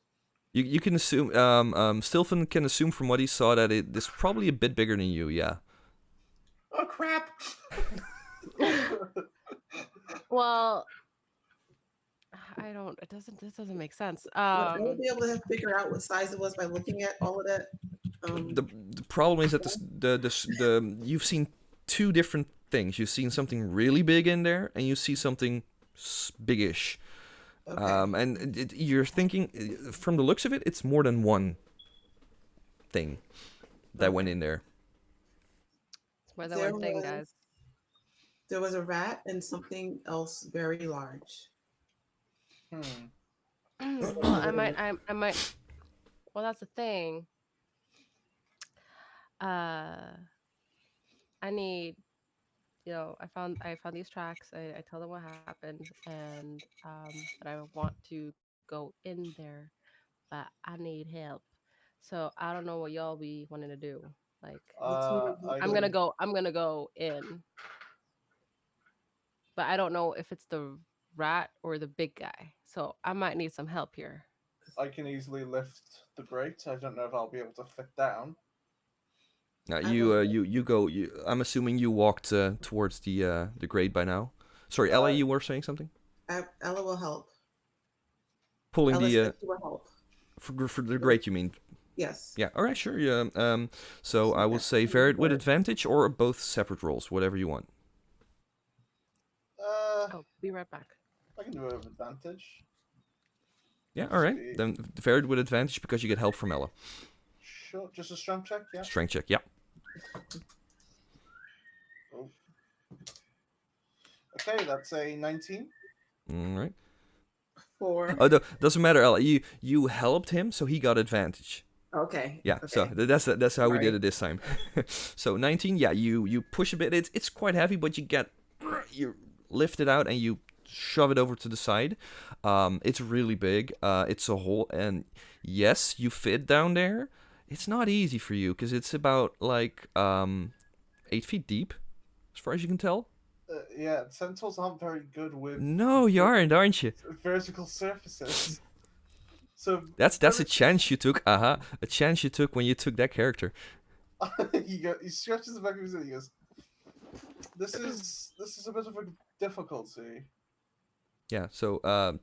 You can assume, Stilfin can assume from what he saw that it's probably a bit bigger than you, yeah.
Oh crap!
Well, I don't. This doesn't make sense.
I would be able to figure out what size it was by looking at all of that.
The problem is that the you've seen two different things. You've seen something really big in there, and you see something biggish.
Okay.
And you're thinking, from the looks of it, it's more than one thing that went in there.
It's more than
There
one thing,
was-
guys.
There was a rat and something else very large.
Well, I might. Well, that's the thing. I need. I found these tracks. I tell them what happened, and that I want to go in there, but I need help. So I don't know what y'all be wanting to do. Like, I'm gonna go in, but I don't know if it's the rat or the big guy. So I might need some help here.
I can easily lift the grate. I don't know if I'll be able to fit down.
Now
I
you
will-
you go. I'm assuming you walked towards the grade by now. Sorry, Ella, you were saying something.
Ella will help.
Pulling
Ella
the
said she will help.
for the great, you mean?
Yes.
Yeah. All right. Sure. Yeah. So I will say varied with advantage or both separate rolls, whatever you want.
Oh, be right back.
I can do it with advantage.
Yeah. All right. Then varied with advantage because you get help from Ella.
Sure, just a strength check, yeah.
Strength check. Yeah.
Oh. Okay, that's a 19.
All right.
4.
Oh, doesn't matter, Ella. You helped him, so he got advantage.
Okay.
Yeah.
Okay.
So that's how we did
Right.
it this time. So 19. Yeah. You push a bit. It's quite heavy, but you lift it out and you shove it over to the side. It's really big. It's a hole, and yes, you fit down there. It's not easy for you because it's about like 8 feet deep, as far as you can tell.
Yeah, centaurs aren't very good with
No, you aren't you?
vertical surfaces. So
That's a chance you took. A chance you took when you took that character.
he stretches the back of his head. He goes, "This is a bit of a difficulty."
Yeah. So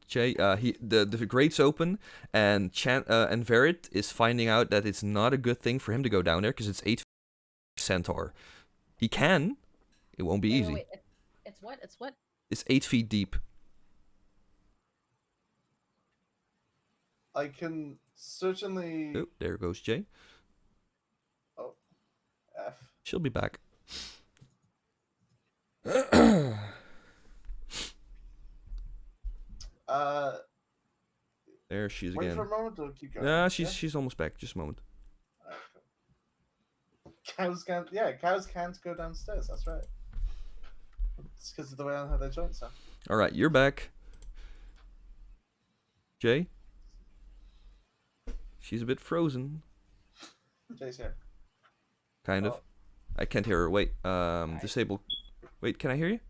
Jay, the grate's open, and Verit is finding out that it's not a good thing for him to go down there because it's 8 feet centaur. He can. It won't be easy.
Wait. It's what? It's what?
It's 8 feet deep.
I can certainly.
Oh, there goes Jay.
Oh, F.
She'll be back. There she is
Wait
again.
for a moment or keep going.
Yeah, she's almost back. Just a moment.
Cows can't go downstairs. That's right. It's because of the way on how their joints are.
All right, you're back. Jay? She's a bit frozen.
Jay's here.
Kind of.
Oh.
I can't hear her. Wait, disable. Wait, can I hear you?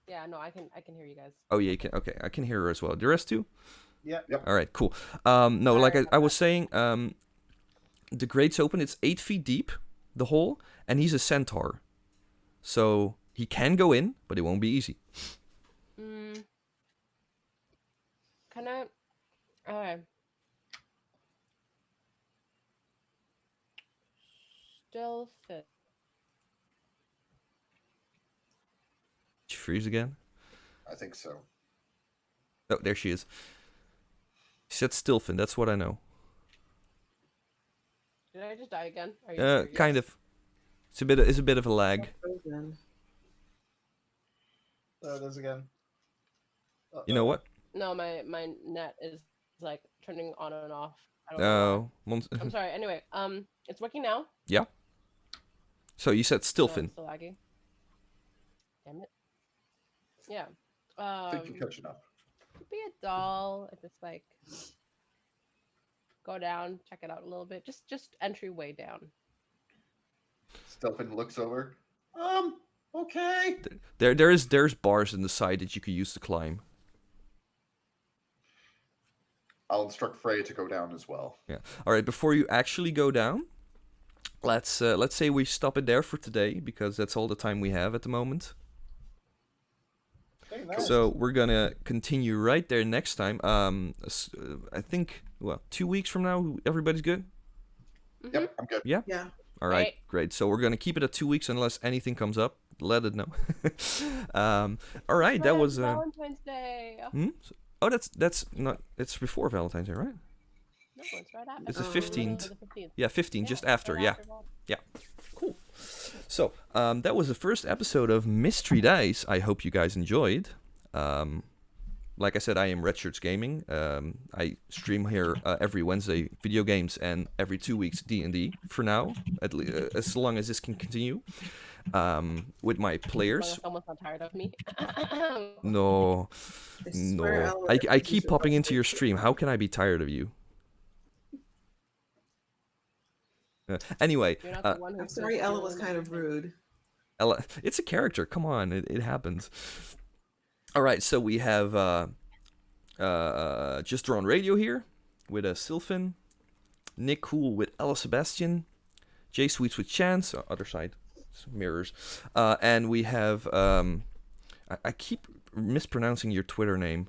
Yeah, no, I can hear you guys.
Oh, yeah, you can. Okay, I can hear her as well. The rest too?
Yeah.
Yep.
All right, cool. No, like I was saying, the grate's open. It's 8 feet deep, the hole, and he's a centaur. So he can go in, but it won't be easy.
Can I? Okay. Still fit.
Did she freeze again?
I think so.
Oh, there she is. She said Stilfin, that's what I know.
Did I just die again? Are you serious?
Kind of. It's a bit of a lag.
Frozen.
There it is again.
You know what?
No, my net is like turning on and off. I don't know why.
Oh,
I'm sorry. Anyway, it's working now.
yeah. So you said
No,
Stilfin.
it's still laggy. Damn it. Yeah.
I think you're catching up.
Could be a doll. If it's like go down, check it out a little bit. Just entryway down.
Stelfin looks over. Okay.
There's bars in the side that you could use to climb.
I'll instruct Freya to go down as well.
Yeah. All right. Before you actually go down, let's say we stop it there for today because that's all the time we have at the moment.
Okay, nice.
So we're gonna continue right there next time. I think 2 weeks from now, everybody's good.
Yep, I'm good.
Yeah.
Yeah.
All right,
Right.
great. So we're gonna keep it at 2 weeks unless anything comes up. Let it know. All right, that was.
Valentine's Day.
Oh, that's not. It's before Valentine's Day, right?
No, it's right after.
It's the
Oh.
15th.
The 15th.
Yeah, 15, just after.
right
Yeah.
after that.
Yeah. Cool. So, that was the first episode of Mystery Dice. I hope you guys enjoyed. Like I said, I am Redshirts Gaming. I stream here every Wednesday video games and every 2 weeks D&D for now, as long as this can continue. With my
As long
players.
as someone's not tired of me.
No,
I swear,
no.
Ella,
I
this
keep
is
popping
about
into your
to-
stream. How can I be tired of you? Anyway,
You're not the one
I'm
who's
sorry,
just
Ella was
doing
kind of
everything.
rude.
Ella, it's a character. Come on, it happens. All right, so we have Just Drawn Radio here with Sylphin, Nick Cool with Ella Sebastian, Jay Sweets with Chance, other side, mirrors, and we have I keep mispronouncing your Twitter name,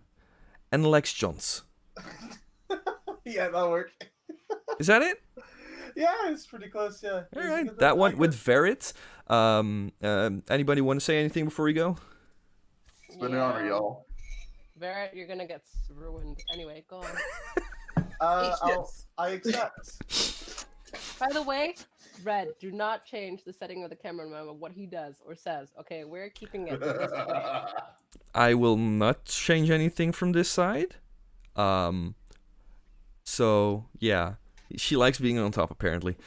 and Lex Johns.
He Yeah, that'll work.
Is that it?
Yeah, it's pretty close. Yeah.
All
Is it
right,
good?
that one
I
with
could-
Verit. Anybody want to say anything before we go?
It's been an honor, y'all.
Barrett, you're gonna get ruined. Anyway, go on.
I accept.
By the way, Red, do not change the setting of the cameraman of what he does or says. Okay, we're keeping it this way.
I will not change anything from this side. So yeah, she likes being on top apparently.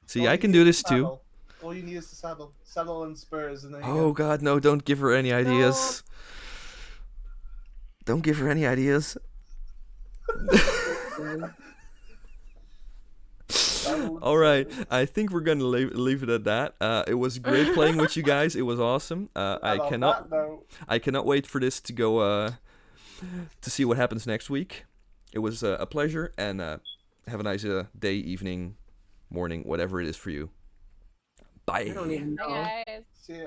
See,
All
I
you
can
need
do
is
this
the
too.
saddle. All you need is the saddle and spurs, and then you
Oh
go.
God, no! Don't give her any ideas. Don't give her any ideas.
Saddle and
All right,
spurs.
I think we're gonna leave it at that. It was great playing with you guys. It was awesome.
And on that note,
I cannot wait for this to go. To see what happens next week. It was a pleasure, and have a nice day, evening, morning, whatever it is for you. Bye.
I don't even know.
Hey guys.
see ya.